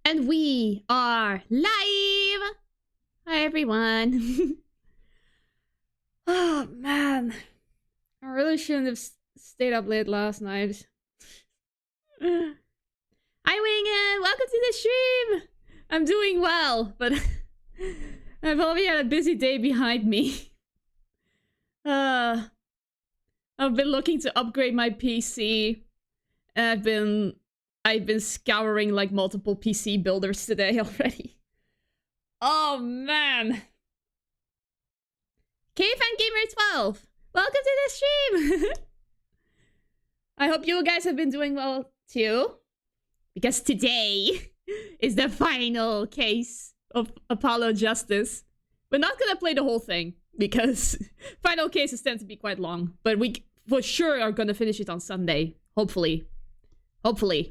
And we are live! Hi, everyone. Oh, man. I really shouldn't have stayed up late last night. Hi, Wingen! Welcome to the stream! I'm doing well, but I've already had a busy day behind me. I've been looking to upgrade my PC. And I've been scouring like multiple PC builders today already. Oh man. K-Fan Gamer 12, welcome to the stream. I hope you guys have been doing well too, because today is the final case of Apollo Justice. We're not gonna play the whole thing because final cases tend to be quite long, but we for sure are gonna finish it on Sunday, hopefully. Hopefully.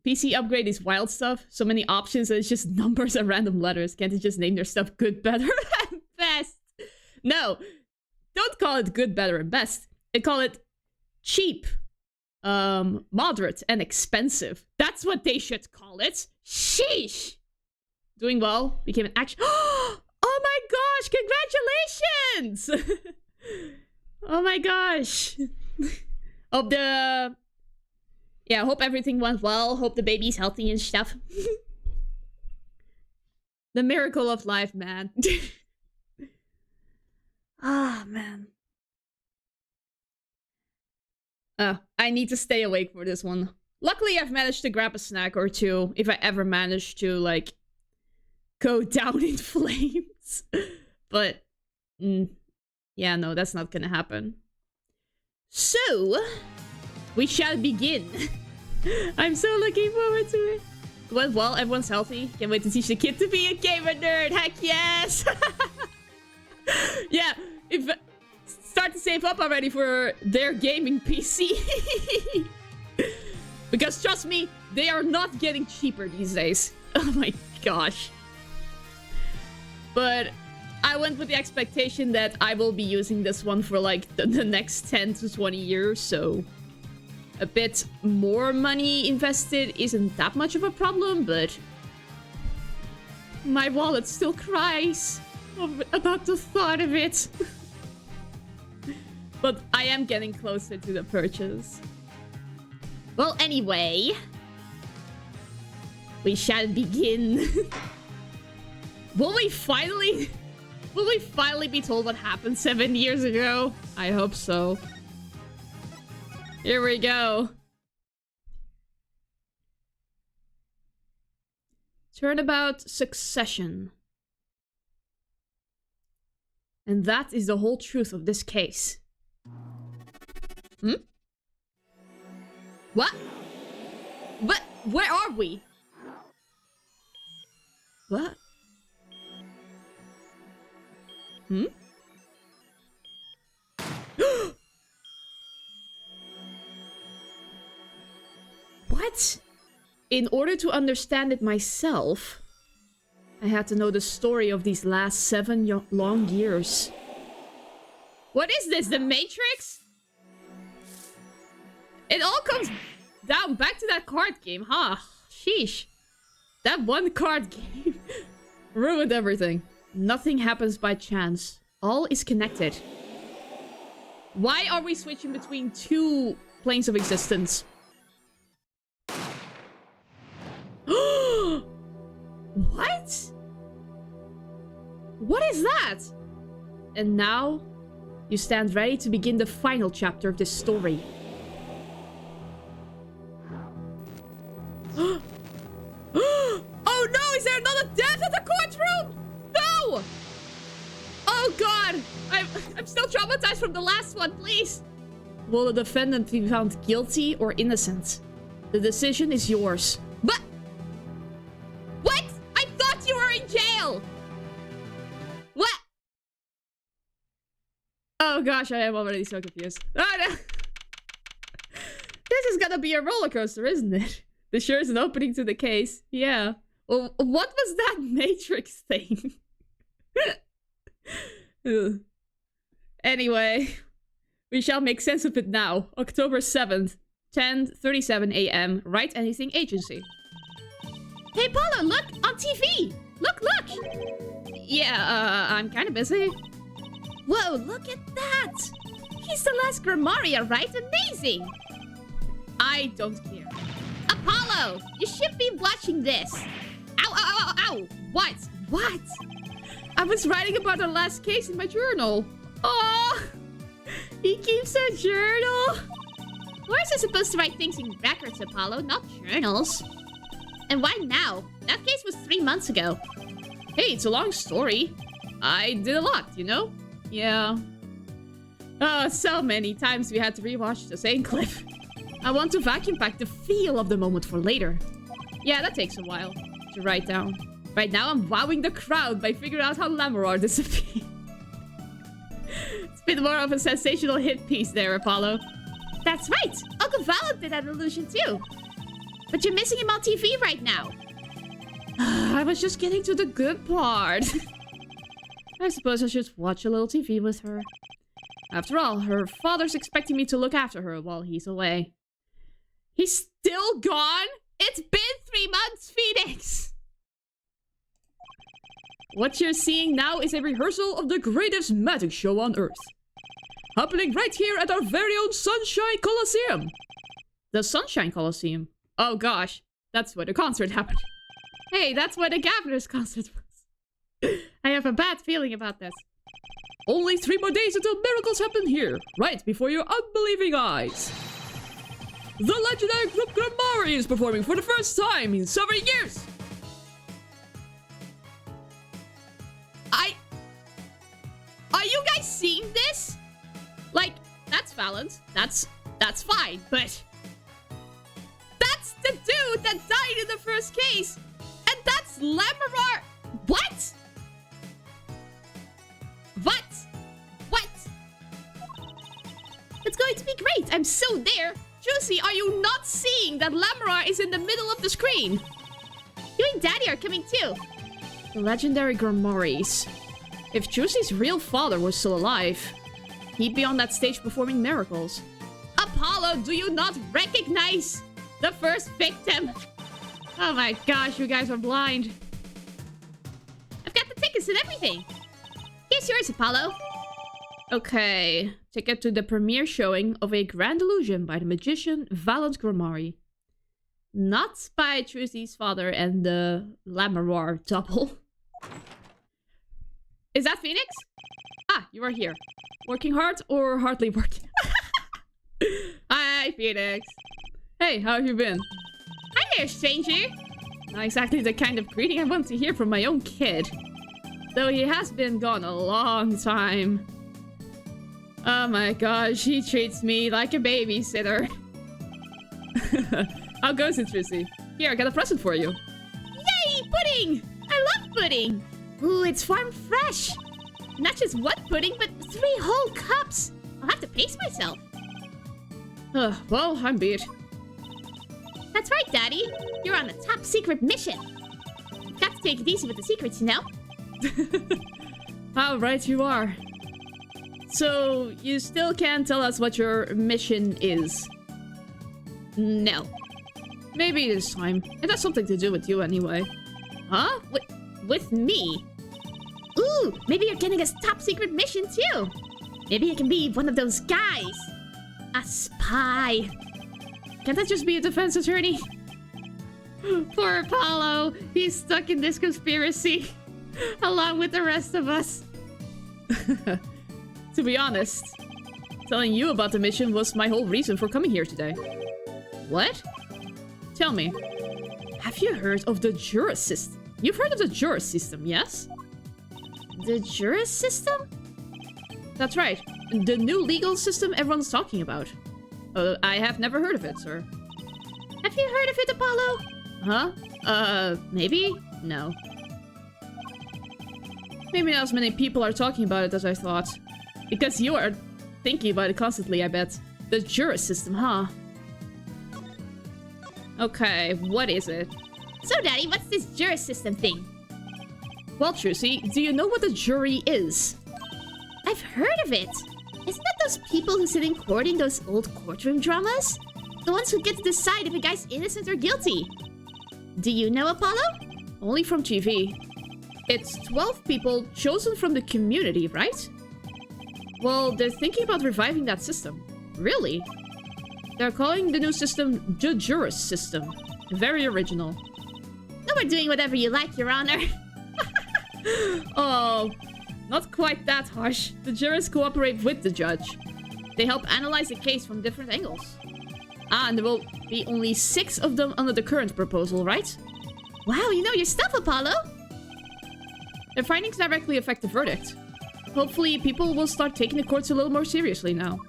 PC upgrade is wild stuff. So many options and it's just numbers and random letters. Can't it just name their stuff good, better, and best? No. Don't call it good, better, and best. They call it cheap, moderate, and expensive. That's what they should call it. Sheesh. Doing well. Became an action. Oh my gosh. Congratulations. Oh my gosh. Hope hope everything went well. Hope the baby's healthy and stuff. The miracle of life, man. Ah, man. I need to stay awake for this one. Luckily, I've managed to grab a snack or two, if I ever manage to, like, go down in flames. But, yeah, no, that's not gonna happen. So, we shall begin. I'm so looking forward to it. Went well, everyone's healthy. Can't wait to teach the kid to be a gamer nerd. Heck yes! Yeah, start to save up already for their gaming PC. Because trust me, they are not getting cheaper these days. Oh my gosh. But I went with the expectation that I will be using this one for like the next 10 to 20 years, so a bit more money invested isn't that much of a problem, but my wallet still cries about the thought of it. But I am getting closer to the purchase. Well, anyway, we shall begin. Will we finally be told what happened 7 years ago? I hope so. Here we go. Turnabout succession. And that is the whole truth of this case. What? What? Where are we? What? What? In order to understand it myself, I had to know the story of these last 7 long years. What is this? The Matrix? It all comes down back to that card game, huh? Sheesh. That one card game ruined everything. Nothing happens by chance. All is connected. Why are we switching between two planes of existence? What? What is that? And now, you stand ready to begin the final chapter of this story. Oh no! Is there another death at the courtroom? No! Oh god! I'm still traumatized from the last one, please! Will the defendant be found guilty or innocent? The decision is yours. But... What? I thought you were in jail! What? Oh gosh, I am already so confused. Oh no! This is gonna be a roller coaster, isn't it? This sure is an opening to the case. Yeah. Well, what was that Matrix thing? Anyway, we shall make sense of it now. October 7th. 10:37 a.m. Write Anything Agency. Hey, Paulo, look! On TV! Look, look! Yeah, I'm kind of busy. Whoa, look at that! He's the last Grimoire, right? Amazing! I don't care. Apollo! You should be watching this! Ow, ow, ow, ow! What? What? I was writing about the last case in my journal. Oh, he keeps a journal. Where is I supposed to write things in records, Apollo, not journals? And why now? That case was 3 months ago. Hey, it's a long story. I did a lot, you know? Yeah. Oh, so many times we had to rewatch the same clip. I want to vacuum pack the feel of the moment for later. Yeah, that takes a while to write down. Right now, I'm wowing the crowd by figuring out how Lamoror disappeared. It's been more of a sensational hit piece there, Apollo. That's right! Uncle Valo did that illusion too. But you're missing him on TV right now. I was just getting to the good part. I suppose I should watch a little TV with her. After all, her father's expecting me to look after her while he's away. He's still gone? It's been 3 months, Phoenix! What you're seeing now is a rehearsal of the greatest magic show on Earth. Happening right here at our very own Sunshine Coliseum. The Sunshine Coliseum? Oh gosh, that's where the concert happened. Hey, that's where the Governor's concert was. I have a bad feeling about this. Only 3 more days until miracles happen here, right before your unbelieving eyes. The legendary group Grimoire is performing for the first time in several years. Are you guys seeing this? Like, that's Valent. That's fine, but... That's the dude that died in the first case! And that's Lamoror! What? What? What? It's going to be great! I'm so there! Juicy, are you not seeing that Lamoror is in the middle of the screen? You and Daddy are coming too! The legendary Grimoires. If Juicy's real father was still alive, he'd be on that stage performing miracles. Apollo, do you not recognize the first victim? Oh my gosh, you guys are blind. I've got the tickets and everything. Here's yours, Apollo. Okay, ticket to the premiere showing of A Grand Illusion by the magician Valent Grimoire. Not by Juicy's father and the Lamoror double. Is that Phoenix? Ah, you are here. Working hard or hardly working? Hi, Phoenix. Hey, how have you been? Hi there, stranger. Not exactly the kind of greeting I want to hear from my own kid. Though he has been gone a long time. Oh my gosh, he treats me like a babysitter. How goes it, Trissy? Here, I got a present for you. Yay, pudding! I love pudding! Ooh, it's farm fresh! Not just one pudding, but 3 whole cups! I'll have to pace myself. Well, I'm beat. That's right, Daddy. You're on a top secret mission. You've got to take it easy with the secrets, you know? How right you are. So, you still can't tell us what your mission is? No. Maybe this time. It has something to do with you anyway. Huh? With me? Ooh, maybe you're getting a top secret mission too. Maybe you can be one of those guys. A spy. Can't that just be a defense attorney? Poor Apollo. He's stuck in this conspiracy. Along with the rest of us. To be honest, telling you about the mission was my whole reason for coming here today. What? Tell me. Have you heard of the Juris system? You've heard of the Juris system, yes? The Juris system? That's right. The new legal system everyone's talking about. I have never heard of it, sir. Have you heard of it, Apollo? Huh? Maybe? No. Maybe not as many people are talking about it as I thought. Because you are thinking about it constantly, I bet. The Juris system, huh? Okay, what is it? So, Daddy, what's this Juris system thing? Well, Trucy, do you know what a jury is? I've heard of it. Isn't that those people who sit in court in those old courtroom dramas? The ones who get to decide if a guy's innocent or guilty. Do you know, Apollo? Only from TV. It's 12 people chosen from the community, right? Well, they're thinking about reviving that system. Really? They're calling the new system the Jurist system. Very original. No, we're doing whatever you like, Your Honor. Oh, not quite that harsh. The jurists cooperate with the judge. They help analyze the case from different angles. Ah, and there will be only 6 of them under the current proposal, right? Wow, you know your stuff, Apollo! Their findings directly affect the verdict. Hopefully, people will start taking the courts a little more seriously now.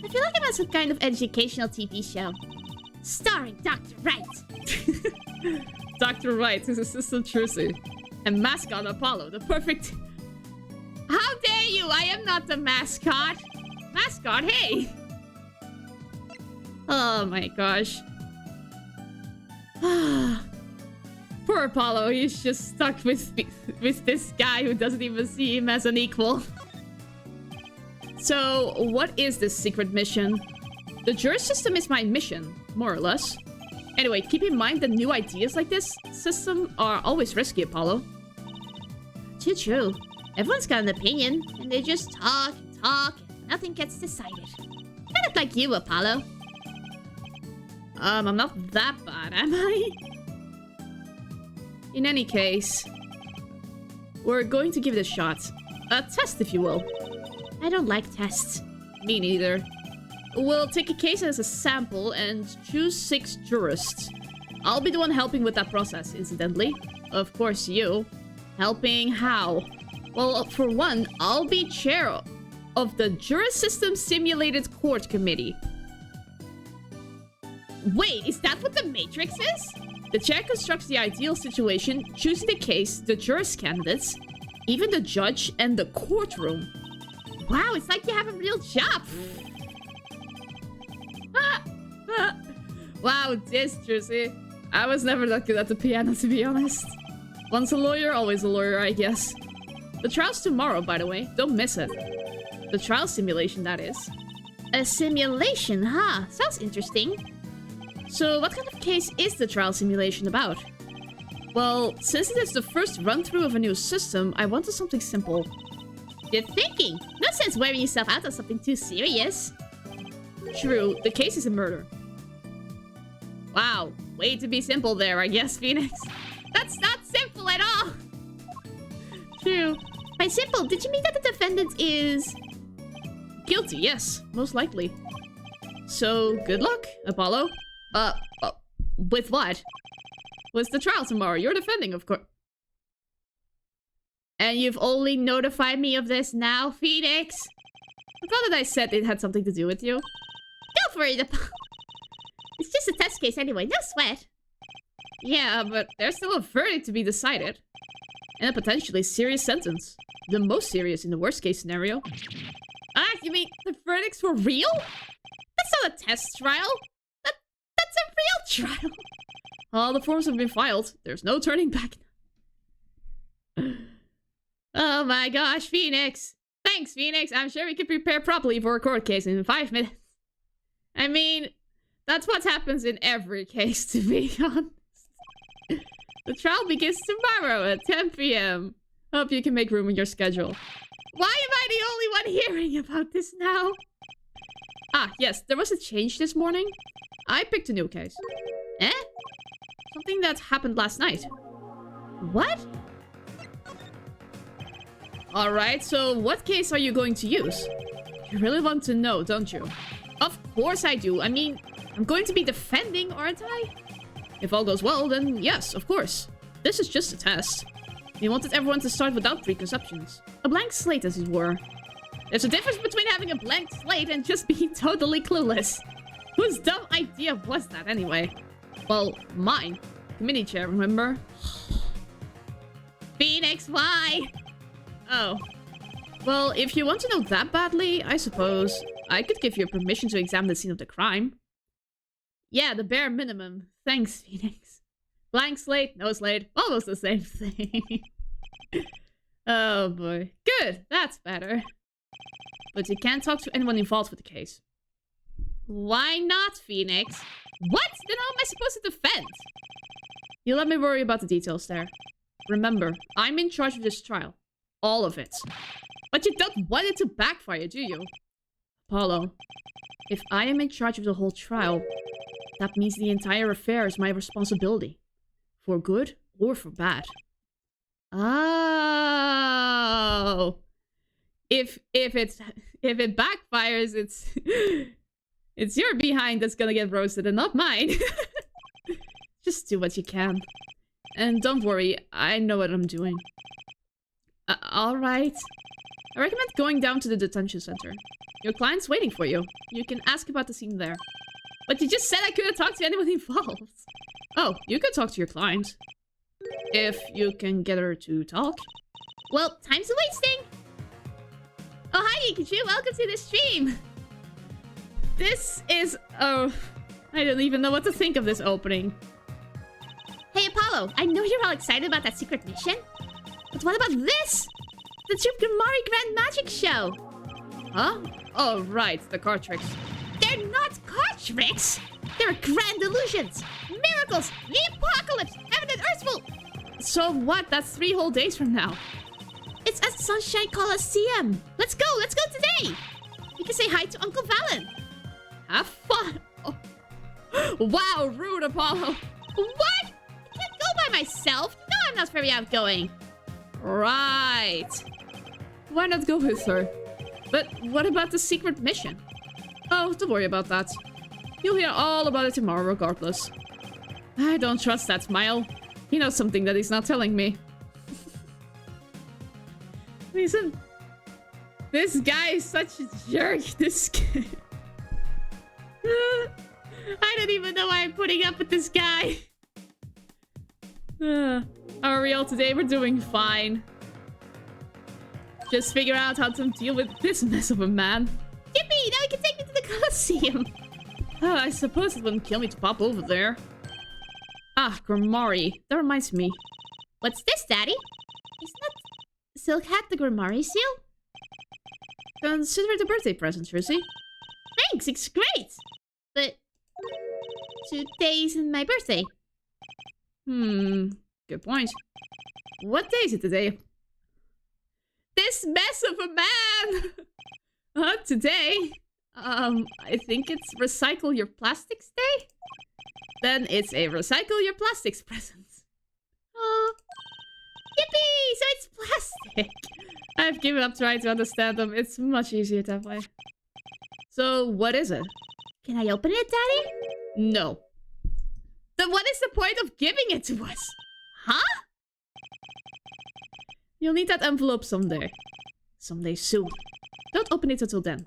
I feel like I'm on some kind of educational TV show. Starring Dr. Wright. Dr. Wright, his assistant Trucy. And mascot Apollo, the perfect... How dare you! I am not the mascot! Mascot, hey! Oh my gosh. Poor Apollo, he's just stuck with this guy who doesn't even see him as an equal. So, what is this secret mission? The jurist system is my mission, more or less. Anyway, keep in mind that new ideas like this system are always risky, Apollo. Too true. Everyone's got an opinion, and they just talk and talk, and nothing gets decided. Kind of like you, Apollo. I'm not that bad, am I? In any case, we're going to give it a shot. A test, if you will. I don't like tests. Me neither. We'll take a case as a sample and choose 6 jurists. I'll be the one helping with that process, incidentally. Of course, you. Helping how? Well, for one, I'll be chair of the Jurist System Simulated Court Committee. Wait, is that what the Matrix is? The chair constructs the ideal situation, choosing the case, the jurist candidates, even the judge, and the courtroom. Wow, it's like you have a real job. Wow, this, Trucy. I was never that good at the piano, to be honest. Once a lawyer, always a lawyer, I guess. The trial's tomorrow, by the way. Don't miss it. The trial simulation, that is. A simulation, huh? Sounds interesting. So, what kind of case is the trial simulation about? Well, since it is the first run-through of a new system, I wanted something simple. Good thinking. No sense wearing yourself out on something too serious. True, the case is a murder. Wow, way to be simple there, I guess, Phoenix. That's not simple at all! True. By simple, did you mean that the defendant is... guilty? Yes, most likely. So, good luck, Apollo. With what? What's the trial tomorrow? You're defending, of course. And you've only notified me of this now, Phoenix? I thought that I said it had something to do with you. Go for it, Apollo. It's just a test case anyway, no sweat. Yeah, but there's still a verdict to be decided. And a potentially serious sentence. The most serious in the worst case scenario. Ah, you mean the verdicts were real? That's not a test trial. That's a real trial. All the forms have been filed. There's no turning back. Oh my gosh, Phoenix. Thanks, Phoenix. I'm sure we can prepare properly for a court case in 5 minutes. I mean, that's what happens in every case, to be honest. The trial begins tomorrow at 10 p.m. Hope you can make room in your schedule. Why am I the only one hearing about this now? Ah, yes, there was a change this morning. I picked a new case. Eh? Something that happened last night. What? Alright, so what case are you going to use? You really want to know, don't you? Of course I do. I mean, I'm going to be defending, aren't I? If all goes well, then yes, of course. This is just a test. We wanted everyone to start without preconceptions. A blank slate, as it were. There's a difference between having a blank slate and just being totally clueless. Whose dumb idea was that, anyway? Well, mine. Committee chair, remember? Phoenix, why? Oh. Well, if you want to know that badly, I suppose I could give you permission to examine the scene of the crime. Yeah, the bare minimum. Thanks, Phoenix. Blank slate, no slate, almost the same thing. Oh boy. Good, that's better. But you can't talk to anyone involved with the case. Why not, Phoenix? What? Then how am I supposed to defend? You let me worry about the details there. Remember, I'm in charge of this trial. All of it. But you don't want it to backfire, do you? Apollo, if I am in charge of the whole trial, that means the entire affair is my responsibility. For good or for bad. Oh. If it backfires, it's your behind that's gonna get roasted and not mine. Just do what you can. And don't worry, I know what I'm doing. Alright. I recommend going down to the detention center. Your client's waiting for you. You can ask about the scene there. But you just said I couldn't talk to anyone involved. Oh, you could talk to your client. If you can get her to talk. Well, time's wasting. Oh, hi, Pikachu. Welcome to the stream. This is... oh... I don't even know what to think of this opening. Hey, Apollo. I know you're all excited about that secret mission. But what about this? The TuMiiA Grand Magic Show. Huh? Oh, right. The card tricks. They're not card tricks. They're grand illusions. Miracles. The apocalypse. Heaven and earth will... So what? That's 3 whole days from now. It's at Sunshine Coliseum. Let's go. Let's go today. We can say hi to Uncle Valen. Have fun. Oh. Wow, rude, Apollo. What? I can't go by myself. You know I'm not very outgoing. Right. Why not go with her? But what about the secret mission? Oh, don't worry about that. You'll hear all about it tomorrow regardless. I don't trust that smile. He knows something that he's not telling me. Listen. This guy is such a jerk. This guy... I don't even know why I'm putting up with this guy. Ariel, today we're doing fine. Just figure out how to deal with this mess of a man. Yippee! Now you can take me to the Colosseum. I suppose it wouldn't kill me to pop over there. Ah, Grimari. That reminds me. What's this, Daddy? Isn't that Silk Hat the Grimari seal? Consider it a birthday present, Trizzy. Thanks, it's great! But... today isn't my birthday. Good point. What day is it today? This mess of a man! Today? I think it's Recycle Your Plastics Day? Then it's a Recycle Your Plastics present. Oh. Yippee! So it's plastic! I've given up trying to understand them. It's much easier that way. So, what is it? Can I open it, Daddy? No. Then what is the point of giving it to us? Huh? You'll need that envelope someday. Someday soon. Don't open it until then.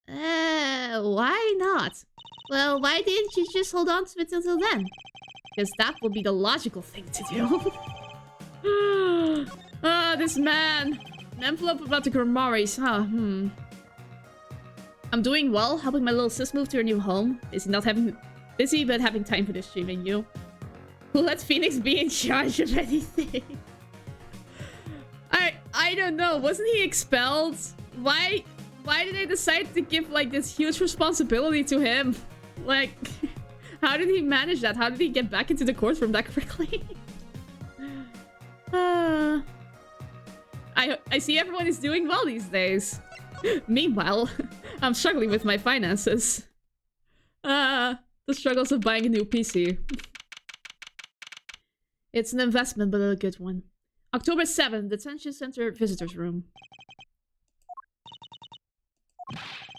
Why not? Well, why didn't you just hold on to it until then? Because that would be the logical thing to do. This man. An envelope about the Grimaris, huh? I'm doing well, helping my little sis move to her new home. Busy but having time for this streaming, you. Let Phoenix be in charge of anything. I don't know. Wasn't he expelled? Why did they decide to give like this huge responsibility to him? Like, how did he manage that? How did he get back into the courtroom that quickly? I see everyone is doing well these days. Meanwhile, I'm struggling with my finances. The struggles of buying a new PC. It's an investment, but a good one. October 7th, Detention Center Visitors Room.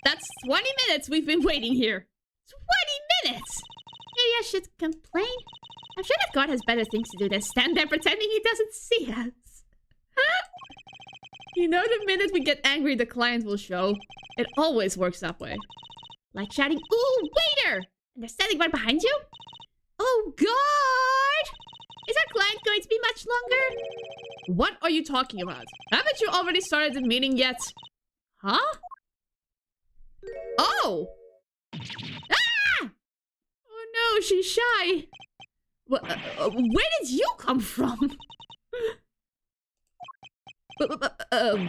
That's 20 minutes we've been waiting here. 20 minutes? Maybe I should complain? I'm sure that guard has better things to do than stand there pretending he doesn't see us. You know, the minute we get angry, the client will show. It always works that way. Like shouting, "Ooh, waiter!" And they're standing right behind you? Oh, God! Is our client going to be much longer? What are you talking about? Haven't you already started the meeting yet? Huh? Oh! Ah! Oh no, she's shy. Where did you come from?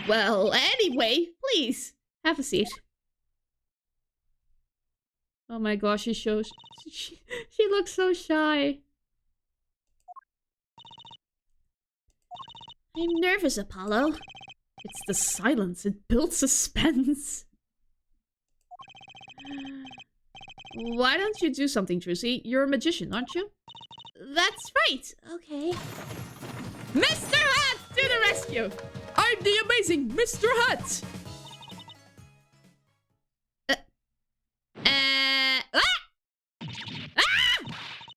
Well, anyway, please, have a seat. Oh my gosh, she looks so shy. I'm nervous, Apollo. It's the silence. It builds suspense. Why don't you do something, Trucy? You're a magician, aren't you? That's right. Okay. Mr. Hat to the rescue! I'm the amazing Mr. Hat!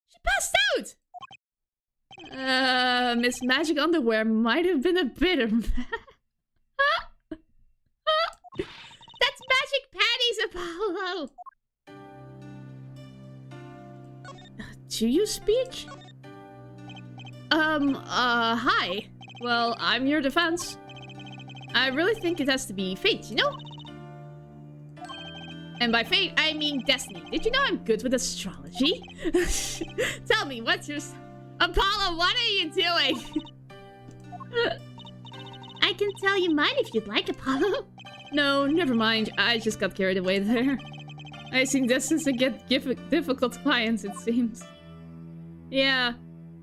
She passed out! Miss Magic Underwear might have been a bit of... That's magic panties, Apollo! Do you speak? Hi. Well, I'm your defense. I really think it has to be fate, you know? And by fate, I mean destiny. Did you know I'm good with astrology? Tell me, what's your... Apollo, what are you doing? I can tell you mine if you'd like, Apollo. No, never mind. I just got carried away there. I seem destined to get difficult clients, it seems. Yeah.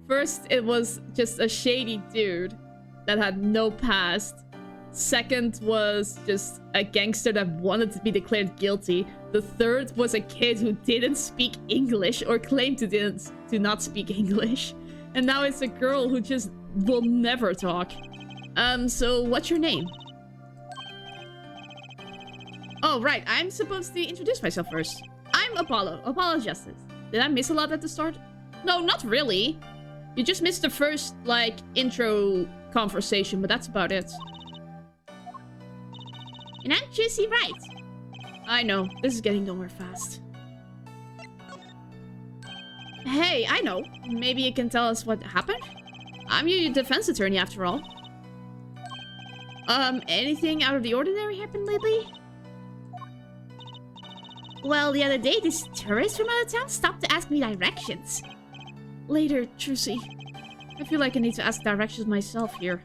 First, it was just a shady dude that had no past. Second was just a gangster that wanted to be declared guilty. The third was a kid who didn't speak English or claimed to not speak English. And now it's a girl who just will never talk. So what's your name? Oh, right. I'm supposed to introduce myself first. I'm Apollo. Apollo Justice. Did I miss a lot at the start? No, not really. You just missed the first, like, intro conversation, but that's about it. And I'm Juicy Right. I know. This is getting nowhere fast. Hey, I know. Maybe you can tell us what happened? I'm your defense attorney, after all. Anything out of the ordinary happened lately? Well, the other day, this tourist from out of town stopped to ask me directions. Later, Trucy. I feel like I need to ask directions myself here.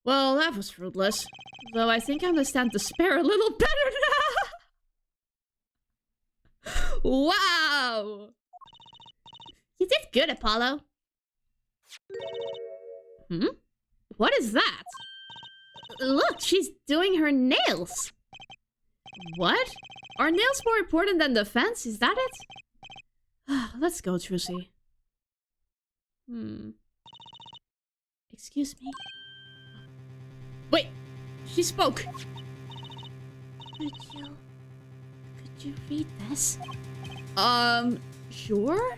Well, that was fruitless. Though I think I understand despair a little better now. Wow! You did good, Apollo. Hmm? What is that? Look, she's doing her nails. What? Are nails more important than the fence? Is that it? Let's go, Trucy. Excuse me. Wait! She spoke! Could you read this? Sure?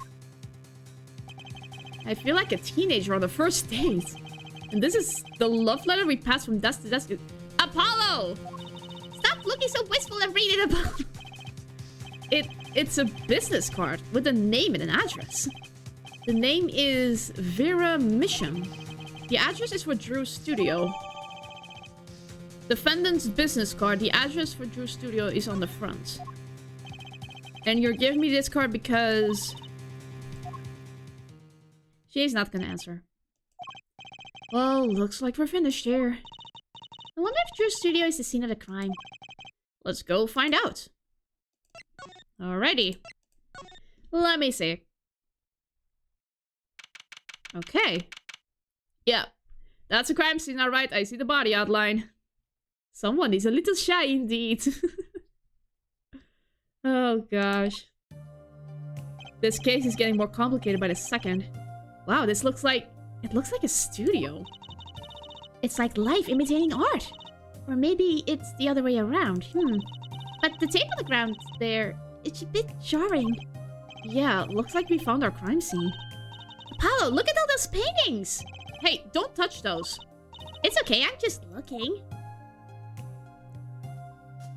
I feel like a teenager on the first date. And this is the love letter we passed from desk to desk. Apollo! Stop looking so wistful and read it, Apollo. It's a business card with a name and an address. The name is Vera Misham. The address is for Drew's studio. Defendant's business card. The address for Drew's studio is on the front. And you're giving me this card because... She's not gonna answer. Well, looks like we're finished here. I wonder if Drew's studio is the scene of the crime. Let's go find out. Alrighty. Let me see. Okay. Yeah. That's a crime scene, alright. I see the body outline. Someone is a little shy indeed. Oh gosh. This case is getting more complicated by the second. Wow, this looks like... It looks like a studio. It's like life imitating art. Or maybe it's the other way around. But the tape on the ground there, it's a bit jarring. Yeah, looks like we found our crime scene. Apollo, look at all those paintings! Hey, don't touch those. It's okay, I'm just looking.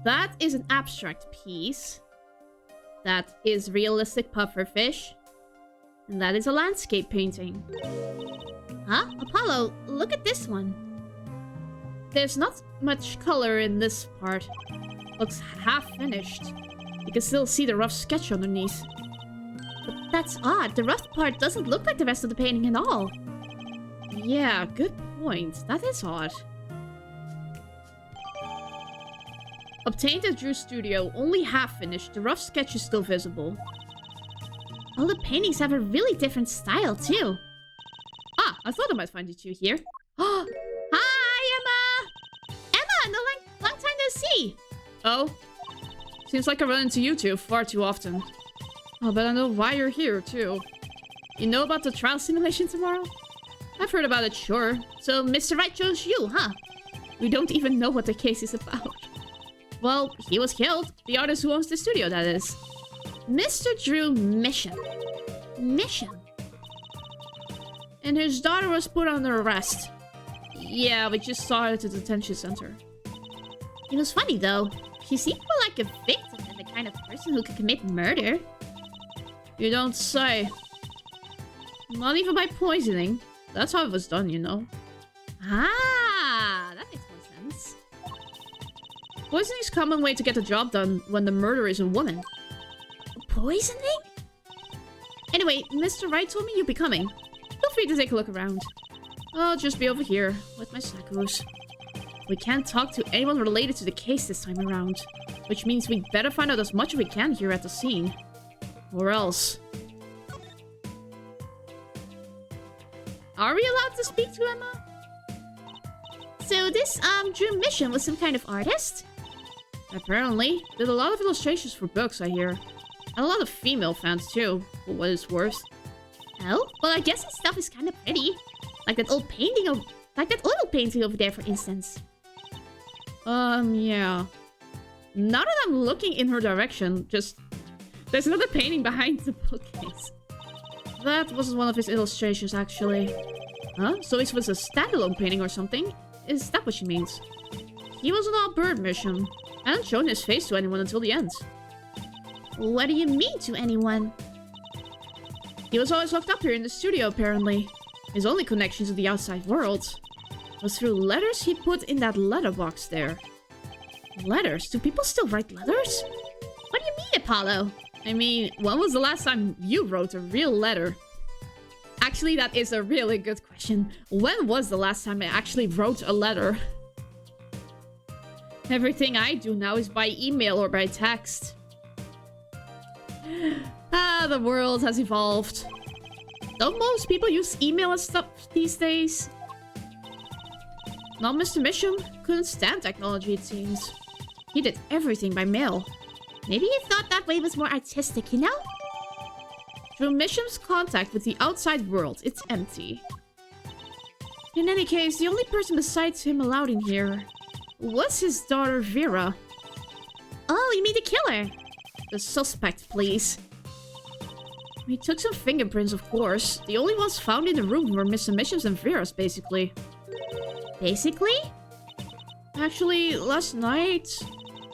That is an abstract piece. That is realistic pufferfish. And that is a landscape painting. Huh? Apollo, look at this one. There's not much color in this part. Looks half finished. You can still see the rough sketch underneath. But that's odd. The rough part doesn't look like the rest of the painting at all. Yeah, good point. That is odd. Obtained at Drew's studio, only half finished. The rough sketch is still visible. All the paintings have a really different style, too. Ah, I thought I might find you two here. Oh, hi, Emma! Emma, long time no see! Oh? Seems like I run into you two far too often. Oh, but I know why you're here, too. You know about the trial simulation tomorrow? I've heard about it, sure. So Mr. Wright chose you, huh? We don't even know what the case is about. Well, he was killed. The artist who owns the studio, that is. Mr. Drew Mission. And his daughter was put under arrest. Yeah, we just saw her at the detention center. It was funny, though. She seemed more like a victim than the kind of person who could commit murder. You don't say. Not even by poisoning. That's how it was done, you know. Ah, that makes more sense. Poisoning is a common way to get the job done when the murderer is a woman. Poisoning? Anyway, Mr. Wright told me you'd be coming. Feel free to take a look around. I'll just be over here with my snackos. We can't talk to anyone related to the case this time around, which means we'd better find out as much as we can here at the scene. Or else. Are we allowed to speak to Emma? So this, Drew Mission was some kind of artist? Apparently. Did a lot of illustrations for books, I hear. And a lot of female fans, too, for what it's worth. Oh? Well, I guess his stuff is kind of pretty. Like that old painting of... Like that oil painting over there, for instance. Yeah. Now that I'm looking in her direction, just... There's another painting behind the bookcase. That was one of his illustrations, actually. Huh? So it was a standalone painting or something? Is that what she means? He was on our bird mission. I hadn't shown his face to anyone until the end. What do you mean to anyone? He was always locked up here in the studio, apparently. His only connection to the outside world was through letters he put in that letterbox there. Letters? Do people still write letters? What do you mean, Apollo? I mean, when was the last time you wrote a real letter? Actually, that is a really good question. When was the last time I actually wrote a letter? Everything I do now is by email or by text. Ah, the world has evolved. Don't most people use email and stuff these days? Not Mr. Mission. Couldn't stand technology, it seems. He did everything by mail. Maybe he thought that way was more artistic, you know? Through Mission's contact with the outside world, it's empty. In any case, the only person besides him allowed in here was his daughter, Vera. Oh, you mean the killer? The suspect, please. We took some fingerprints, of course. The only ones found in the room were Mr. Mission's and Vera's, basically. Basically? Actually, last night,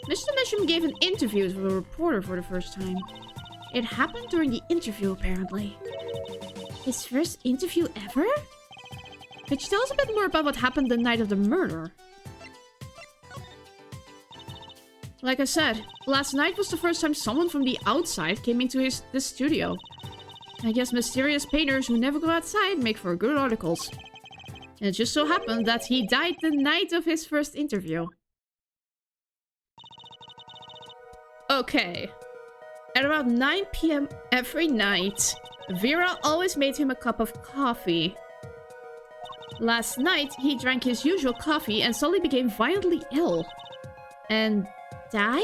Mr. Mission gave an interview to a reporter for the first time. It happened during the interview, apparently. His first interview ever? Could you tell us a bit more about what happened the night of the murder? Like I said, last night was the first time someone from the outside came into this studio. I guess mysterious painters who never go outside make for good articles. And it just so happened that he died the night of his first interview. Okay. At around 9 PM every night, Vera always made him a cup of coffee. Last night, he drank his usual coffee and suddenly became violently ill. And died?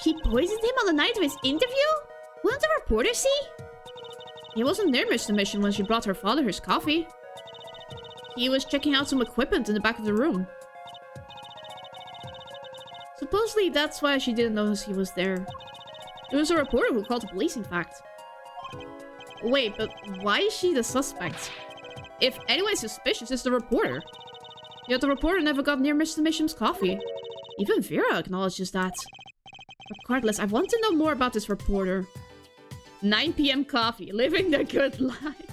She poisoned him on the night of his interview? Wouldn't the reporter see? He wasn't near Mr. Mission when she brought her father his coffee. He was checking out some equipment in the back of the room. Supposedly, that's why she didn't notice he was there. It was a reporter who called the police, in fact. Wait, but why is she the suspect? If anyone's suspicious, it's the reporter. Yet the reporter never got near Mr. Mission's coffee. Even Vera acknowledges that. Regardless, I want to know more about this reporter. 9 PM coffee, living the good life.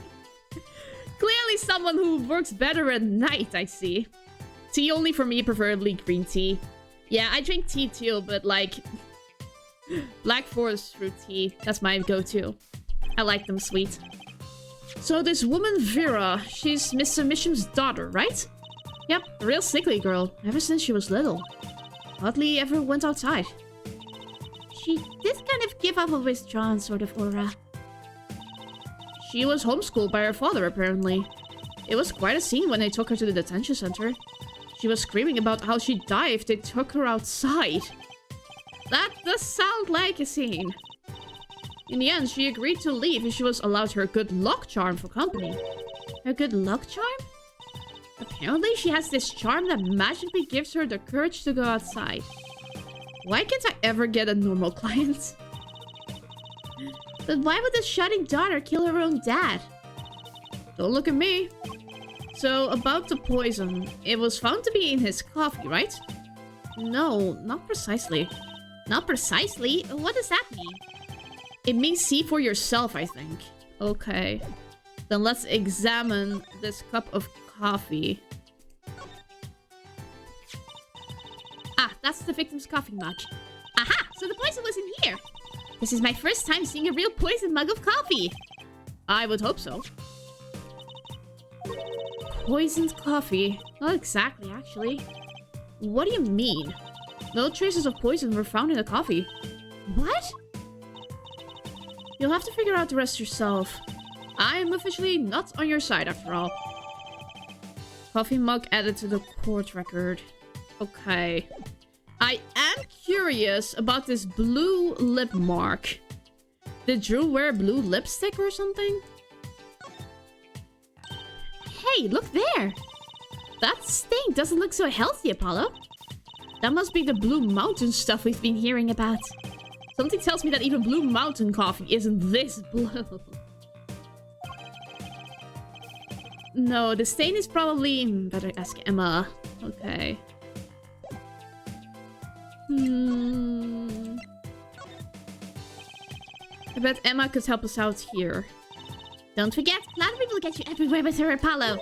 Clearly someone who works better at night, I see. Tea only for me, preferably green tea. Yeah, I drink tea too, but like... Black forest fruit tea, that's my go-to. I like them sweet. So this woman Vera, she's Mr. Mission's daughter, right? Yep, a real sickly girl, ever since she was little. Hardly ever went outside. She did kind of give off a withdrawn sort of aura. She was homeschooled by her father, apparently. It was quite a scene when they took her to the detention center. She was screaming about how she'd die if they took her outside. That does sound like a scene. In the end, she agreed to leave if she was allowed her good luck charm for company. Her good luck charm? Apparently, she has this charm that magically gives her the courage to go outside. Why can't I ever get a normal client? But why would the shutting daughter kill her own dad? Don't look at me. So, about the poison. It was found to be in his coffee, right? No, not precisely. Not precisely? What does that mean? It means see for yourself, I think. Okay. Then let's examine this cup of coffee. Ah, that's the victim's coffee mug. Aha! So the poison was in here! This is my first time seeing a real poison mug of coffee! I would hope so. Poisoned coffee? Not exactly, actually. What do you mean? No traces of poison were found in the coffee. What? You'll have to figure out the rest yourself. I'm officially not on your side, after all. Coffee mug added to the court record. Okay. I am curious about this blue lip mark. Did Drew wear blue lipstick or something? Hey, look there! That stain doesn't look so healthy, Apollo. That must be the Blue Mountain stuff we've been hearing about. Something tells me that even Blue Mountain coffee isn't this blue. No, the stain is probably... Better ask Emma. Okay. I bet Emma could help us out here. Don't forget, flattery will get you everywhere with her, Apollo.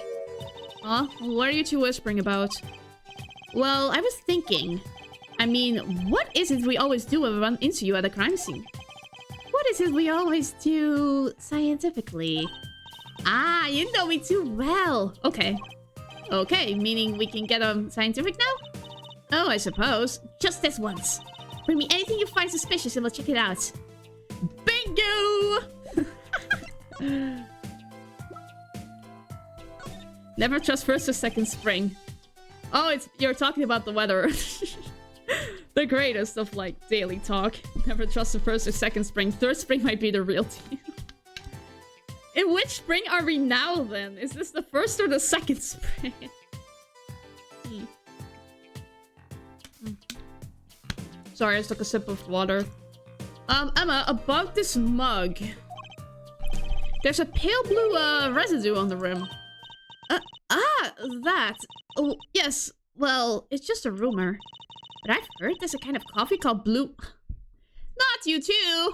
Huh? What are you two whispering about? Well, I was thinking... I mean, what is it we always do when we run into you at a crime scene? What is it we always do scientifically? Ah, you know me too well. Okay. Okay, meaning we can get scientific now? Oh, I suppose. Just this once. Bring me anything you find suspicious and we'll check it out. Bingo! Never trust first or second spring. Oh, you're talking about the weather. The greatest of, like, daily talk. Never trust the first or second spring. Third spring might be the real deal. In which spring are we now, then? Is this the first or the second spring? Sorry, I just took a sip of water. Emma, about this mug. There's a pale blue, residue on the rim. That. Oh, yes. Well, it's just a rumor. But I've heard there's a kind of coffee called blue... Not you too!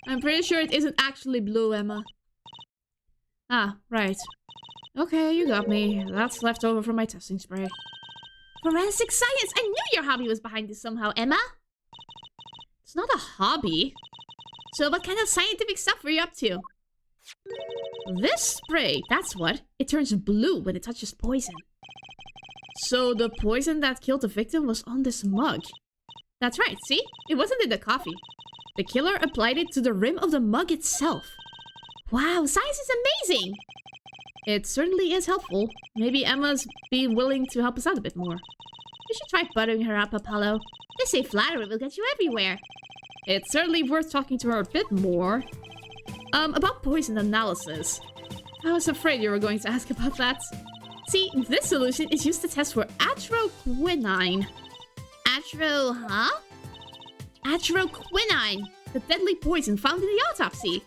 I'm pretty sure it isn't actually blue, Emma. Ah, right. Okay, you got me. That's left over from my testing spray. Forensic science! I knew your hobby was behind this somehow, Emma! It's not a hobby. So what kind of scientific stuff were you up to? This spray, that's what. It turns blue when it touches poison. So the poison that killed the victim was on this mug. That's right, see? It wasn't in the coffee. The killer applied it to the rim of the mug itself. Wow, science is amazing! It certainly is helpful. Maybe Emma's be willing to help us out a bit more. You should try buttering her up, Apollo. They say flattery will get you everywhere. It's certainly worth talking to her a bit more. About poison analysis. I was afraid you were going to ask about that. See, this solution is used to test for atroquinine. Atroquinine, the deadly poison found in the autopsy.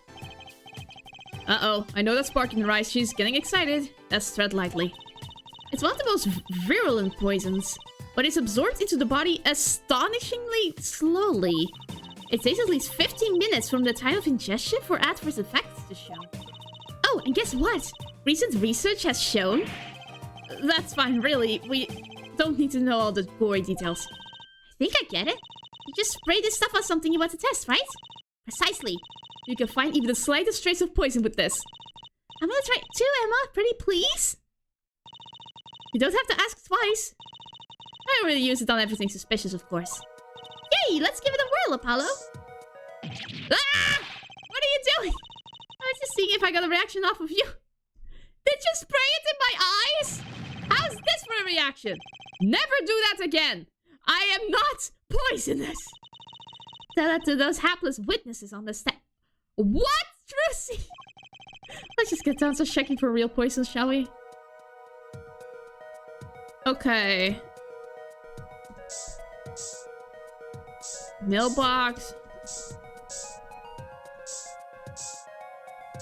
Uh-oh, I know that spark in her eyes. She's getting excited. Let's tread lightly. It's one of the most virulent poisons, but it's absorbed into the body astonishingly slowly. It takes at least 15 minutes from the time of ingestion for adverse effects to show. Oh, and guess what? Recent research has shown... That's fine, really. We don't need to know all the gory details. I think I get it. You just spray this stuff on something you want to test, right? Precisely. You can find even the slightest trace of poison with this. I'm gonna try it too, Emma. Pretty please? You don't have to ask twice. I already use it on everything suspicious, of course. Yay, let's give it a whirl, Apollo. Ah! What are you doing? I was just seeing if I got a reaction off of you. Did you spray it in my eyes? How's this for a reaction? Never do that again. I am not poisonous. Tell that to those hapless witnesses on the stand. What, Trucy? Let's just get down to checking for real poison, shall we? Okay. Mailbox.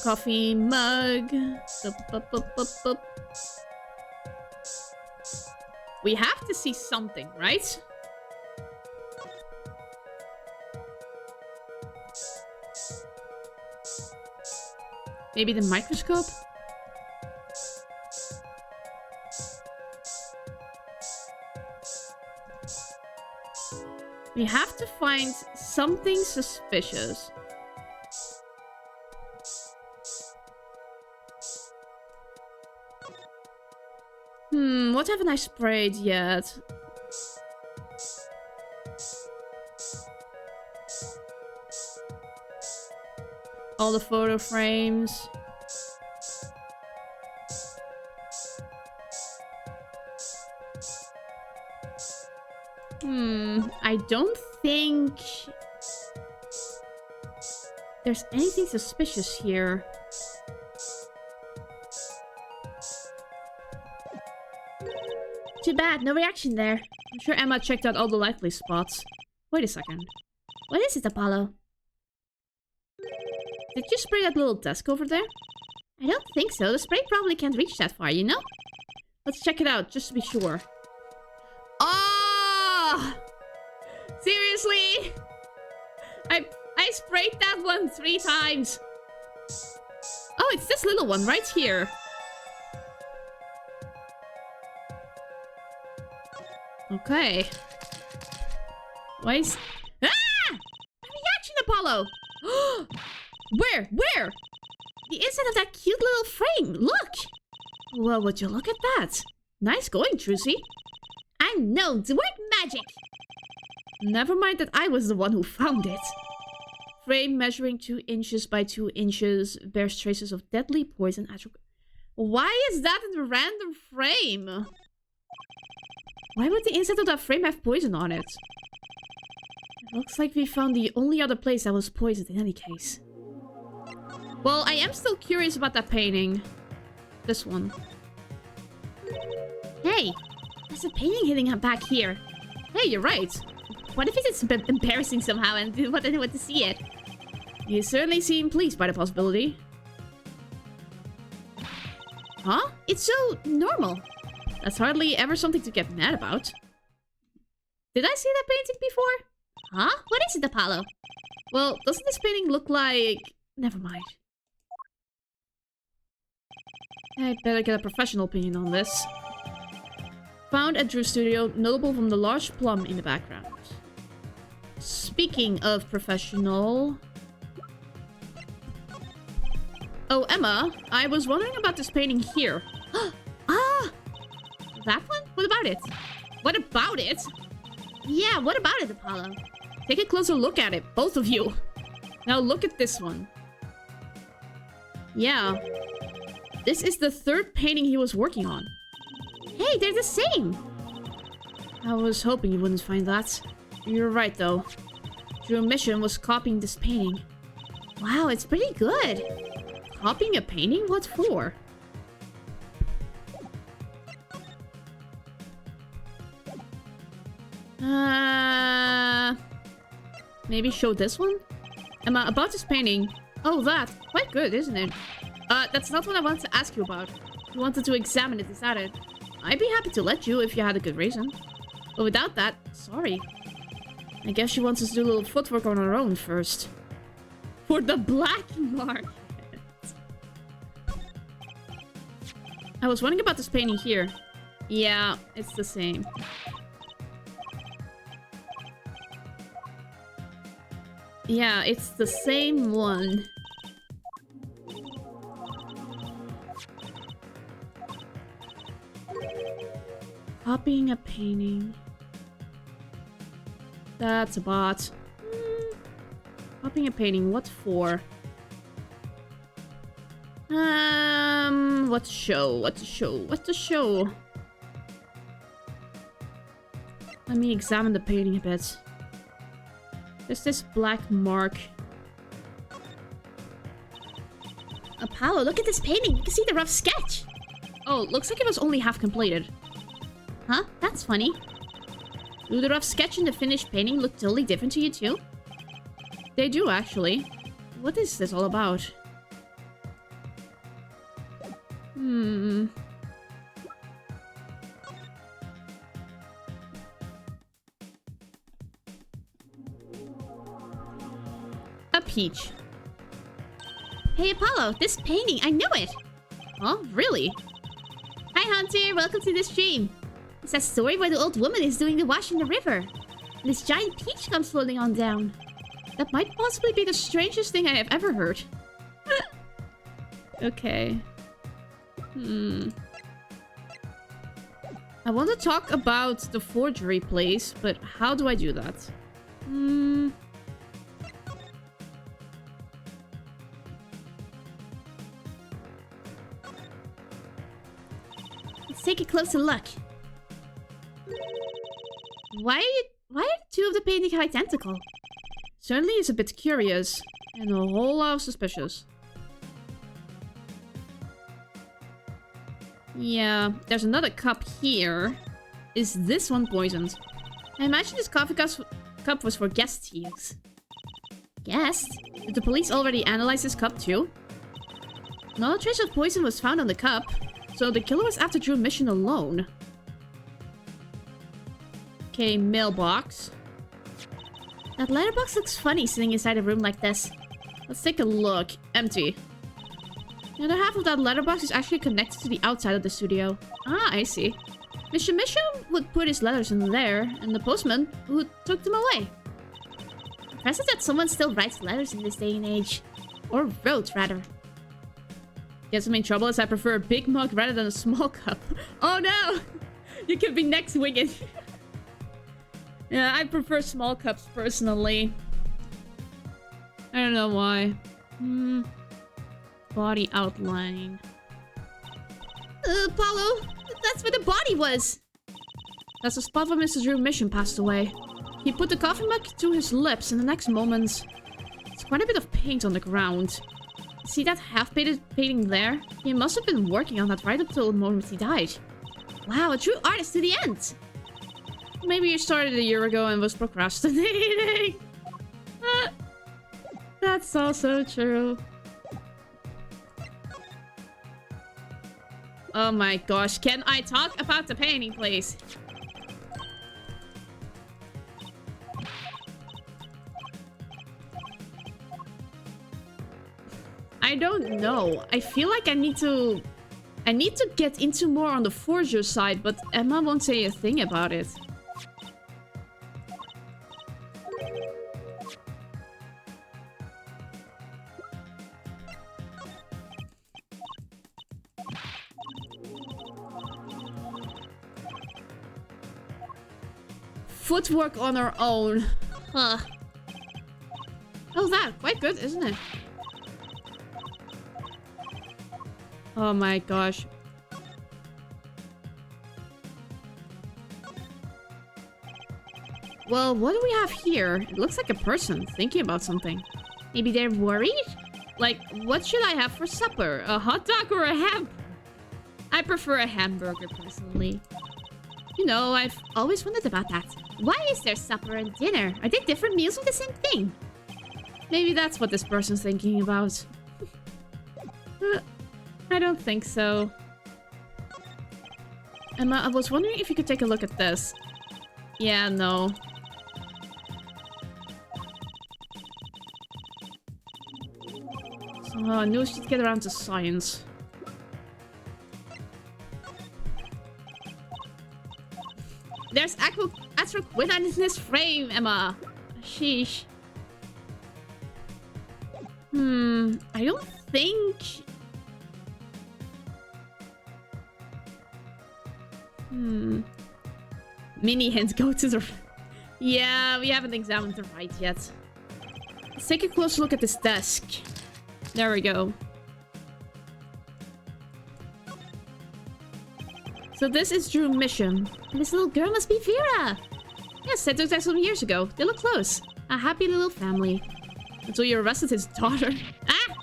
Coffee mug. We have to see something, right? Maybe the microscope? We have to find something suspicious. What haven't I sprayed yet? All the photo frames. I don't think there's anything suspicious here. Too bad, no reaction there. I'm sure Emma checked out all the likely spots. Wait a second. What is it, Apollo? Did you spray that little desk over there? I don't think so. The spray probably can't reach that far, you know? Let's check it out, just to be sure. Oh! Seriously? I sprayed that one 3 times. Oh, it's this little one right here. Okay. Why is... Ah! A reaction, Apollo! Where? Where? The inside of that cute little frame. Look! Well, would you look at that? Nice going, Trucy. I'm known to work magic. Never mind that I was the one who found it. Frame measuring 2 inches by 2 inches bears traces of deadly poison. Why is that in a random frame? Why would the inside of that frame have poison on it? It looks like we found the only other place that was poisoned in any case. Well, I am still curious about that painting. This one. Hey, there's a painting hidden back here. Hey, you're right. What if it's embarrassing somehow and didn't want anyone to see it? You certainly seem pleased by the possibility. Huh? It's so normal. That's hardly ever something to get mad about. Did I see that painting before? Huh? What is it, Apollo? Well, doesn't this painting look like... Never mind. I'd better get a professional opinion on this. Found at Drew's studio, notable from the large plum in the background. Speaking of professional... Oh, Emma, I was wondering about this painting here. Ah! That one? What about it? What about it? Yeah, what about it, Apollo? Take a closer look at it, both of you. Now look at this one. Yeah. This is the 3rd painting he was working on. Hey, they're the same! I was hoping you wouldn't find that. You're right, though. Your mission was copying this painting. Wow, it's pretty good. Copying a painting? What for? Maybe show this one? Emma, about this painting. Oh, that. Quite good, isn't it? That's not what I wanted to ask you about. You wanted to examine it, is that it? I'd be happy to let you if you had a good reason. But without that, sorry. I guess she wants us to do a little footwork on her own first. For the black market. I was wondering about this painting here. Yeah, it's the same. Yeah, it's the same one. Copying a painting. That's a bot. Copying a painting. What for? What to show? What to show? What to show? Let me examine the painting a bit. There's this black mark. Apollo, look at this painting. You can see the rough sketch. Oh, looks like it was only half completed. Huh? That's funny. Do the rough sketch and the finished painting look totally different to you too? They do, actually. What is this all about? A peach. Hey, Apollo, this painting, I know it. Huh? Really? Hi, Hunter. Welcome to the stream. It's a story where the old woman is doing the wash in the river. And this giant peach comes floating on down. That might possibly be the strangest thing I have ever heard. Okay. I want to talk about the forgery place, but how do I do that? Let's take a closer look. Why are two of the paintings identical? Certainly is a bit curious, and a whole lot of suspicious. Yeah, there's another cup here. Is this one poisoned? I imagine this coffee cup was for guests to use. Guests? Did the police already analyze this cup too? No trace of poison was found on the cup, so the killer was after Drew mission alone. Okay, mailbox. That letterbox looks funny sitting inside a room like this. Let's take a look. Empty. The other half of that letterbox is actually connected to the outside of the studio. Ah, I see. Mr. Mission would put his letters in there, and the postman who took them away. Impressive that someone still writes letters in this day and age. Or wrote, rather. Guess I'm in trouble as I prefer a big mug rather than a small cup. Oh no! You could be next, Wigan. Yeah, I prefer small cups personally. I don't know why. Body outline. Apollo, that's where the body was. That's the spot where Mr. Drew Mission passed away. He put the coffee mug to his lips in the next moment. There's quite a bit of paint on the ground. See that half-painted painting there? He must have been working on that right up till the moment he died. Wow, a true artist to the end. Maybe you started a year ago and was procrastinating. That's also true. Oh my gosh, can I talk about the painting, please? I don't know. I feel like I need to get into more on the forger side, but Emma won't say a thing about it. Footwork on our own. Huh. How's that? Quite good, isn't it? Oh my gosh. Well, what do we have here? It looks like a person thinking about something. Maybe they're worried? Like, what should I have for supper? A hot dog or a hamburger? I prefer a hamburger, personally. You know, I've always wondered about that. Why is there supper and dinner? Are they different meals of the same thing? Maybe that's what this person's thinking about. I don't think so. Emma, I was wondering if you could take a look at this. Yeah, no. So, I knew she'd get around to science. There's atroquinone in this frame, Emma. Sheesh. I don't think... Mini hints go to the... Yeah, we haven't examined the right yet. Let's take a close look at this desk. There we go. So this is Drew's mission. And this little girl must be Vera. Yes, I took that some years ago. They look close. A happy little family. Until you arrested his daughter. Ah!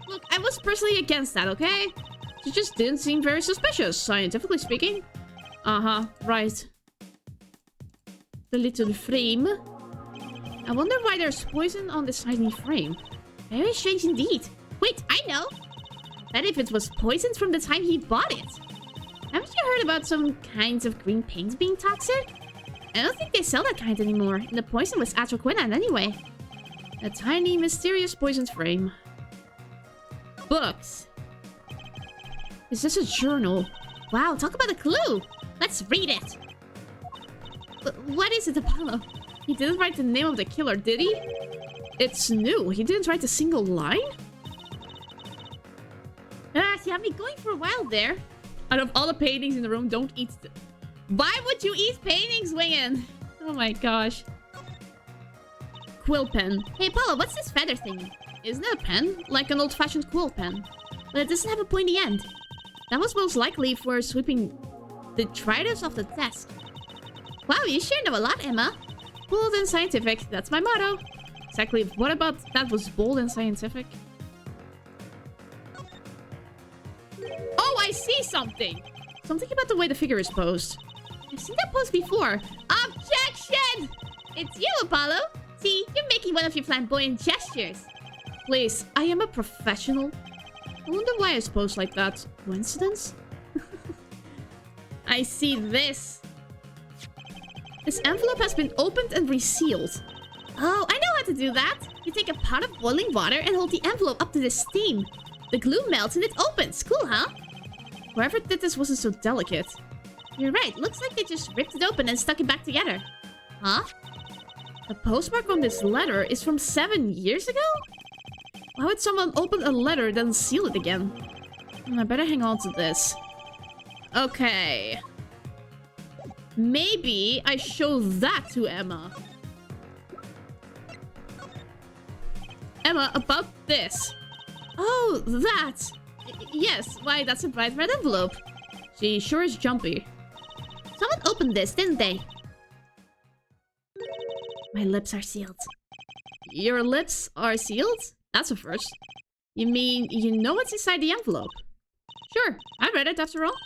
Look, I was personally against that, okay? She just didn't seem very suspicious, scientifically speaking. Uh-huh, right. The little frame. I wonder why there's poison on this tiny frame. Very strange indeed. Wait, I know. Bet if it was poisoned from the time he bought it. Haven't you heard about some kinds of green paints being toxic? I don't think they sell that kind anymore. And the poison was atroquinone anyway. A tiny, mysterious poisoned frame. Books. Is this a journal? Wow, talk about a clue. Let's read it. What is it, Apollo? He didn't write the name of the killer, did he? It's new. He didn't write a single line? You had me going for a while there. Out of all the paintings in the room, don't eat... Why would you eat paintings, Wingen? Oh my gosh. Quill pen. Hey, Apollo, what's this feather thing? Isn't it a pen? Like an old-fashioned quill pen. But it doesn't have a pointy end. That was most likely for sweeping detritus off the desk. Wow, you sure know a lot, Emma. Bold and scientific. That's my motto. Exactly. What about that was bold and scientific? Oh, I see something. Something about the way the figure is posed. I've seen that pose before. Objection! It's you, Apollo. See, you're making one of your flamboyant gestures. Please, I am a professional. I wonder why I posed like that. Coincidence? I see this. This envelope has been opened and resealed. Oh, I know how to do that. You take a pot of boiling water and hold the envelope up to the steam. The glue melts and it opens. Cool, huh? Whoever did this wasn't so delicate. You're right. Looks like they just ripped it open and stuck it back together. Huh? The postmark on this letter is from 7 years ago? Why would someone open a letter then seal it again? I better hang on to this. Okay. Maybe I show that to Emma. Emma, about this. Oh, that. Yes, why, that's a bright red envelope. She sure is jumpy. Someone opened this, didn't they? My lips are sealed. Your lips are sealed? That's a first. You mean you know what's inside the envelope? Sure, I read it after all.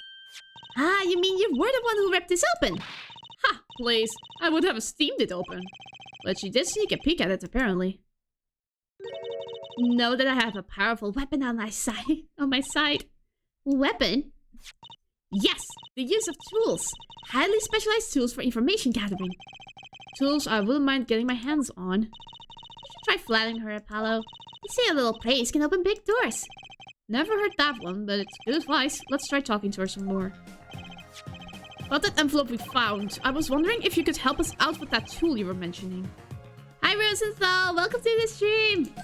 Ah, you mean you were the one who ripped this open? Ha, please. I would have steamed it open. But she did sneak a peek at it, apparently. Know that I have a powerful weapon on my side. Weapon? Yes, the use of tools. Highly specialized tools for information gathering. Tools I wouldn't mind getting my hands on. You should try flattering her, Apollo. You say a little praise can open big doors. Never heard that one, but it's good advice. Let's try talking to her some more. About that envelope we found, I was wondering if you could help us out with that tool you were mentioning. Hi, Rosenthal. Welcome to the stream.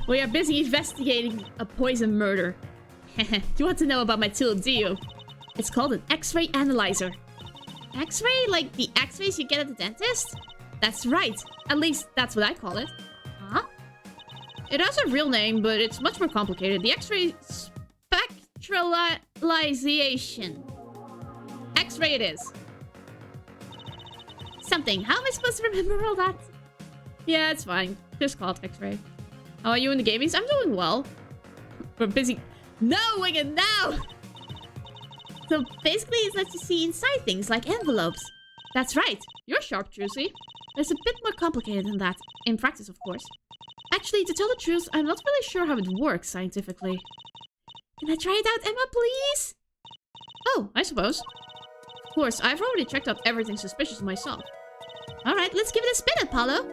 We are busy investigating a poison murder. You want to know about my tool, do you? It's called an X-ray analyzer. X-ray? Like the X-rays you get at the dentist? That's right. At least that's what I call it. Huh? It has a real name, but it's much more complicated. The X-ray spectralization. X-ray it is. Something. How am I supposed to remember all that? Yeah, it's fine. Just call it X-ray. How are you in the gamies? I'm doing well. We're busy. No, Wigan, no! So basically it lets you see inside things like envelopes. That's right. You're sharp, Juicy. It's a bit more complicated than that. In practice, of course. Actually, to tell the truth, I'm not really sure how it works scientifically. Can I try it out, Emma, please? Oh, I suppose. Of course, I've already checked out everything suspicious myself. Alright, let's give it a spin, Apollo.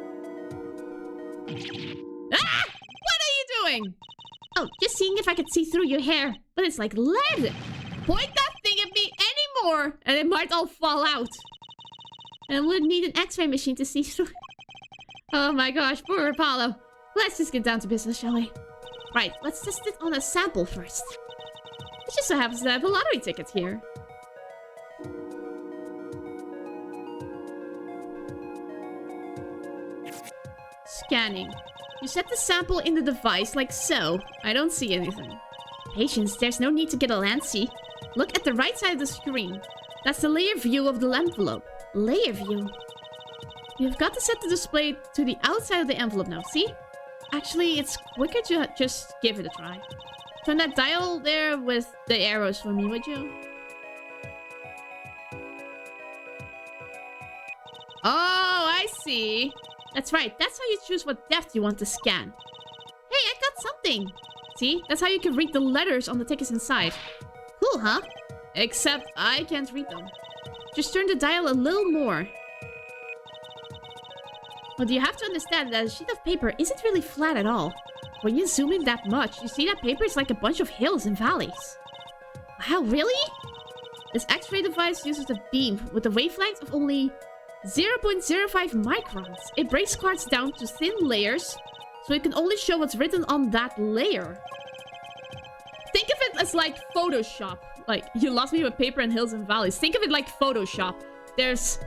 Ah! What are you doing? Oh, just seeing if I could see through your hair. But it's like lead. Point that thing at me anymore, and it might all fall out. And I would need an X-ray machine to see through. Oh my gosh, poor Apollo. Let's just get down to business, shall we? Right, let's test it on a sample first. It just so happens that I have a lottery ticket here. scanning. You set the sample in the device like so. I don't see anything. Patience, there's no need to get all antsy. Look at the right side of the screen. That's the layer view of the envelope. Layer view? You've got to set the display to the outside of the envelope now, see? Actually, it's quicker to just give it a try. Turn that dial there with the arrows for me, would you? Oh, I see. That's right. That's how you choose what depth you want to scan. Hey, I got something. See? That's how you can read the letters on the tickets inside. Cool, huh? Except I can't read them. Just turn the dial a little more. But you have to understand that a sheet of paper isn't really flat at all. When you zoom in that much, you see that paper is like a bunch of hills and valleys. Wow, really? This X-ray device uses a beam with a wavelength of only 0.05 microns. It breaks cards down to thin layers, so it can only show what's written on that layer. Think of it as like Photoshop. Like, you lost me with paper and hills and valleys. Think of it like Photoshop. There's,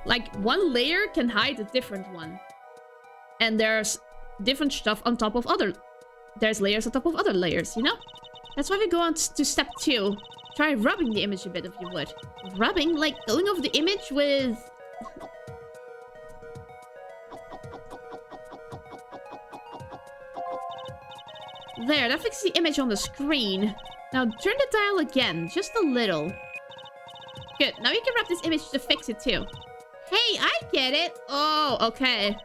like, one layer can hide a different one. And there's different stuff on top of other... There's layers on top of other layers, you know? That's why we go on to step 2. Try rubbing the image a bit if you would. Rubbing? Like going over the image with... There, that fixes the image on the screen. Now turn the dial again, just a little. Good, now you can rub this image to fix it too. Hey, I get it. Oh, okay.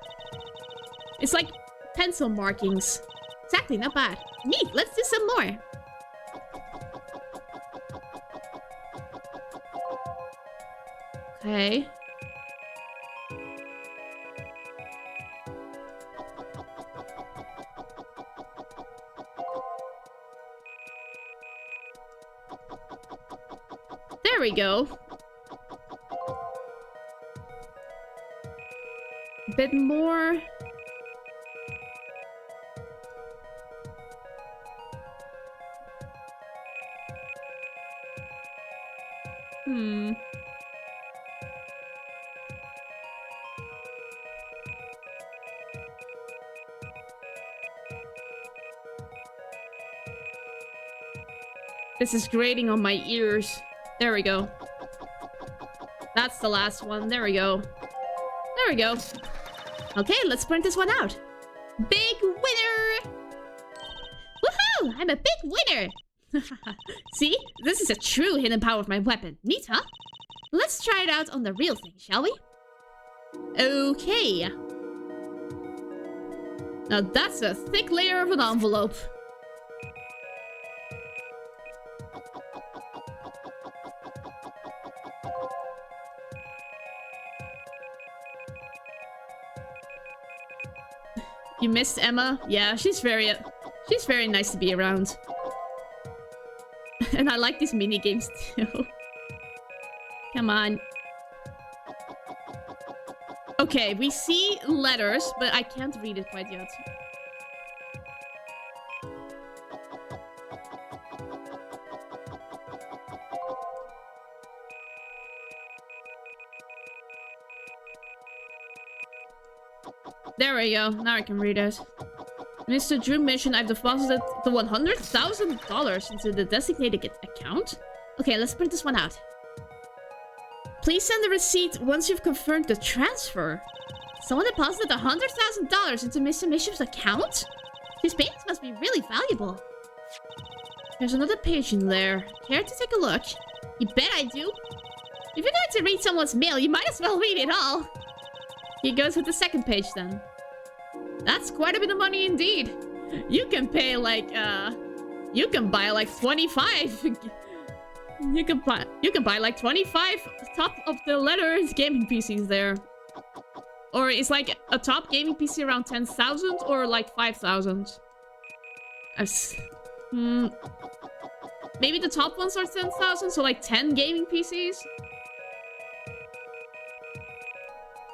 It's like pencil markings. Exactly, not bad. Neat, let's do some more. Okay. There we go. A bit more. This is grating on my ears. There we go. That's the last one. There we go. There we go. Okay, let's print this one out. Big winner! Woohoo! I'm a big winner! See? This is a true hidden power of my weapon. Neat, huh? Let's try it out on the real thing, shall we? Okay. Now that's a thick layer of an envelope. You missed Emma? Yeah, she's very nice to be around. And I like these mini games too. Come on. Okay, we see letters, but I can't read it quite yet. There we go. Now I can read it. Mr. Drew mission, I've deposited the $100,000 into the designated account. Okay, let's print this one out. Please send a receipt once you've confirmed the transfer. Someone deposited $100,000 into Mr. Mischief's account? His paintings must be really valuable. There's another page in there. Care to take a look? You bet I do. If you're going to read someone's mail, you might as well read it all. He goes with the second page then. That's quite a bit of money indeed. You can pay like, you can buy like 25. You can buy like 25 top of the letters gaming PCs there. Or is like a top gaming PC around 10,000 or like 5,000? Maybe the top ones are 10,000, so like 10 gaming PCs.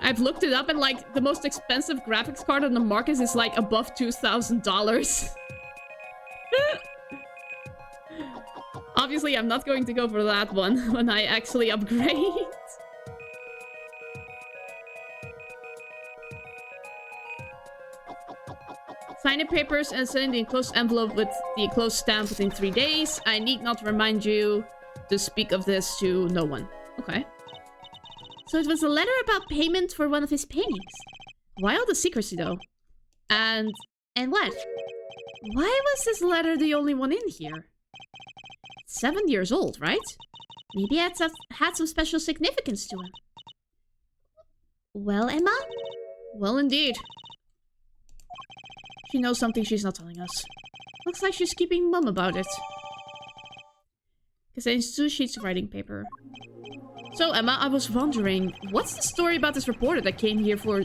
I've looked it up and like the most expensive graphics card on the market is like above $2,000. Obviously, I'm not going to go for that one when I actually upgrade. sign the papers and send the enclosed envelope with the enclosed stamp within 3 days. I need not remind you to speak of this to no one. Okay. So it was a letter about payment for one of his paintings. Why all the secrecy, though? And what? Why was this letter the only one in here? It's 7 years old, right? Maybe it had some special significance to him. Well, Emma? Well, indeed. She knows something she's not telling us. Looks like she's keeping mum about it. Contains 2 sheets of writing paper. So, Emma, I was wondering, what's the story about this reporter that came here for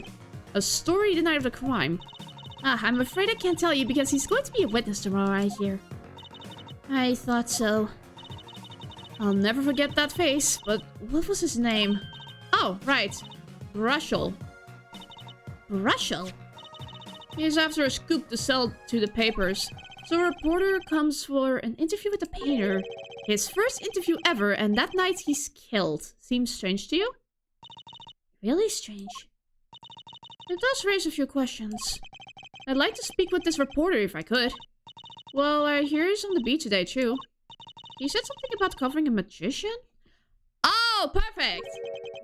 a story the night of the crime? I'm afraid I can't tell you because he's going to be a witness tomorrow, I hear. I thought so. I'll never forget that face, but what was his name? Oh, right. Brushel. Brushel? He's after a scoop to sell to the papers. So a reporter comes for an interview with the painter. His first interview ever, and that night he's killed. Seems strange to you? Really strange. It does raise a few questions. I'd like to speak with this reporter if I could. Well, I hear he's on the beat today too. He said something about covering a magician? Oh, perfect!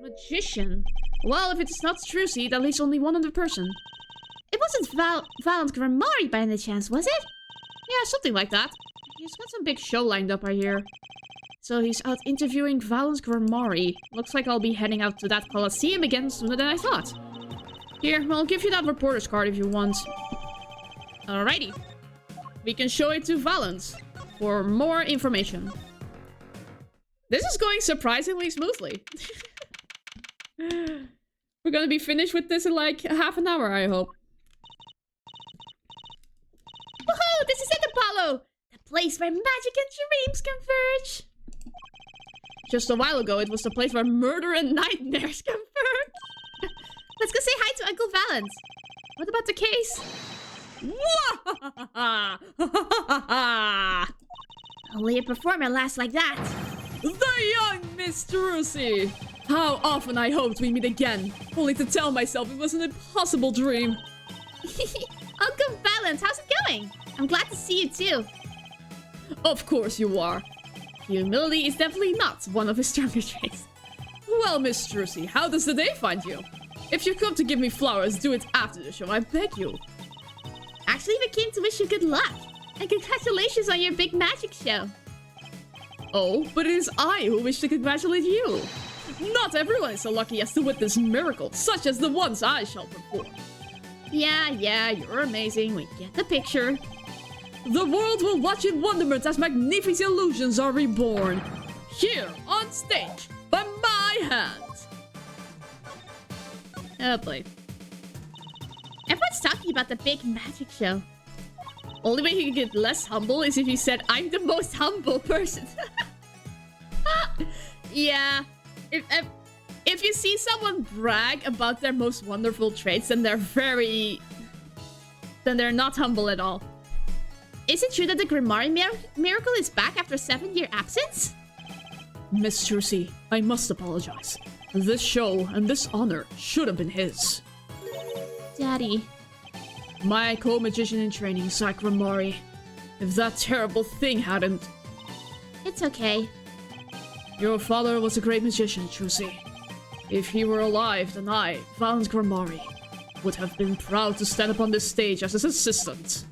Magician. Well, if it's not Trucy, that leaves only one other person. It wasn't Valent Grimari by any chance, was it? Yeah, something like that. He's got some big show lined up, I hear. So he's out interviewing Valent Grimari. Looks like I'll be heading out to that Colosseum again sooner than I thought. Here, I'll give you that reporter's card if you want. Alrighty. We can show it to Valent for more information. This is going surprisingly smoothly. We're gonna be finished with this in like half an hour, I hope. Woohoo! This is it, Apollo! The place where magic and dreams converge! Just a while ago, it was the place where murder and nightmares converge. Let's go say hi to Uncle Valent. What about the case? Only a performer laughs like that. The young Miss Trucy! How often I hoped we meet again, only to tell myself it was an impossible dream. Uncle Valent, how's it going? I'm glad to see you too. Of course you are. Humility is definitely not one of his stronger traits. Well, Miss Trucy, how does the day find you? If you come to give me flowers, do it after the show, I beg you. Actually, we came to wish you good luck. And congratulations on your big magic show. Oh, but it is I who wish to congratulate you. Not everyone is so lucky as to witness miracles, such as the ones I shall perform. Yeah, you're amazing. We get the picture. The world will watch in wonderment as magnificent illusions are reborn. Here, on stage, by my hand. Oh boy. Everyone's talking about the big magic show. Only way he could get less humble is if he said, I'm the most humble person. Yeah. If you see someone brag about their most wonderful traits, then they're not humble at all. Is it true that the Grimari miracle is back after a 7-year absence? Miss Trucy, I must apologize. This show and this honor should have been his. Daddy. My co-magician in training, Zach Grimari. If that terrible thing hadn't... It's okay. Your father was a great magician, Trucy. If he were alive, then I, Valent Grimari, would have been proud to stand up on this stage as his assistant.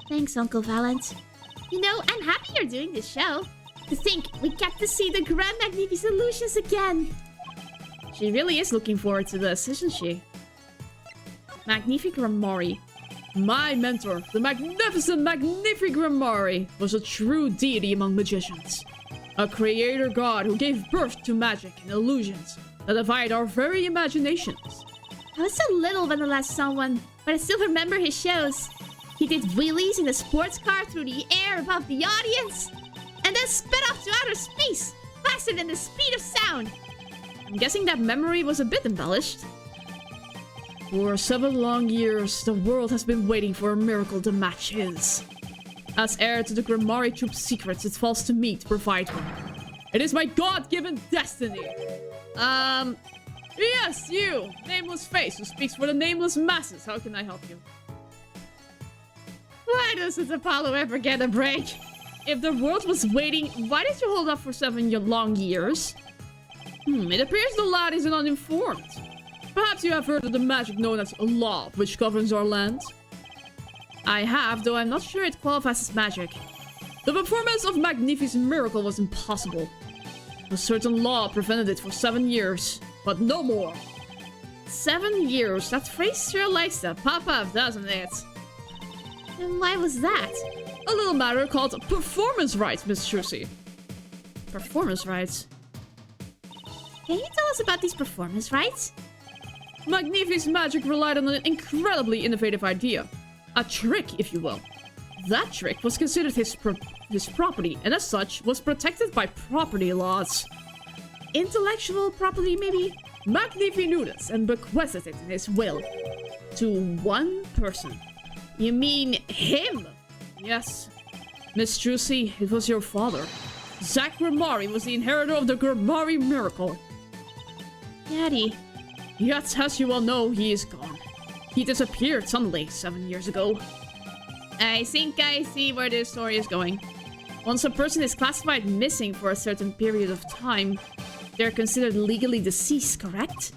Thanks, Uncle Valent. You know, I'm happy you're doing this show. To think, we get to see the Grand Magnificent Illusions again. She really is looking forward to this, isn't she? Magnific Grimari. My mentor, the magnificent Magnific Grimari, was a true deity among magicians. A creator god who gave birth to magic and illusions that divide our very imaginations. I was so little when I last saw one, but I still remember his shows. He did wheelies in a sports car through the air above the audience, and then sped off to outer space, faster than the speed of sound. I'm guessing that memory was a bit embellished. For 7 long years, the world has been waiting for a miracle to match his. As heir to the Grimari Troupe's secrets, it falls to me to provide one. It is my god-given destiny. Yes, you! Nameless face who speaks for the nameless masses. How can I help you? Why doesn't Apollo ever get a break? If the world was waiting, why did you hold up for 7 long years? It appears the lad is uninformed. Perhaps you have heard of the magic known as law, which governs our land? I have, though I'm not sure it qualifies as magic. The performance of Magnifi's miracle was impossible. A certain law prevented it for 7 years, but no more. 7 years, that phrase sure likes to pop up, doesn't it? And why was that? A little matter called performance rights, Miss Trucy. Performance rights? Can you tell us about these performance rights? Magnifi's magic relied on an incredibly innovative idea. A trick, if you will. That trick was considered his property, and as such, was protected by property laws. Intellectual property, maybe? Magnifi knew this and bequeathed it in his will. To one person. You mean him? Yes. Miss Trucy, it was your father. Zach Grimari was the inheritor of the Grimari miracle. Daddy. Yet, as you all know, he is gone. He disappeared suddenly 7 years ago. I think I see where this story is going. Once a person is classified missing for a certain period of time, they're considered legally deceased, correct?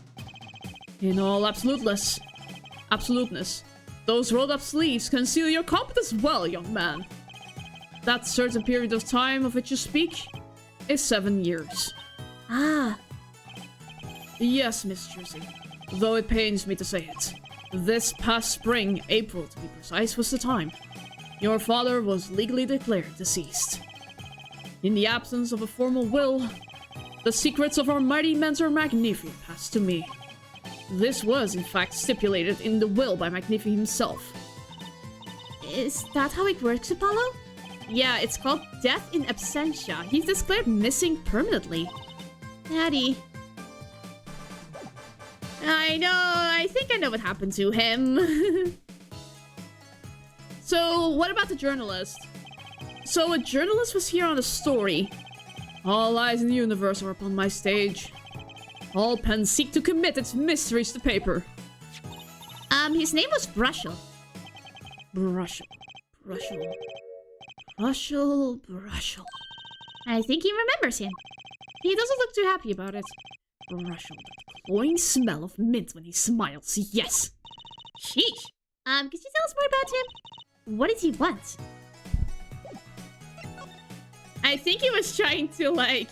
In all absoluteness, those rolled-up sleeves conceal your competence well, young man. That certain period of time of which you speak is 7 years. Ah. Yes, Miss Trucy. Though it pains me to say it. This past spring, April to be precise, was the time. Your father was legally declared deceased. In the absence of a formal will, the secrets of our mighty mentor Magnifi passed to me. This was, in fact, stipulated in the will by Magnifi himself. Is that how it works, Apollo? Yeah, it's called death in absentia. He's declared missing permanently. Daddy. I know, I think I know what happened to him. So, what about the journalist? So, a journalist was here on a story. All eyes in the universe are upon my stage. All pens seek to commit its mysteries to paper. His name was Brushel. Brushel. I think he remembers him. He doesn't look too happy about it. Brushel, that cloying smell of mint when he smiles, yes. Sheesh. Could you tell us more about him? What did he want? I think he was trying to, like,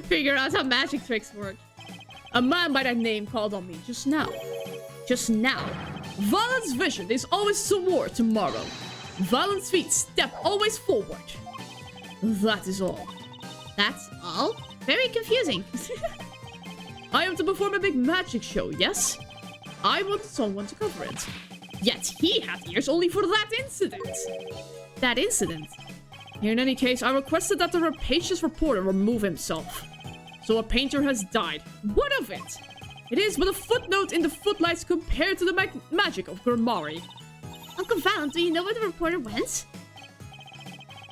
figure out how magic tricks work. A man by that name called on me just now. Valen's vision is always toward tomorrow. Valen's feet step always forward. That is all. That's all? Very confusing. I am to perform a big magic show, yes? I wanted someone to cover it. Yet he had ears only for that incident. In any case, I requested that the rapacious reporter remove himself. So a painter has died. What of it? It is but a footnote in the footlights compared to the magic of Grimari. Uncle Valen, do you know where the reporter went?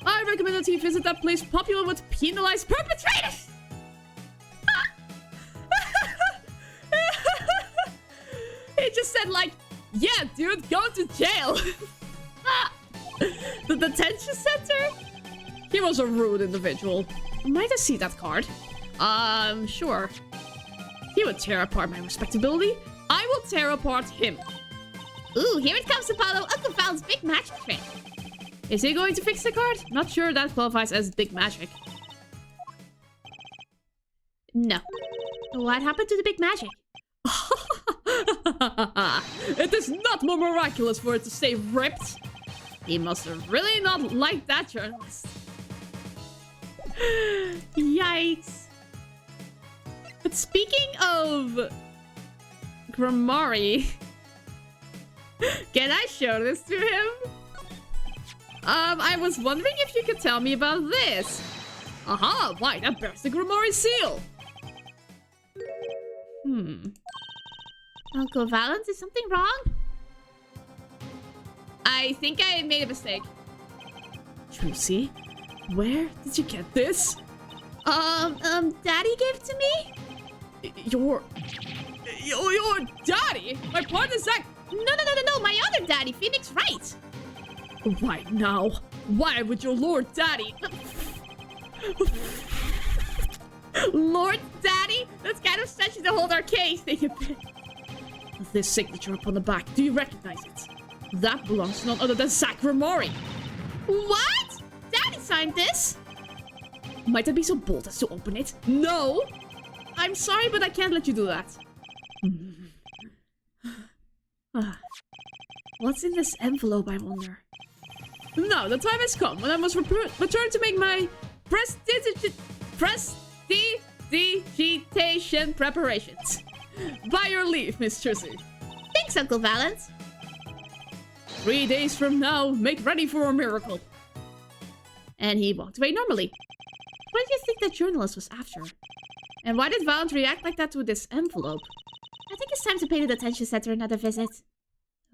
I recommend that he visit that place popular with penalized perpetrators! He just said, like, yeah, dude, go to jail. The detention center? He was a rude individual. Might I see that card? Sure. He would tear apart my respectability. I will tear apart him. Ooh, here it comes, Apollo. Uncle Valen's big magic trick. Is he going to fix the card? Not sure that qualifies as big magic. No. What happened to the big magic? It is not more miraculous for it to stay ripped. He must have really not liked that journalist. Yikes. But speaking of Grimari, can I show this to him? I was wondering if you could tell me about this. Aha, why, that bears the Grimari seal. Uncle Valen, is something wrong? I think I made a mistake. Trucy, where did you get this? Daddy gave it to me? Your daddy? My partner Zach. No, my other daddy, Phoenix Wright. Why now? Why would your Lord Daddy... Lord Daddy? That's kind of stretching the whole arcade thing a bit. This signature upon the back, do you recognize it? That belongs to none other than Zach Ramori. What? Daddy signed this? Might I be so bold as to open it? No! I'm sorry, but I can't let you do that. What's in this envelope, I wonder? Now, the time has come when I must return to make my prestidigitation preparations. By your leave, Miss Trucy. Thanks, Uncle Valance. 3 days from now, make ready for a miracle. And he walked away normally. What do you think that journalist was after? And why did Valance react like that with this envelope? I think it's time to pay the detention center another visit.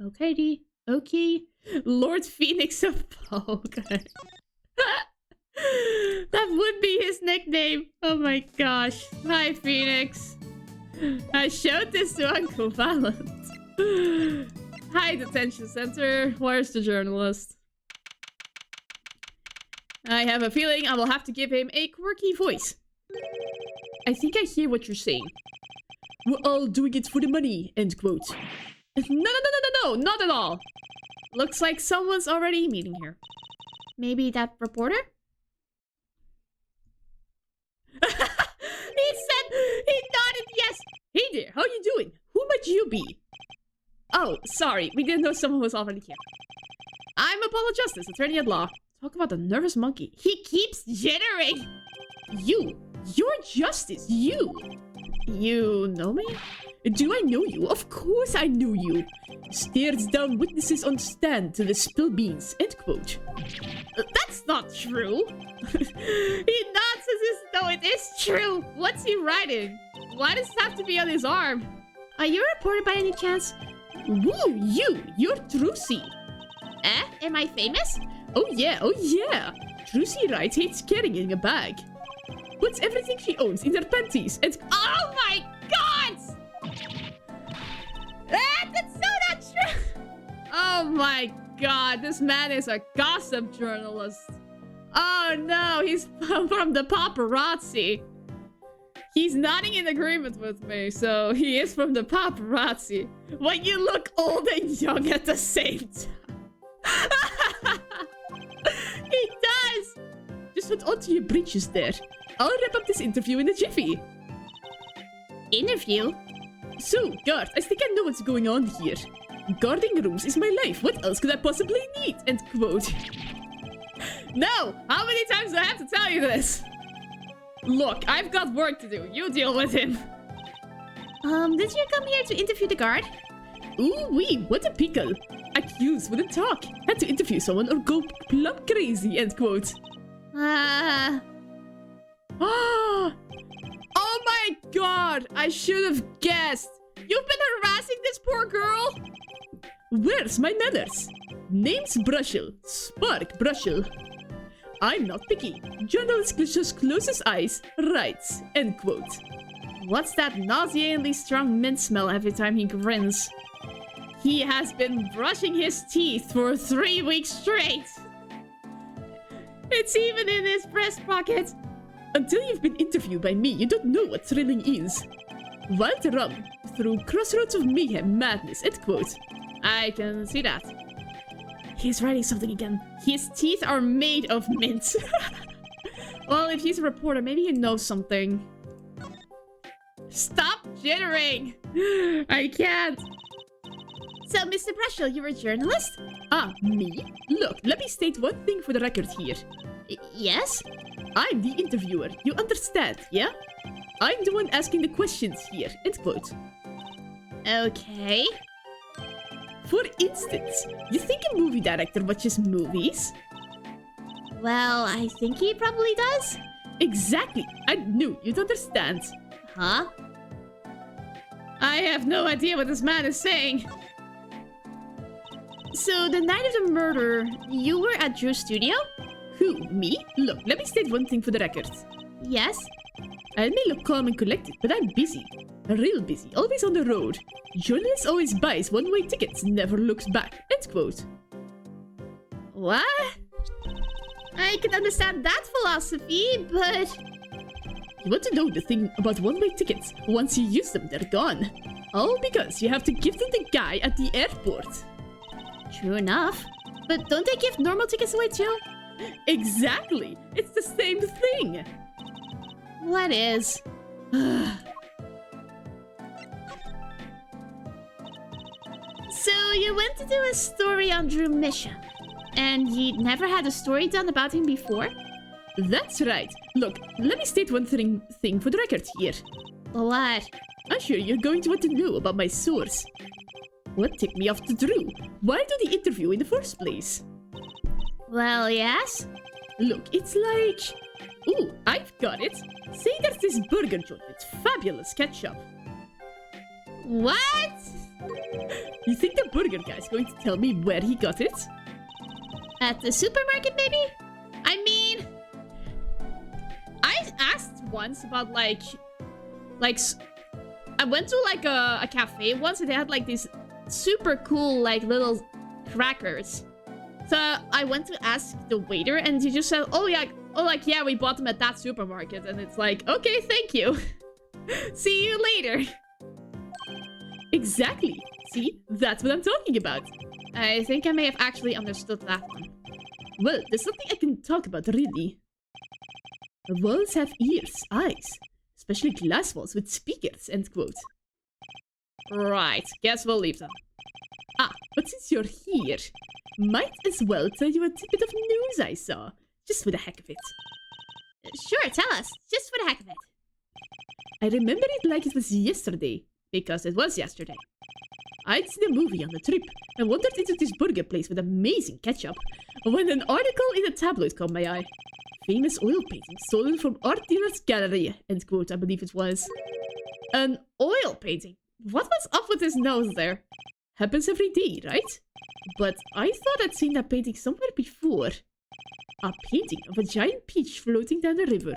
Okay, Dee. Okay. Lord Phoenix of... Oh, okay. That would be his nickname. Oh my gosh. Hi, Phoenix. I showed this to Uncle Valance. Hi, detention center. Where's the journalist? I have a feeling I will have to give him a quirky voice. I think I hear what you're saying. We're all doing it for the money, end quote. No, not at all. Looks like someone's already meeting here. Maybe that reporter? He nodded yes. Hey there, how you doing? Who might you be? Oh, sorry, we didn't know someone was already here. I'm Apollo Justice, attorney at law. Talk about the nervous monkey. He keeps jittering. You're Justice, you. You know me? Do I know you? Of course I know you. Stares down witnesses on stand to the spill beans, end quote. That's not true. He nods as if though it is true. What's he writing? Why does it have to be on his arm? Are you a reporter by any chance? Woo, you're Trucy. Am I famous? Oh yeah. Trucy writes hates carrying a bag. Puts everything she owns in her panties and... Oh my god! That's so not true! Oh my god, this man is a gossip journalist. Oh no, he's from the paparazzi. He's nodding in agreement with me, so he is from the paparazzi. When you look old and young at the same time. He does! Just hold on to your breeches there. I'll wrap up this interview in a jiffy. Interview? So, guard, I think I know what's going on here. Guarding rooms is my life. What else could I possibly need? End quote. No! How many times do I have to tell you this? Look, I've got work to do. You deal with him. Did you come here to interview the guard? Ooh wee, what a pickle. Accused wouldn't talk. Had to interview someone or go plump crazy, end quote. Oh my god! I should have guessed! You've been harassing this poor girl? Where's my manners? Name's Brushel. Spark Brushel. I'm not picky. Journalist just closes eyes, writes, end quote. What's that nauseatingly strong mint smell every time he grins? He has been brushing his teeth for 3 weeks straight. It's even in his breast pocket. Until you've been interviewed by me, you don't know what thrilling is. Wild rum through crossroads of mayhem, madness, end quote. I can see that. He's writing something again. His teeth are made of mint. Well, if he's a reporter, maybe he knows something. Stop jittering! I can't. So, Mr. Brushel, you're a journalist? Ah, me? Look, let me state one thing for the record here. Yes? I'm the interviewer, you understand, yeah? I'm the one asking the questions here, end quote. Okay. For instance, you think a movie director watches movies? Well, I think he probably does. Exactly, I knew you'd understand. Huh? I have no idea what this man is saying. So, the night of the murder, you were at Drew's studio? Who, me? Look, let me state one thing for the record. Yes? I may look calm and collected, but I'm busy. Real busy, always on the road. Journalist always buys one-way tickets, never looks back, end quote. What? I can understand that philosophy, but... You want to know the thing about one-way tickets? Once you use them, they're gone. All because you have to give them to the guy at the airport. True enough. But don't they give normal tickets away too? Exactly! It's the same thing! What is? So you went to do a story on TuMiiA, and you'd never had a story done about him before? That's right. Look, let me state one thing for the record here. What? I'm sure you're going to want to know about my source. What tipped me off to Drew? Why do the interview in the first place? Well, yes. Look, it's like... Ooh, I've got it. Say there's this burger joint with fabulous ketchup. What? You think the burger guy's going to tell me where he got it? At the supermarket, maybe? I mean... I asked once about, like... I went to, like, a cafe once and they had, like, these super cool, like, little crackers. So I went to ask the waiter and he just said, yeah, we bought them at that supermarket. And it's like, okay, thank you. See you later. Exactly. See, that's what I'm talking about. I think I may have actually understood that one. Well, there's something I can talk about, really. Walls have ears, eyes. Especially glass walls with speakers, end quote. Right, guess we'll leave them. Ah, but since you're here, might as well tell you a tidbit of news I saw. Just for the heck of it. Sure, tell us. Just for the heck of it. I remember it like it was yesterday. Because it was yesterday. I'd seen a movie on the trip and wandered into this burger place with amazing ketchup when an article in a tabloid caught my eye. Famous oil painting stolen from art dealer's gallery, end quote, I believe it was. An oil painting? What was up with his nose there? Happens every day, right? But I thought I'd seen that painting somewhere before. A painting of a giant peach floating down the river.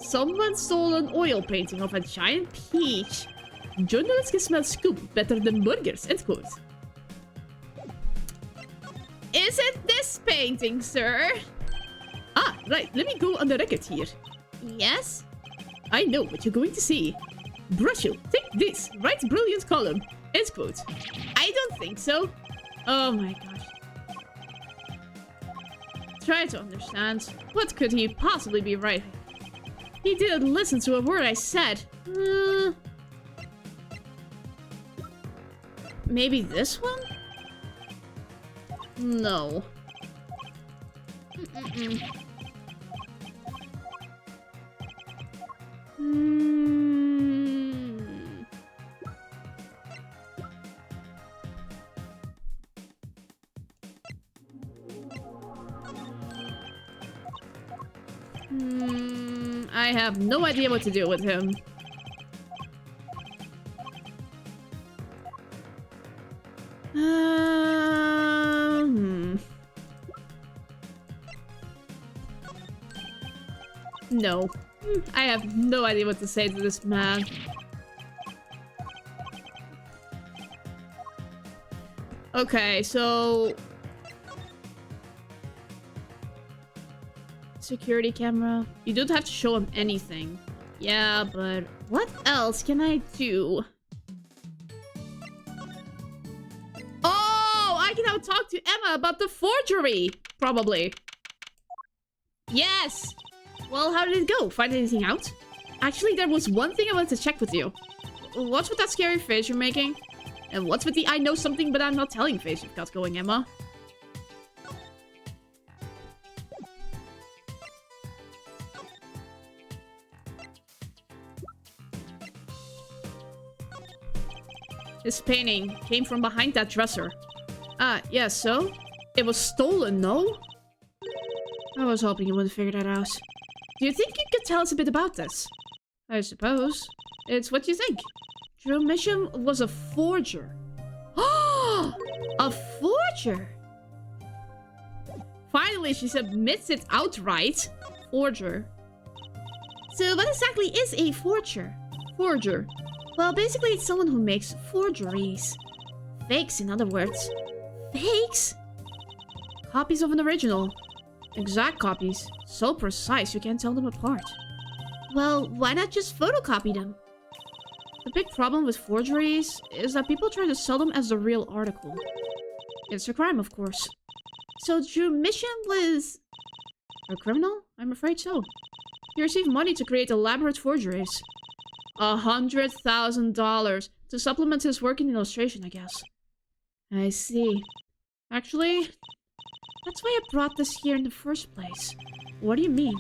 Someone stole an oil painting of a giant peach. Journalists can smell scoop better than burgers, end quote. Is it this painting, sir? Ah, right, let me go on the record here. Yes? I know what you're going to say. Brushel, take this, write brilliant column, end quote. I don't think so. Oh my gosh. Try to understand. What could he possibly be writing? He didn't listen to a word I said. Maybe this one? No. I have no idea what to do with him. No. I have no idea what to say to this man. Okay, so... Security camera. You don't have to show him anything. Yeah, but what else can I do? Oh, I can now talk to Emma about the forgery. Probably. Yes. Well, how did it go? Find anything out? Actually, there was one thing I wanted to check with you. What's with that scary face you're making? And what's with the I know something but I'm not telling face you've got going, Emma? This painting came from behind that dresser. Ah, yeah, so? It was stolen, no? I was hoping you wouldn't figure that out. Do you think you could tell us a bit about this? I suppose. It's what you think. TuMiiA was a forger. A forger! Finally, she admits it outright. Forger. So what exactly is a forger? Forger. Well, basically it's someone who makes forgeries. Fakes, in other words. Fakes? Copies of an original. Exact copies. So precise you can't tell them apart. Well, why not just photocopy them? The big problem with forgeries is that people try to sell them as the real article. It's a crime, of course. So Drew Mission was... a criminal? I'm afraid so. He received money to create elaborate forgeries. $100,000 to supplement his work in illustration, I guess. I see. Actually, that's why I brought this here in the first place. What do you mean?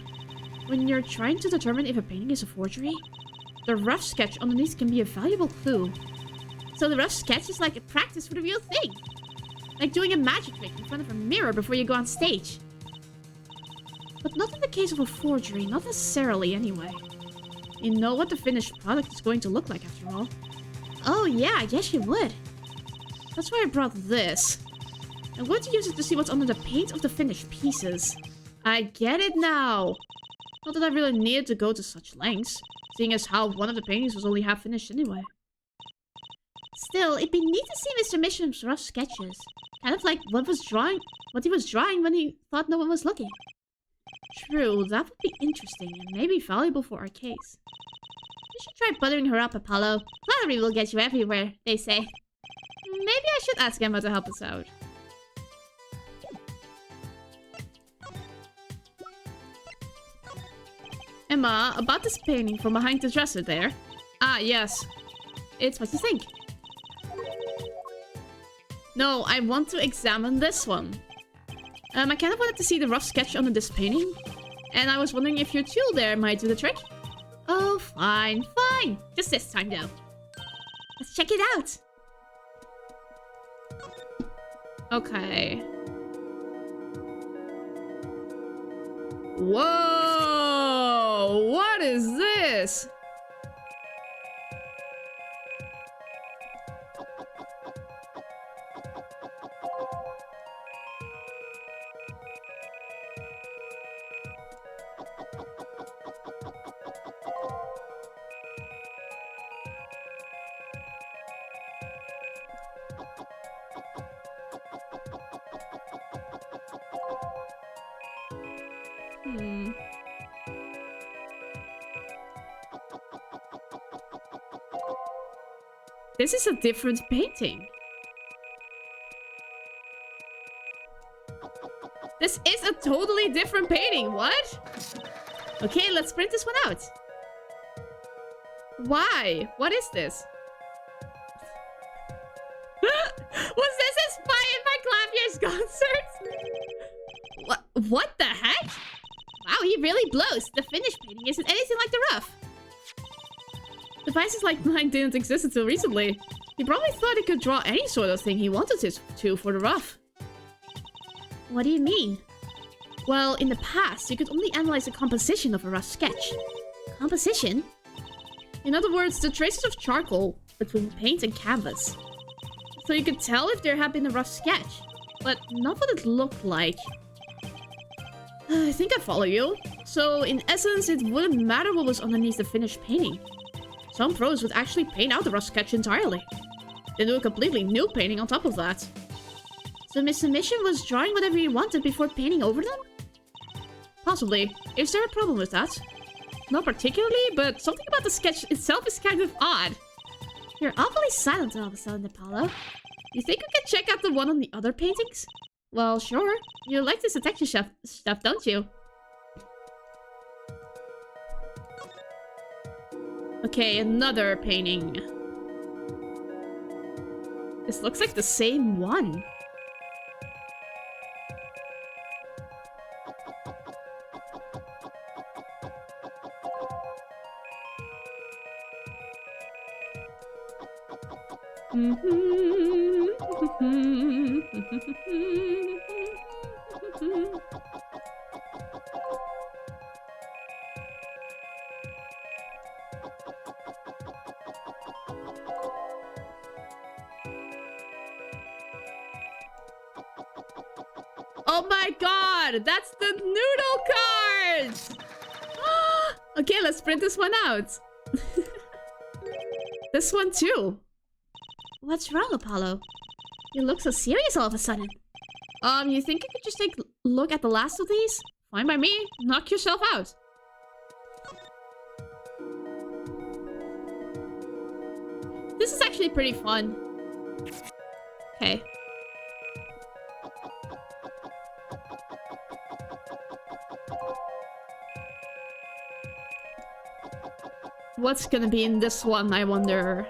When you're trying to determine if a painting is a forgery, the rough sketch underneath can be a valuable clue. So the rough sketch is like a practice for the real thing. Like doing a magic trick in front of a mirror before you go on stage. But not in the case of a forgery, not necessarily anyway. You know what the finished product is going to look like after all. Oh yeah, I guess you would. That's why I brought this. I'm going to use it to see what's under the paint of the finished pieces. I get it now. Not that I really needed to go to such lengths, seeing as how one of the paintings was only half finished anyway. Still, it'd be neat to see Mr. Mission's rough sketches. Kind of like what he was drawing when he thought no one was looking. True, that would be interesting and maybe valuable for our case. You should try buttering her up, Apollo. Flattery will get you everywhere, they say. Maybe I should ask Emma to help us out. Emma, about this painting from behind the dresser there. Ah, yes. It's what you think. No, I want to examine this one. I kind of wanted to see the rough sketch under this painting. And I was wondering if your tool there might do the trick. Oh, fine, fine. Just this time, though. Let's check it out. Okay. Whoa! What is this? This is a different painting. This is a totally different painting. What? Okay, let's print this one out. Why? What is this? Was this a spy in my Clavier's concert? What the heck? Wow, he really blows. The finished painting isn't anything like the rough. Devices like mine didn't exist until recently. He probably thought he could draw any sort of thing he wanted to for the rough. What do you mean? Well, in the past, you could only analyze the composition of a rough sketch. Composition? In other words, the traces of charcoal between paint and canvas. So you could tell if there had been a rough sketch, but not what it looked like. I think I follow you. So, in essence, it wouldn't matter what was underneath the finished painting. Some pros would actually paint out the rough sketch entirely. Then do a completely new painting on top of that. So Mr. Mission was drawing whatever he wanted before painting over them? Possibly. Is there a problem with that? Not particularly, but something about the sketch itself is kind of odd. You're awfully silent all of a sudden, Apollo. You think we can check out the one on the other paintings? Well, sure. You like this detective stuff, don't you? Okay, another painting. This looks like the same one. Oh my god! That's the noodle cards! Okay, let's print this one out. This one too. What's wrong, Apollo? You look so serious all of a sudden. You think you could just take a look at the last of these? Fine by me. Knock yourself out. This is actually pretty fun. Okay. What's gonna be in this one, I wonder?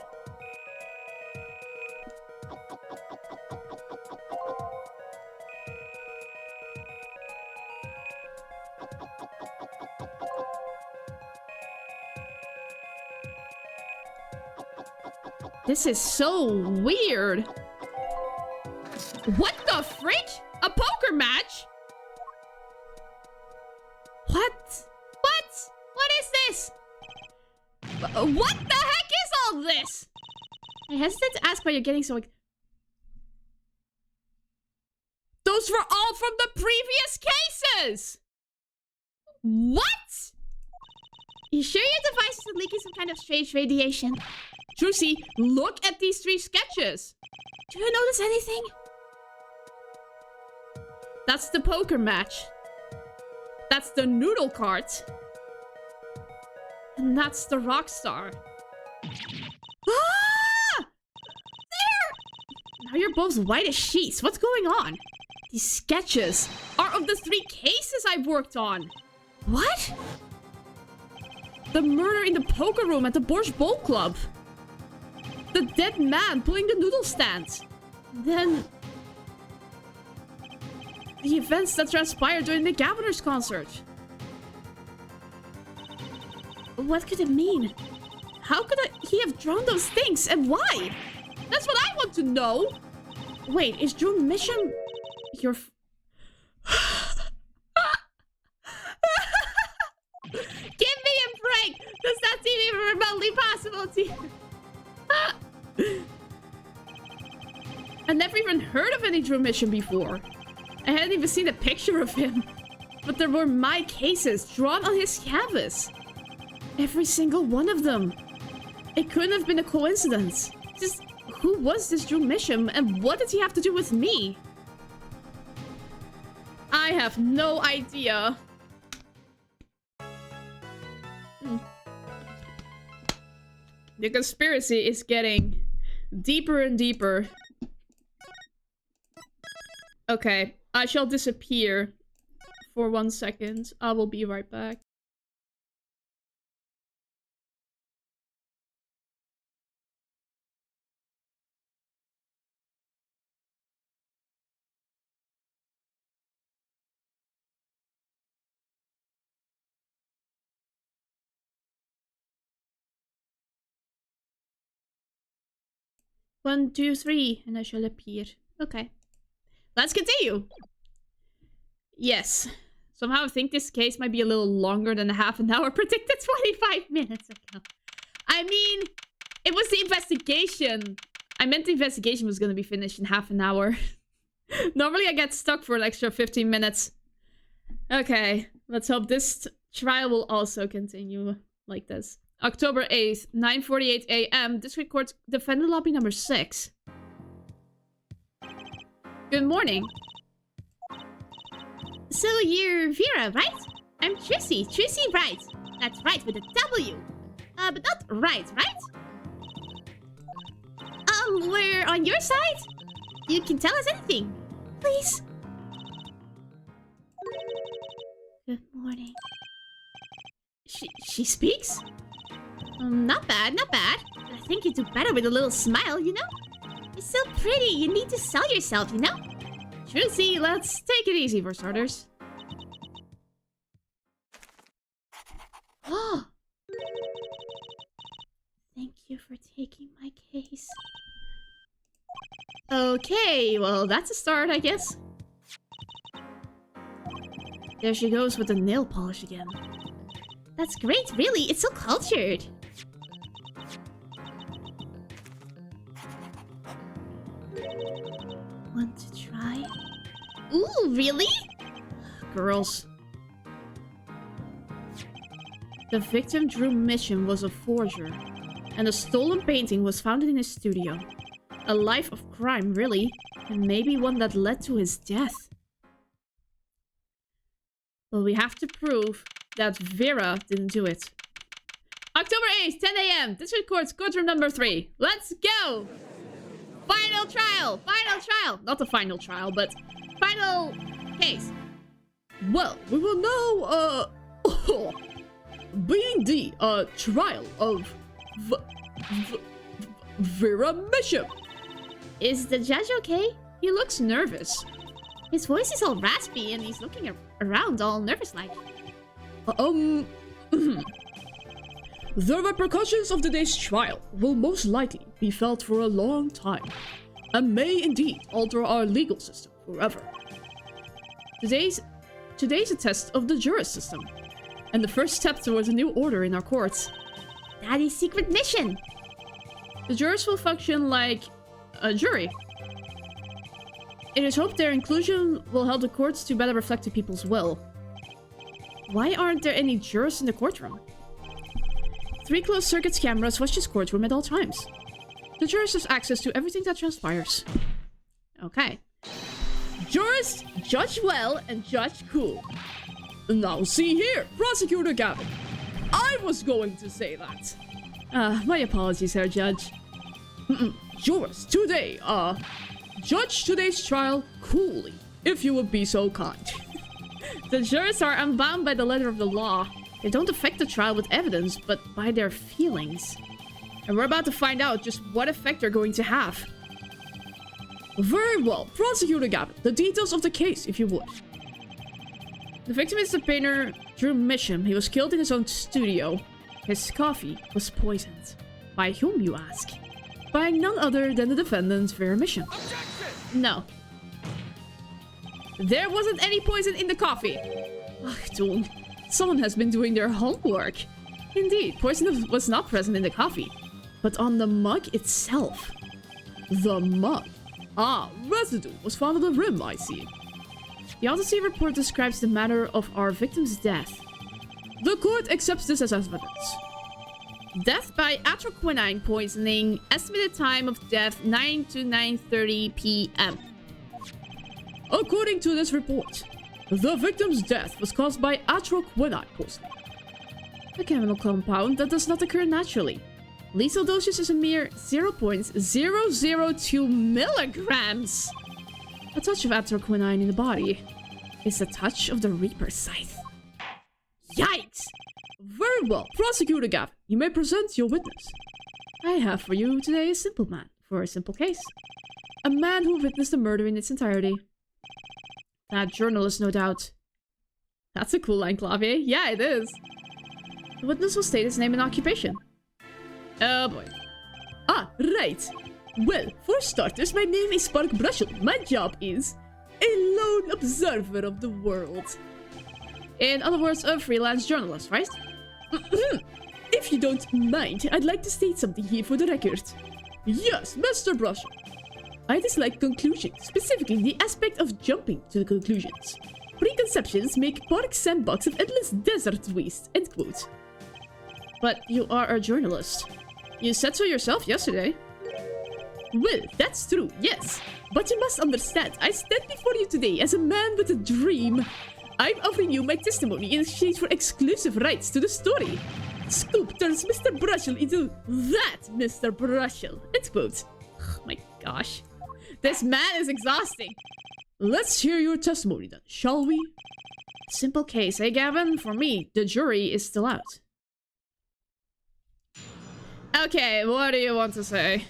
This is so weird. What the frick? A poker match? What? What is this? What the heck is all this? I hesitate to ask why you're getting so like... Those were all from the previous cases! What? You sure your device is leaking some kind of strange radiation? Trucy, look at these 3 sketches. Do you notice anything? That's the poker match. That's the noodle cart. And that's the rock star. Ah! There! Now you're both white as sheets. What's going on? These sketches are of the 3 cases I've worked on. What? The murder in the poker room at the Borscht Bowl Club. The dead man pulling the noodle stand. Then... the events that transpired during the Governor's concert. What could it mean? How could he have drawn those things, and why? That's what I want to know. Wait, is Drew Mission your... Give me a break! Does that seem even remotely possible to you? I never even heard of any Drew Mission before. I hadn't even seen a picture of him. But there were my cases drawn on his canvas. Every single one of them. It couldn't have been a coincidence. Just, who was this Drew Mission and what did he have to do with me? I have no idea. The conspiracy is getting deeper and deeper. Okay, I shall disappear for 1 second. I will be right back. One, two, three, and I shall appear. Okay. Let's continue. Yes. Somehow I think this case might be a little longer than a half an hour predicted 25 minutes ago. I mean, it was the investigation. I meant the investigation was going to be finished in half an hour. Normally I get stuck for an extra 15 minutes. Okay. Let's hope this trial will also continue like this. October 8th, 9:48 a.m. District Court Defendant Lobby number 6. Good morning. So you're Vera, right? I'm Trissy. Trissy Wright. That's right with a W. But not right? We're on your side. You can tell us anything. Please. Good morning. She speaks? Not bad, not bad. I think you do better with a little smile, you know? You're so pretty, you need to sell yourself, you know? Trucy, let's take it easy for starters. Oh! Thank you for taking my case. Okay, well, that's a start, I guess. There she goes with the nail polish again. That's great, really. It's so cultured. Want to try? Ooh, really? Girls. The victim Drew Mission was a forger, and a stolen painting was found in his studio. A life of crime, really. And maybe one that led to his death. Well, we have to prove that Vera didn't do it. October 8th, 10 a.m. District Court's courtroom number 3. Let's go! Final trial! Final trial! Not the final trial, but final case. Well, we will now, being the, trial of Vera Bishop. Is the judge okay? He looks nervous. His voice is all raspy and he's looking around all nervous-like. The repercussions of today's trial will most likely be felt for a long time, and may indeed alter our legal system forever. Today's a test of the juris system, and the first step towards a new order in our courts. Daddy's secret mission! The jurors will function like a jury. It is hoped their inclusion will help the courts to better reflect the people's will. Why aren't there any jurors in the courtroom? 3 closed-circuit cameras watch this courtroom at all times. The jurors have access to everything that transpires. Okay. Jurors, judge well and judge cool. Now see here, Prosecutor Gavin. I was going to say that. My apologies, Herr Judge. Jurors, today, judge today's trial coolly, if you would be so kind. The jurors are unbound by the letter of the law. They don't affect the trial with evidence, but by their feelings. And we're about to find out just what effect they're going to have. Very well, Prosecutor Gavin, the details of the case, if you would. The victim is the painter Drew Misham. He was killed in his own studio. His coffee was poisoned. By whom, you ask? By none other than the defendant, Vera Misham. No. There wasn't any poison in the coffee. Achtung. Someone has been doing their homework. Indeed, poison was not present in the coffee, but on the mug itself. The mug. Residue was found on the rim, I see. The autopsy report describes the manner of our victim's death. The court accepts this as evidence. Death by atroquinine poisoning. Estimated time of death 9 to 9:30 p.m. According to this report, the victim's death was caused by atroquinine poisoning, a chemical compound that does not occur naturally. Lethal dosage is a mere 0.002 milligrams. A touch of atroquinine in the body is a touch of the Reaper's scythe. Yikes! Very well, Prosecutor Gavin, you may present your witness. I have for you today a simple man for a simple case. A man who witnessed the murder in its entirety. That journalist, no doubt. That's a cool line, Clavier. Yeah, it is. The witness will state his name and occupation. Oh boy. Right. Well, for starters, my name is Spark Brushel. My job is a lone observer of the world. In other words, a freelance journalist, right? If you don't mind, I'd like to state something here for the record. Yes, Mr. Brushel. I dislike conclusions, specifically the aspect of jumping to the conclusions. Preconceptions make park sandbox of endless desert waste, end quote. But you are a journalist. You said so yourself yesterday. Well, that's true, yes. But you must understand, I stand before you today as a man with a dream. I'm offering you my testimony in exchange for exclusive rights to the story. Scoop turns Mr. Brushel into that Mr. Brushel, end quote. Oh my gosh. This man is exhausting. Let's hear your testimony then, shall we? Simple case, eh, Gavin? For me, the jury is still out. Okay, what do you want to say?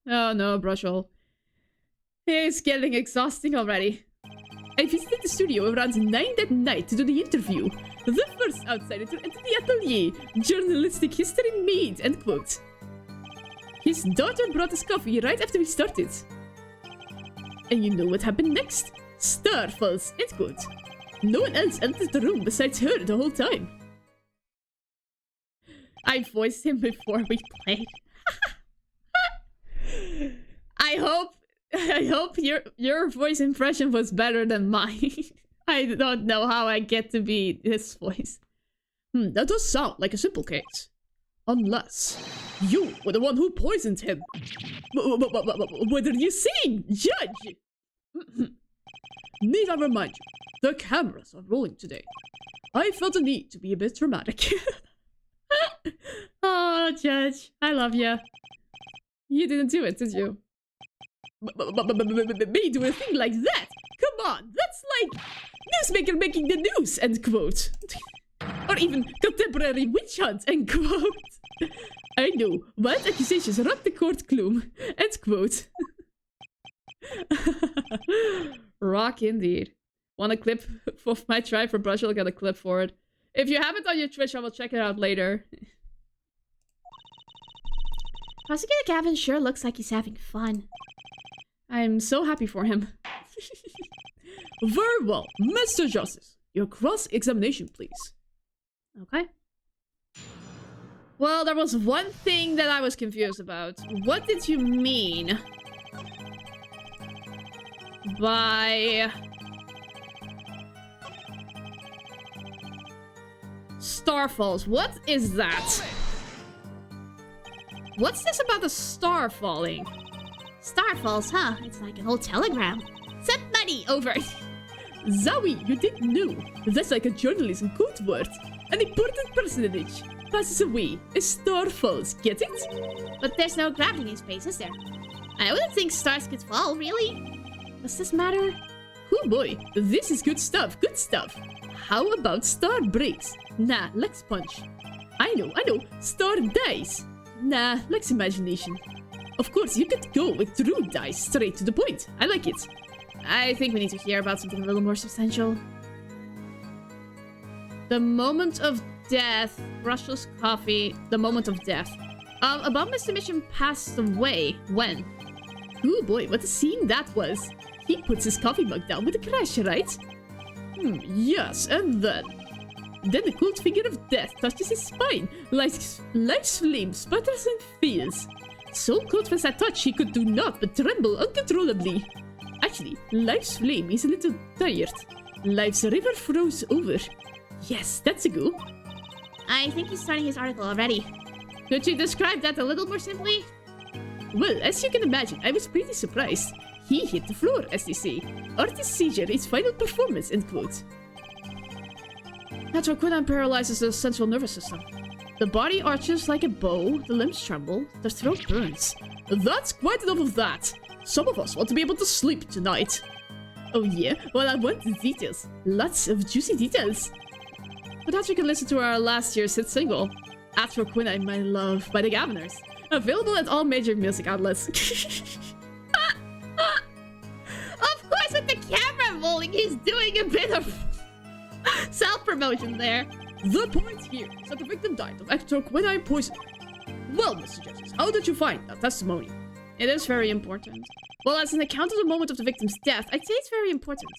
Oh no, Brushel. It's getting exhausting already. I visited the studio around 9 that night to do the interview. The first outsider to enter the atelier. Journalistic history made, end quote. His daughter brought us coffee right after we started. And you know what happened next? Star falls, end quote. No one else entered the room besides her the whole time. I voiced him before we played. I hope your voice impression was better than mine. I don't know how I get to be this voice. That does sound like a simple case. Unless you were the one who poisoned him. What are you saying, Judge? Need I remind you, the cameras are rolling today. I felt the need to be a bit dramatic. Oh, Judge, I love you. You didn't do it, did you? Me do a thing like that? Come on, that's like newsmaker making the news, end quote. Or even contemporary witch hunt, end quote. I know, wild accusations rock the court gloom, end quote. Rock indeed. Want a clip of my try for brush? I'll get a clip for it. If you have it on your Twitch, I will check it out later. Prosecutor Gavin sure looks like he's having fun. I'm so happy for him. Very well, Mr. Justice. Your cross-examination, please. Okay. Well, there was one thing that I was confused about. What did you mean by Starfalls? What is that? What's this about the star falling? Starfalls, huh? It's like an old telegram. Send money over. Zoe, you didn't know. That's like a journalism code word. An important personage passes away. A star falls. Get it? But there's no gravity in space, is there? I wouldn't think stars could fall, really. Does this matter? Oh boy, this is good stuff. Good stuff. How about star breaks? Nah, Lex punch. I know. Star dice. Nah, Lex imagination. Of course, you could go with true dice, straight to the point. I like it. I think we need to hear about something a little more substantial. The moment of death. Brussels coffee. The moment of death. About Mr. Mission passed away. When? Oh boy, what a scene that was. He puts his coffee mug down with a crash, right? Yes, and then the cold finger of death touches his spine. Life's flame sputters and feels. So cold was that touch he could do naught but tremble uncontrollably. Actually, life's flame is a little tired. Life's river froze over. Yes, that's a go. I think he's starting his article already. Could you describe that a little more simply? Well, as you can imagine, I was pretty surprised. He hit the floor, as they say. Artist seizure is final performance, end quote. Heteroquinine paralyzes the central nervous system. The body arches like a bow, the limbs tremble, the throat burns. That's quite enough of that. Some of us want to be able to sleep tonight. Oh yeah? Well, I want the details. Lots of juicy details. Perhaps you can listen to our last year's hit single, Heteroquinine, My Love, by the Governors. Available at all major music outlets. Of course, with the camera rolling, he's doing a bit of self-promotion there. The point here is that the victim died of heteroquinine poison. Well, Mr. Justice, how did you find that testimony? It is very important. Well, as an account of the moment of the victim's death, I'd say it's very important.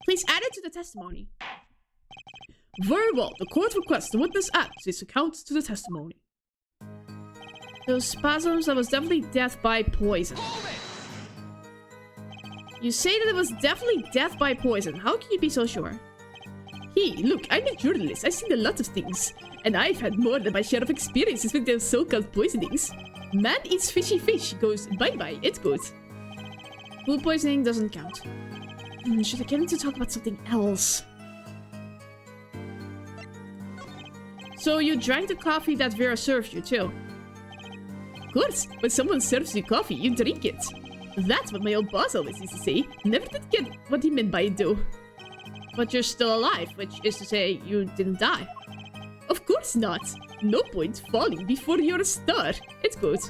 Please add it to the testimony. Very well, the court requests the witness add this account to the testimony. Those spasms, that was definitely death by poison. You say that it was definitely death by poison. How can you be so sure? Hey, look, I'm a journalist. I've seen a lot of things. And I've had more than my share of experiences with those so-called poisonings. Man eats fishy fish, goes bye-bye, it goes. Food poisoning doesn't count. Should I get him to talk about something else? So you drank the coffee that Vera served you, too? Of course, when someone serves you coffee, you drink it. That's what my old boss always used to say. Never did get what he meant by it, though. But you're still alive, which is to say you didn't die. Of course not. No point falling before you're a star. It's good.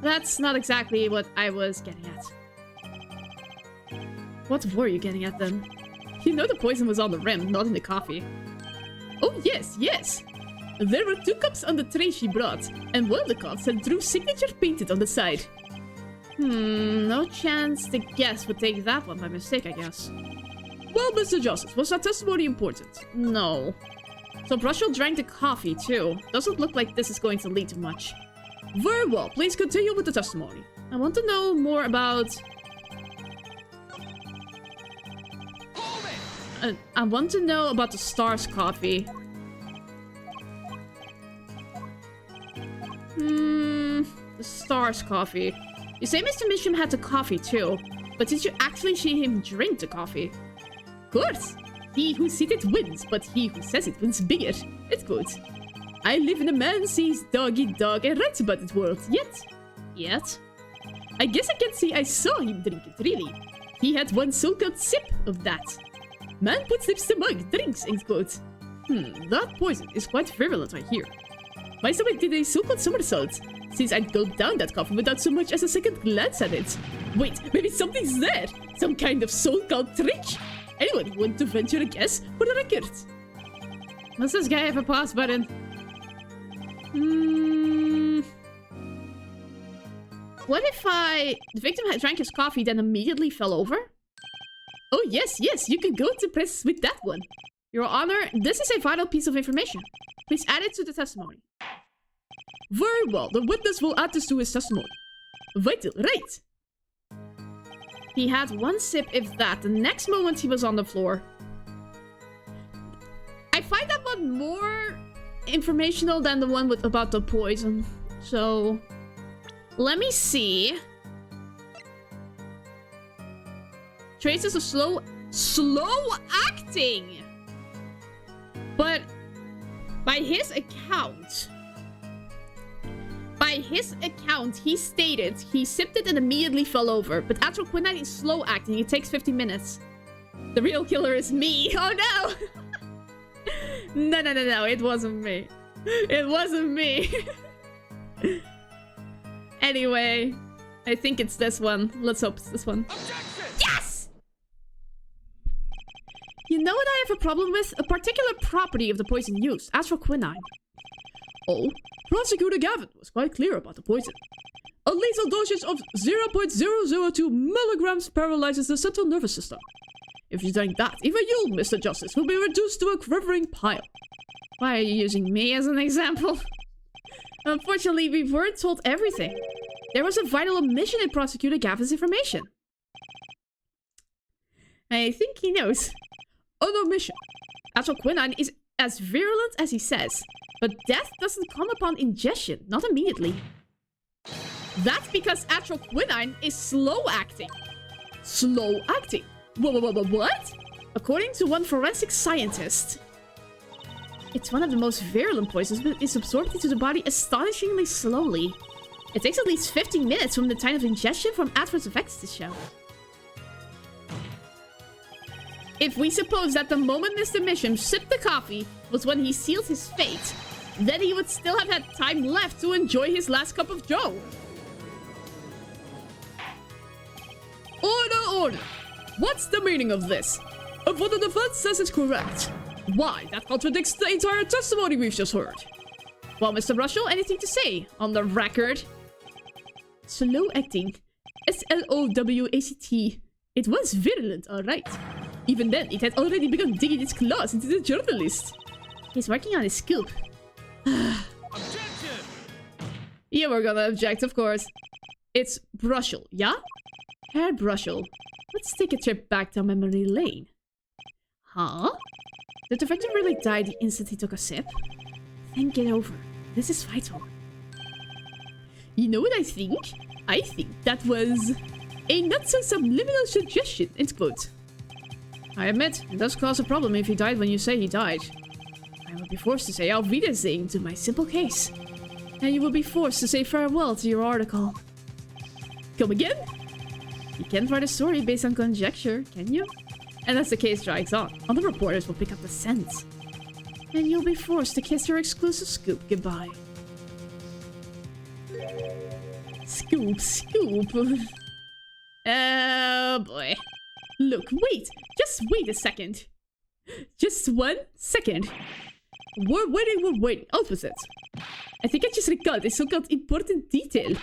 That's not exactly what I was getting at. What were you getting at then? You know the poison was on the rim, not in the coffee. Oh yes, yes. There were 2 cups on the tray she brought, and one of the cups had Drew's signature painted on the side. No chance the guest would take that one by mistake, I guess. Well, Mr. Justice, was that testimony important? No. So Brushel drank the coffee, too. Doesn't look like this is going to lead to much. Very well, please continue with the testimony. I want to know more about... I want to know about the Stars coffee. The Stars coffee. You say Mr. Misham had the coffee too, but did you actually see him drink the coffee? Of course. He who sees it wins, but he who says it wins bigger. It's good. I live in a man sees dog eat dog and writes about it world. Yet. I guess I can say I saw him drink it, really. He had one so-called sip of that. Man puts lips to mug, drinks, end quote. That poison is quite virulent, I hear. My stomach did a so-called somersault, since I'd gulped down that coffee without so much as a second glance at it. Wait, maybe something's there? Some kind of so-called trick? Anyone want to venture a guess for the record? Does this guy have a pause button? What if the victim had drank his coffee then immediately fell over? Oh yes, you can go to press with that one. Your Honor, this is a vital piece of information. Please add it to the testimony. Very well, the witness will add this to his testimony. Vital, right? He had one sip, if that. The next moment he was on the floor. I find that one more informational than the one about the poison. So, let me see. Traces of slow acting. But by his account, he stated he sipped it and immediately fell over. But atroquinine is slow acting. It takes 50 minutes. The real killer is me. Oh no! No. It wasn't me. It wasn't me. Anyway, I think it's this one. Let's hope it's this one. Objection! Yes! You know what I have a problem with? A particular property of the poison used, atroquinine. Oh, Prosecutor Gavin was quite clear about the poison. A lethal dosage of 0.002 milligrams paralyzes the central nervous system. If you drink that, even you, Mr. Justice, will be reduced to a quivering pile. Why are you using me as an example? Unfortunately, we weren't told everything. There was a vital omission in Prosecutor Gavin's information. I think he knows. An omission. Atroquinine is as virulent as he says, but death doesn't come upon ingestion, not immediately. That's because atroquinine is slow acting. Slow acting? What? According to one forensic scientist, it's one of the most virulent poisons, but it's absorbed into the body astonishingly slowly. It takes at least 15 minutes from the time of ingestion for adverse effects to show. If we suppose that the moment Mr. Misham sipped the coffee was when he sealed his fate, then he would still have had time left to enjoy his last cup of joe. Order! What's the meaning of this? If what the defense says is correct, why, that contradicts the entire testimony we've just heard. Well, Mr. Russell, anything to say on the record? Slow acting. S-L-O-W-A-C-T. It was virulent, alright. Even then, it had already begun digging its claws into the journalist. He's working on his scoop. Objection! Yeah, we're gonna object, of course. It's Brushel, yeah? Herr Brushel. Let's take a trip back down memory lane. Huh? Did the victim really die the instant he took a sip? Think it over. This is vital. You know what I think? I think that was a not-so-subliminal suggestion, end quote. I admit, it does cause a problem if he died when you say he died. I will be forced to say Auf Wiedersehen to my simple case. And you will be forced to say farewell to your article. Come again? You can't write a story based on conjecture, can you? And as the case drags on, other reporters will pick up the scent. And you'll be forced to kiss your exclusive scoop goodbye. Scoop. Oh boy. Look, wait. Just wait a second. Just 1 second. We're waiting. Out with it. I think I just recalled a so-called important detail.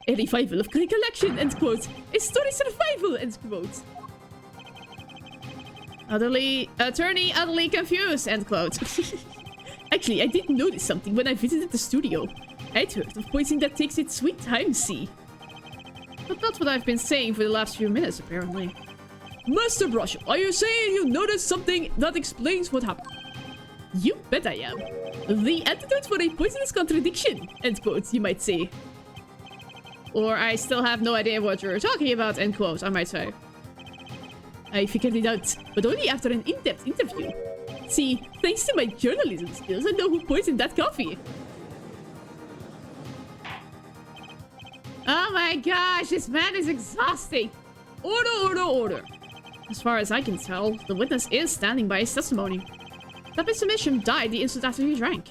A revival of recollection, end quote. A story survival, end quote. Attorney utterly confused, end quote. Actually, I did notice something when I visited the studio. I'd heard of poison that takes its sweet time, see. But not what I've been saying for the last few minutes, apparently. Master Brushel, are you saying you noticed something that explains what happened? You bet I am. The antidote for a poisonous contradiction, end quote, you might say. Or I still have no idea what you're talking about, end quote, I might say. I figured it out, but only after an in-depth interview. See, thanks to my journalism skills, I know who poisoned that coffee. Oh my gosh, this man is exhausting. Order, order, order. As far as I can tell, the witness is standing by his testimony. That Mr. Misham died the instant after he drank.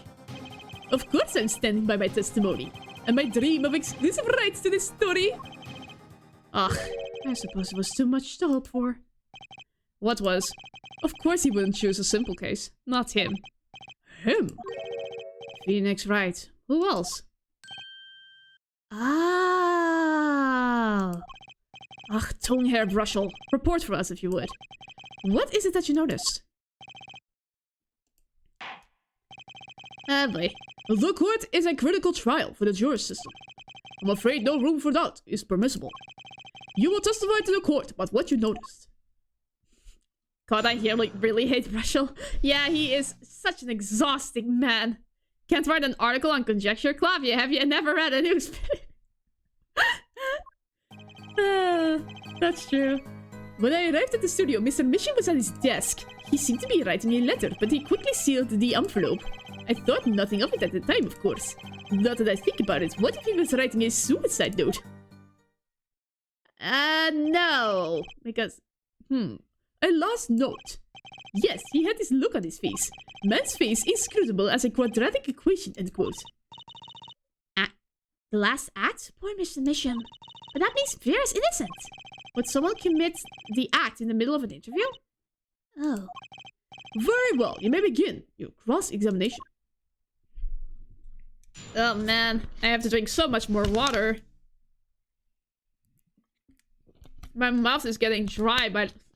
Of course I'm standing by my testimony. And my dream of exclusive rights to this story. Ugh, I suppose it was too much to hope for. What was? Of course he wouldn't choose a simple case. Not him. Him? Phoenix Wright. Who else? Ah. Ach, tongue hair Brushel. Report for us if you would. What is it that you noticed? Ah, boy. The court is a critical trial for the justice system. I'm afraid no room for doubt is permissible. You will testify to the court about what you noticed. God, I really hate Brushel. Yeah, he is such an exhausting man. Can't write an article on conjecture. Clavia, have you never read a newspaper? That's true. When I arrived at the studio, Mr. Mission was at his desk. He seemed to be writing a letter, but he quickly sealed the envelope. I thought nothing of it at the time, of course. Now that I think about it, what if he was writing a suicide note? No. Because, a last note. Yes, he had this look on his face. Man's face inscrutable as a quadratic equation, end quote. The last act? Poor Mr. Mission. But that means Vera is innocent. Would someone commit the act in the middle of an interview? Oh. Very well, you may begin your cross-examination. Oh man, I have to drink so much more water. My mouth is getting dry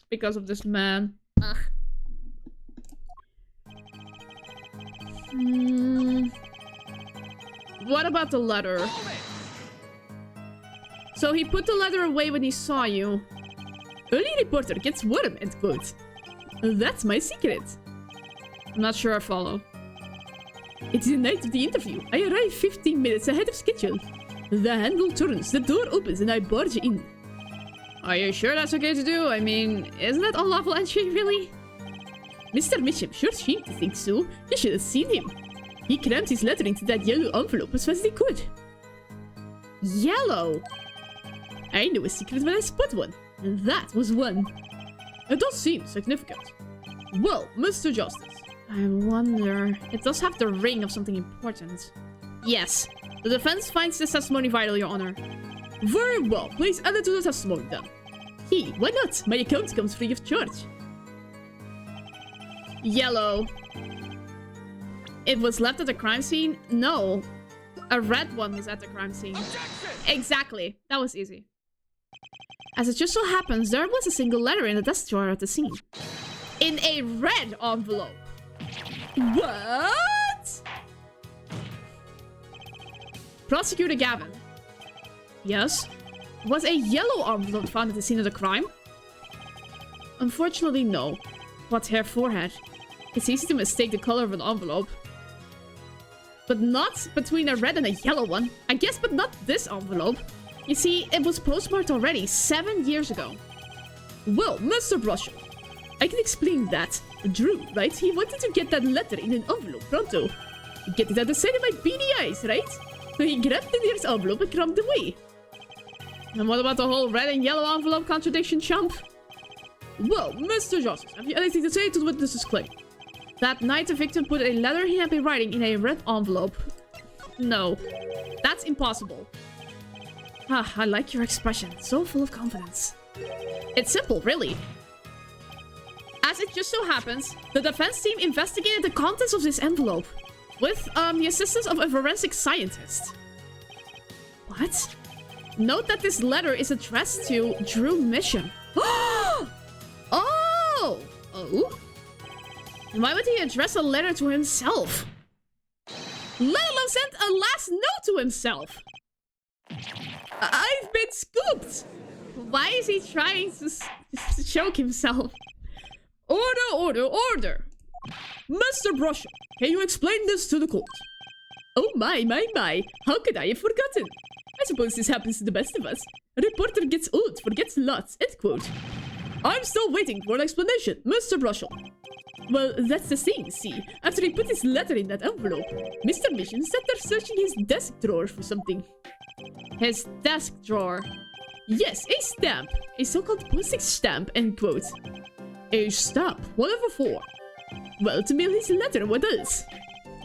because of this man. Ugh. What about the letter? So he put the letter away when he saw you. Early reporter gets worm, end quote. That's my secret. I'm not sure I follow. It's the night of the interview. I arrive 15 minutes ahead of schedule. The handle turns, the door opens, and I barge in. Are you sure that's okay to do? I mean, isn't that unlawful entry, really? Mr. Mitchum sure seemed to think so. You should have seen him. He crammed his letter into that yellow envelope as fast as he could. Yellow? I know a secret when I spot one. And that was one. It does seem significant. Well, Mr. Justice. I wonder... It does have the ring of something important. Yes. The defense finds this testimony vital, Your Honor. Very well. Please add it to the testimony, then. Hey, why not? My account comes free of charge. Yellow. It was left at the crime scene? No. A red one was at the crime scene. Objection! Exactly. That was easy. As it just so happens, there was a single letter in the desk drawer at the scene. In a red envelope. What? Prosecutor Gavin. Yes? Was a yellow envelope found at the scene of the crime? Unfortunately, no. What hair forehead. It's easy to mistake the color of an envelope. But not between a red and a yellow one. I guess, but not this envelope. You see, it was postmarked already 7 years ago. Well, Mr. Brushel, I can explain that. Drew, right? He wanted to get that letter in an envelope pronto. Get it at the sight of my beady eyes, right? So he grabbed the nearest envelope and crammed away. And what about the whole red and yellow envelope contradiction, chump? Well, Mr. Justice, have you anything to say to the witness's claim? That night the victim put a letter he had been writing in a red envelope. No. That's impossible. Ah, I like your expression. So full of confidence. It's simple, really. As it just so happens, the defense team investigated the contents of this envelope with the assistance of a forensic scientist. What? Note that this letter is addressed to Drew Mission. Oh! Oh! And why would he address a letter to himself? Let alone send a last note to himself. I've been scooped. Why is he trying to choke himself? Order, order, order. Mr. Brusher, can you explain this to the court? Oh my. How could I have forgotten? I suppose this happens to the best of us. A reporter gets old, forgets lots, end quote. I'm still waiting for an explanation, Mr. Brusher. Well, that's the thing, see. After he put his letter in that envelope, Mr. Mission sat there searching his desk drawer for something. His desk drawer. Yes, a stamp. A so-called postage stamp, end quote. A stamp? Whatever for? Well, to mail his letter, what else?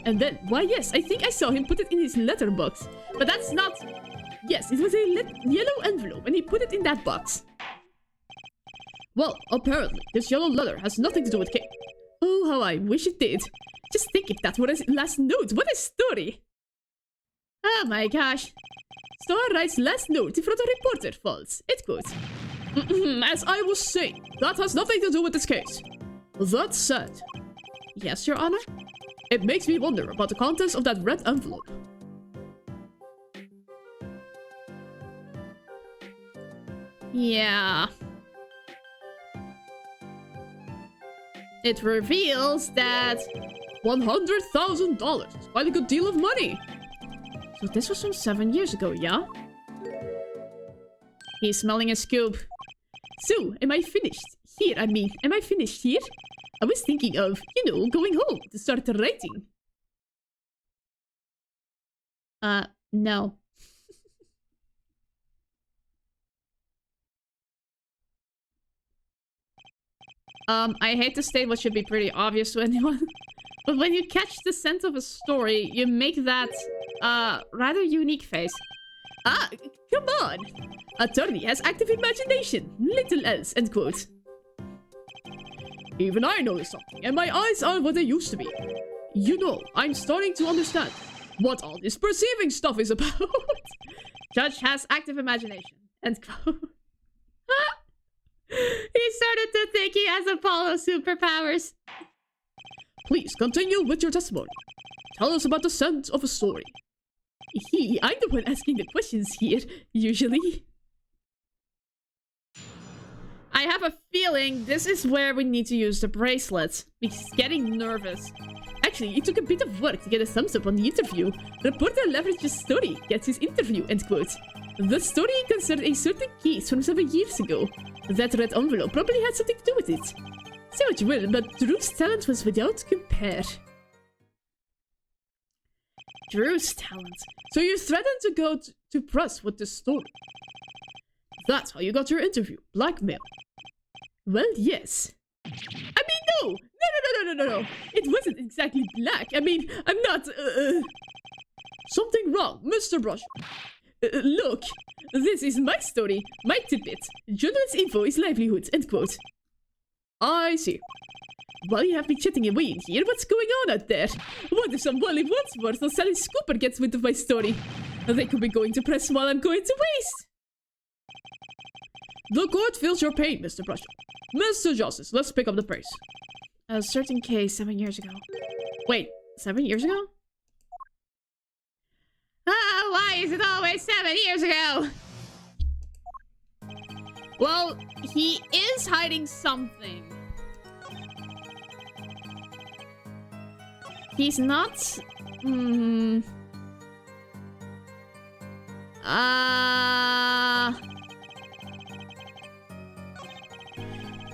And then, why yes, I think I saw him put it in his letterbox. But that's not... Yes, it was a yellow envelope, and he put it in that box. Well, apparently, this yellow letter has nothing to do with Kate. Oh, how I wish it did. Just think if that were his last note. What a story! Oh my gosh. Star writes last note in front of reporter, false. End quote. As I was saying, that has nothing to do with this case. That said... Yes, Your Honor? It makes me wonder about the contents of that red envelope. Yeah... It reveals that $100,000 is quite a good deal of money. So this was from 7 years ago, yeah? He's smelling a scoop. So, am I finished? Here, I mean, am I finished here? I was thinking of, going home to start writing. No. I hate to state what should be pretty obvious to anyone, but when you catch the scent of a story, you make that, rather unique face. Ah, come on! Attorney has active imagination, little else, end quote. Even I noticed something, and my eyes aren't what they used to be. I'm starting to understand what all this perceiving stuff is about. Judge has active imagination, end quote. He started to think he has Apollo superpowers. Please continue with your testimony. Tell us about the scent of a story. I'm the one asking the questions here, usually. I have a feeling this is where we need to use the bracelet. He's getting nervous. Actually, it took a bit of work to get a thumbs up on the interview. Reporter leverages story, gets his interview, end quote. The story concerned a certain case from 7 years ago. That red envelope probably had something to do with it. Say what you will, but Drew's talent was without compare. Drew's talent. So you threatened to go to press with this story. That's how you got your interview. Blackmail. Well, yes. I mean, no. It wasn't exactly black. I mean, I'm not, Something wrong, Mr. Brush. Look, this is my story, my tidbit. Journalist info is livelihood, end quote. I see. While you have me chatting away in here, what's going on out there? What if some Wally Wadsworth or Sally Scooper gets wind of my story? They could be going to press while I'm going to waste. The court feels your pain, Mr. Brusher. Mr. Justice, let's pick up the pace. A certain case 7 years ago. Wait, 7 years ago? Ah, why is it always 7 years ago? Well, he is hiding something. He's not...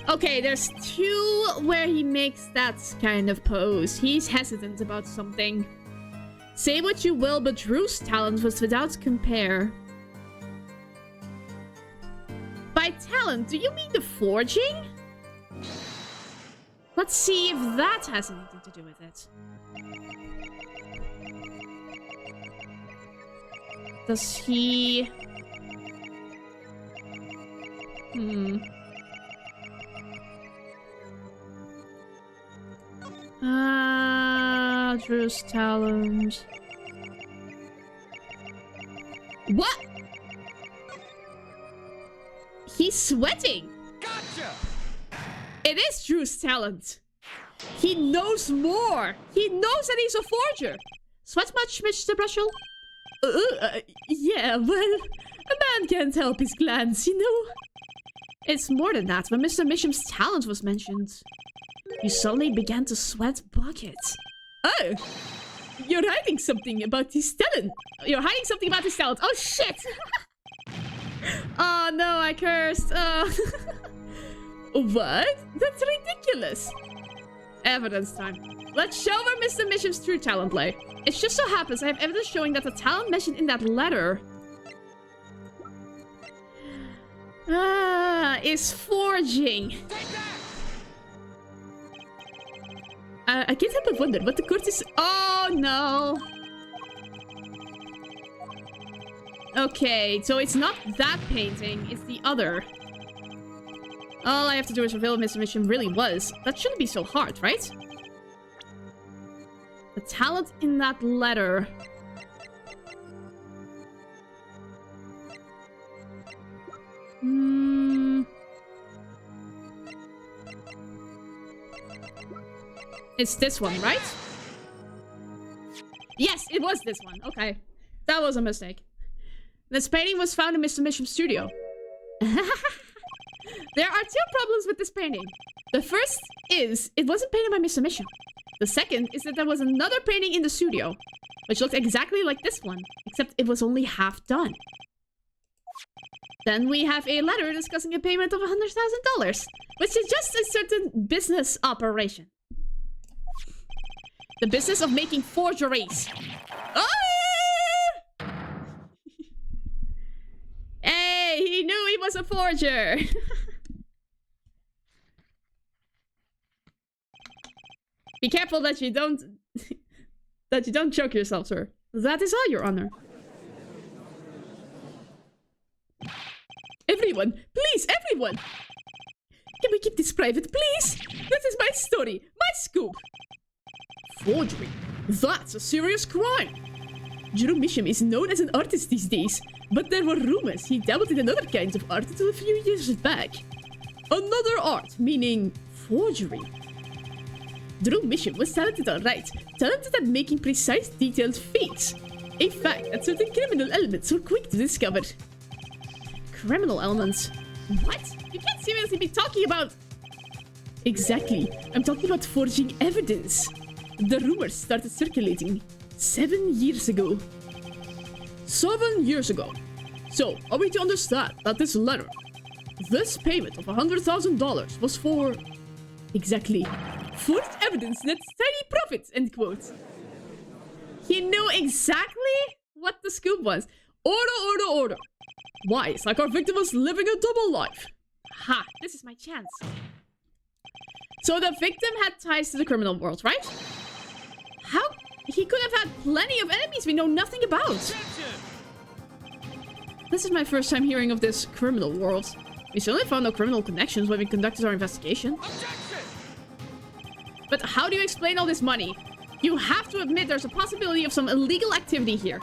Okay, there's two where he makes that kind of pose. He's hesitant about something. Say what you will, but Drew's talent was without compare. By talent, do you mean the forging? Let's see if that has anything to do with it. Does he... Drew's talent. What? He's sweating. Gotcha. It is Drew's talent. He knows more. He knows that he's a forger. Sweat much, Mr. Brushel? Yeah, well, a man can't help his glance, you know? It's more than that when Mr. Misham's talent was mentioned. You suddenly began to sweat buckets. Oh! You're hiding something about his talent. You're hiding something about his talent. Oh, shit! Oh, no, I cursed. What? That's ridiculous. Evidence time. Let's show where Mr. Mission's true talent lay. It just so happens I have evidence showing that the talent mentioned in that letter is forging. I can't help but wonder what the court is... Oh, no. Okay, so it's not that painting, it's the other. All I have to do is reveal what Mr. Mission really was. That shouldn't be so hard, right? The talent in that letter. It's this one, right? Yes, it was this one. Okay. That was a mistake. This painting was found in Mr. Mission's studio. There are two problems with this painting. The first is, it wasn't painted by Mr. Mission. The second is that there was another painting in the studio, which looked exactly like this one, except it was only half done. Then we have a letter discussing a payment of $100,000, which is just a certain business operation. The business of making forgeries. Oh! Hey, he knew he was a forger. Be careful that you don't choke yourself, sir. That is all, Your Honor. Everyone, please, everyone. Can we keep this private, please? This is my story, my scoop. Forgery. That's a serious crime. Jerome Misham is known as an artist these days, but there were rumors he dabbled in another kinds of art until a few years back. Another art, meaning forgery. Jerome Misham was talented, alright. Talented at making precise, detailed fakes. A fact that certain criminal elements were quick to discover. Criminal elements? What? You can't seriously be talking about... Exactly. I'm talking about forging evidence. The rumors started circulating 7 years ago. 7 years ago. So, are we to understand that this letter, this payment of $100,000 was for... Exactly. Forged evidence nets tiny profits, end quote. He knew exactly what the scoop was. Order, order, order. Why? It's like our victim was living a double life. Ha! This is my chance. So the victim had ties to the criminal world, right? How? He could have had plenty of enemies we know nothing about. This is my first time hearing of this criminal world. We certainly found no criminal connections when we conducted our investigation. But how do you explain all this money? You have to admit there's a possibility of some illegal activity here.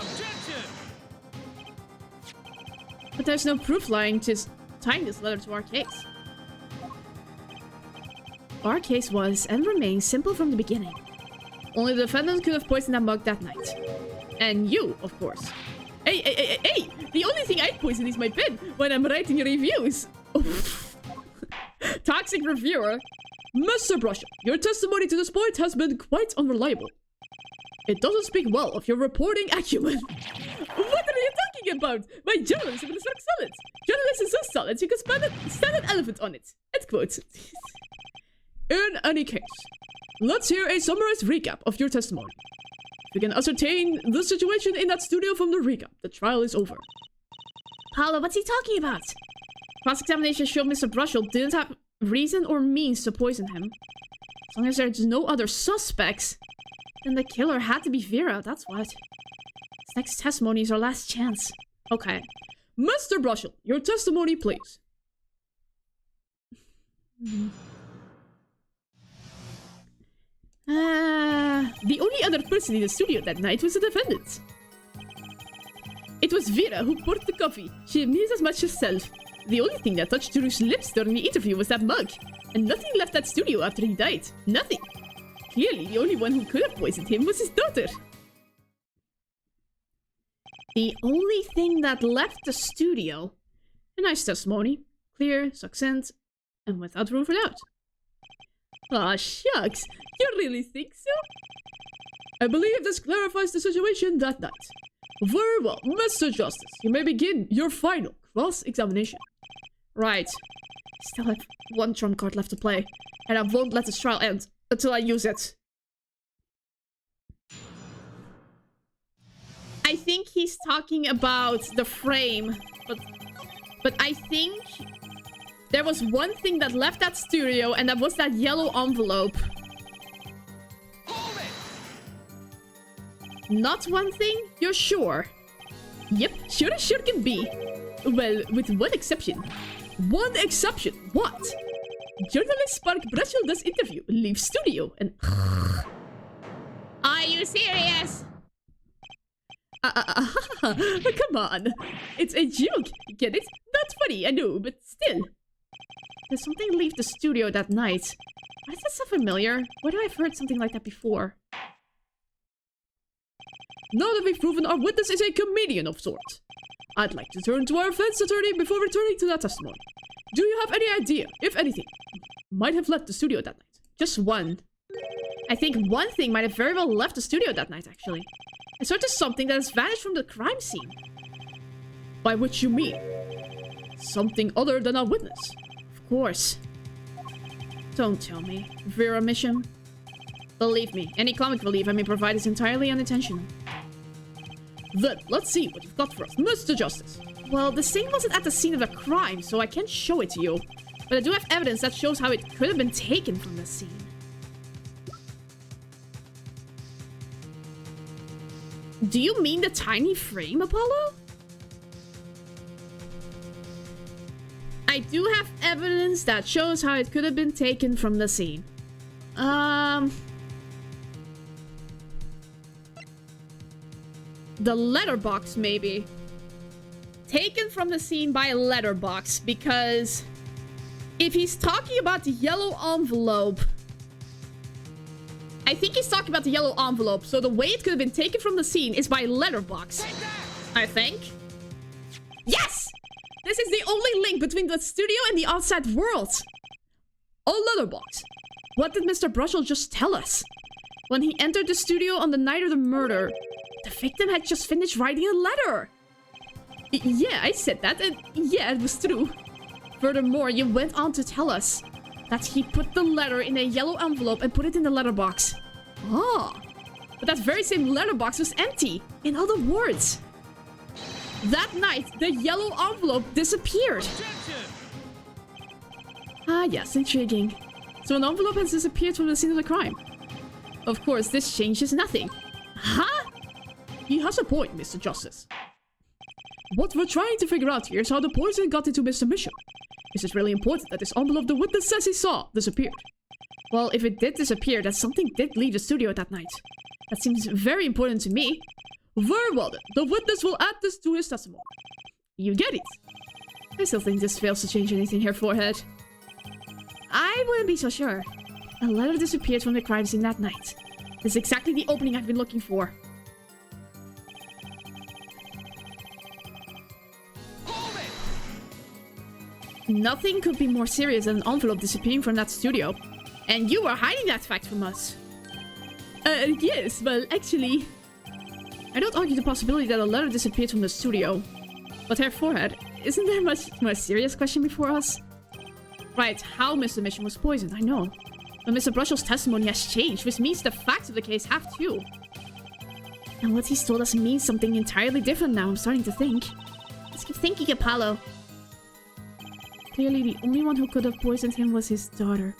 But there's no proof tying this letter to our case. Our case was and remains simple from the beginning. Only the defendant could have poisoned that mug that night. And you, of course. Hey! The only thing I poison is my pen when I'm writing reviews. Toxic reviewer. Mr. Brush, your testimony to this point has been quite unreliable. It doesn't speak well of your reporting acumen. What are you talking about? My journalism is rock solid. Journalism is so solid you can stand an elephant on it. End quote. In any case, let's hear a summarized recap of your testimony. If you can ascertain the situation in that studio from the recap, the trial is over. Paolo, what's he talking about? Cross-examination showed Mr. Brushel didn't have reason or means to poison him. As long as there's no other suspects, then the killer had to be Vera, that's what. This next testimony is our last chance. Okay. Mr. Brushel, your testimony, please. The only other person in the studio that night was the defendant. It was Vera who poured the coffee. She admitted as much herself. The only thing that touched Drew's lips during the interview was that mug. And nothing left that studio after he died. Nothing. Clearly, the only one who could have poisoned him was his daughter. The only thing that left the studio. A nice testimony. Clear, succinct, and without room for doubt. Aw, shucks. You really think so? I believe this clarifies the situation that night. Very well, Mr. Justice. You may begin your final cross-examination. Right. Still have one trump card left to play, and I won't let this trial end until I use it. I think he's talking about the frame, but I think there was one thing that left that studio, and that was that yellow envelope. Not one thing? You're sure? Yep, sure as sure can be. Well, with one exception. One exception? What? Journalist Spark Brushel does interview, leaves studio, and... Are you serious? Come on. It's a joke. Get it? Not funny, I know, but still. Did something leave the studio that night? Why is that so familiar? Where do I have heard something like that before? Now that we've proven our witness is a comedian of sorts, I'd like to turn to our defense attorney before returning to that testimony. Do you have any idea, if anything, might have left the studio that night? Just one. I think one thing might have very well left the studio that night, actually. A sort of something that has vanished from the crime scene. By which you mean something other than a witness? Of course. Don't tell me. Vera mission? Believe me, any comic relief I may provide is entirely unintentional. Then, let's see what you've got for us, Mr. Justice. Well, the scene wasn't at the scene of the crime, so I can't show it to you. But I do have evidence that shows how it could have been taken from the scene. Do you mean the tiny frame, Apollo? I do have evidence that shows how it could have been taken from the scene. The letterbox, maybe. Taken from the scene by a letterbox, because if he's talking about the yellow envelope, I think he's talking about the yellow envelope, so the way it could have been taken from the scene is by letterbox. I think. Yes! This is the only link between the studio and the outside world. A letterbox. What did Mr. Brushel just tell us? When he entered the studio on the night of the murder, the victim had just finished writing a letter. Yeah, I said that, and yeah, it was true. Furthermore, you went on to tell us that he put the letter in a yellow envelope and put it in the letterbox. Ah, but that very same letterbox was empty. In other words, that night, the yellow envelope disappeared. Ah, yes, intriguing. So an envelope has disappeared from the scene of the crime. Of course, this changes nothing. Huh? He has a point, Mr. Justice. What we're trying to figure out here is how the poison got into Mr. Mitchell. Is it really important that this envelope the witness says he saw disappeared? Well, if it did disappear, then something did leave the studio that night. That seems very important to me. Very well then, the witness will add this to his testimony. You get it. I still think this fails to change anything here, Forehead. I wouldn't be so sure. A letter disappeared from the crime scene that night. This is exactly the opening I've been looking for. Nothing could be more serious than an envelope disappearing from that studio. And you were hiding that fact from us. Yes, well, actually... I don't argue the possibility that a letter disappeared from the studio. But Herr Forehead, isn't there a much more serious question before us? Right, how Mr. Mission was poisoned, I know. But Mr. Brushel's testimony has changed, which means the facts of the case have too. And what he's told us means something entirely different now, I'm starting to think. Let's keep thinking, Apollo. Clearly, the only one who could have poisoned him was his daughter.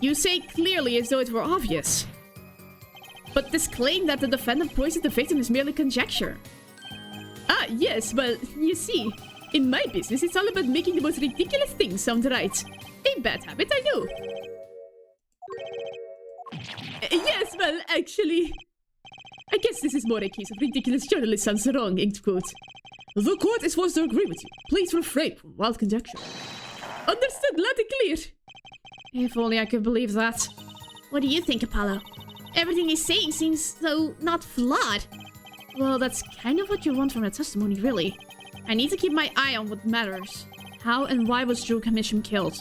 You say clearly as though it were obvious. But this claim that the defendant poisoned the victim is merely conjecture. Ah, yes, well, you see, in my business, it's all about making the most ridiculous things sound right. A bad habit, I know. Yes, well, actually... I guess this is more a case of ridiculous journalist sounds wrong, inked quote. The court is forced to agree with you. Please refrain from wild conjecture. Understood, loud and clear. If only I could believe that. What do you think, Apollo? Everything he's saying seems so not flawed. Well, that's kind of what you want from a testimony, really. I need to keep my eye on what matters. How and why was Drew Commission killed?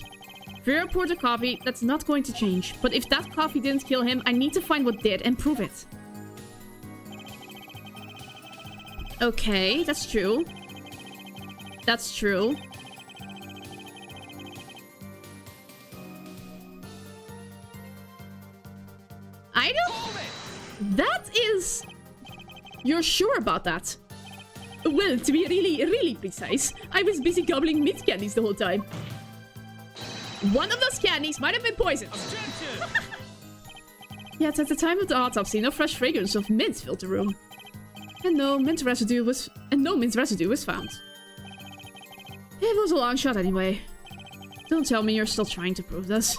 Vera poured the coffee, that's not going to change. But if that coffee didn't kill him, I need to find what did and prove it. Okay, that's true. That's true. I don't... That is... You're sure about that? Well, to be really precise, I was busy gobbling mint candies the whole time. One of those candies might have been poisoned. Yet at the time of the autopsy, no fresh fragrance of mint filled the room. And no mint residue was found. It was a long shot anyway. Don't tell me you're still trying to prove this.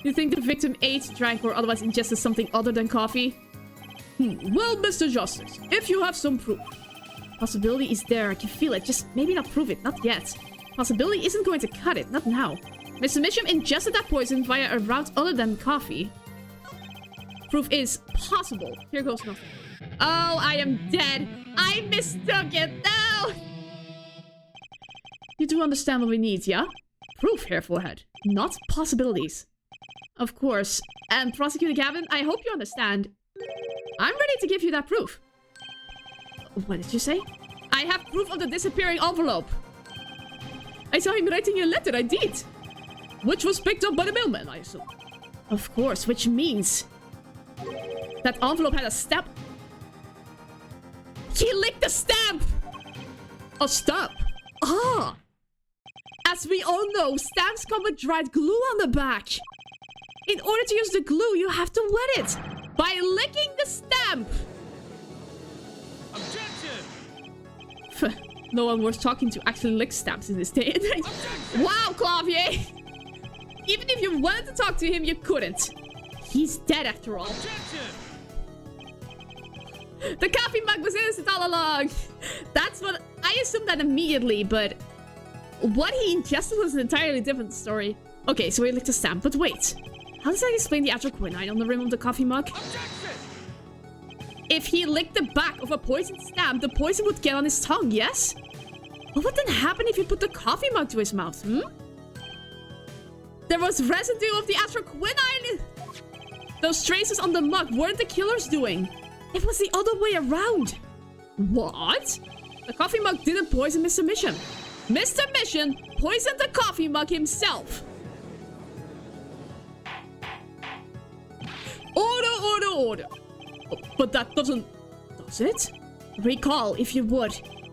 You think the victim ate, drank, or otherwise ingested something other than coffee? Well, Mr. Justice, if you have some proof. Possibility is there, I can feel it, just maybe not prove it, not yet. Possibility isn't going to cut it, not now. Mr. Misham ingested that poison via a route other than coffee. Proof is possible. Here goes nothing. Oh, I am dead. I mistook it. No! You do understand what we need, yeah? Proof here, forehead. Not possibilities. Of course. And Prosecutor Gavin, I hope you understand. I'm ready to give you that proof. What did you say? I have proof of the disappearing envelope. I saw him writing a letter, I did. Which was picked up by the mailman, I assume. Of course, which means... that envelope had a stamp. He licked the stamp! A stamp? Ah! As we all know, stamps come with dried glue on the back. In order to use the glue, you have to wet it. By licking the stamp. Objection! No one worth talking to actually licks stamps in this day and age. Wow, Clavier! Even if you wanted to talk to him, you couldn't. He's dead after all. Objection! The coffee mug was innocent all along. That's what... I assumed that immediately, but... what he ingested was an entirely different story. Okay, so he licked a stamp, but wait. How does that explain the actual quinine on the rim of the coffee mug? Objection! If he licked the back of a poisoned stamp, the poison would get on his tongue, yes? What would then happen if you put the coffee mug to his mouth, There was residue of the actual quinine! Those traces on the mug weren't the killer's doing. It was the other way around. What? The coffee mug didn't poison Mr. Mission. Mr. Mission poisoned the coffee mug himself. Order. Oh, but that doesn't... does it? Recall, if you would.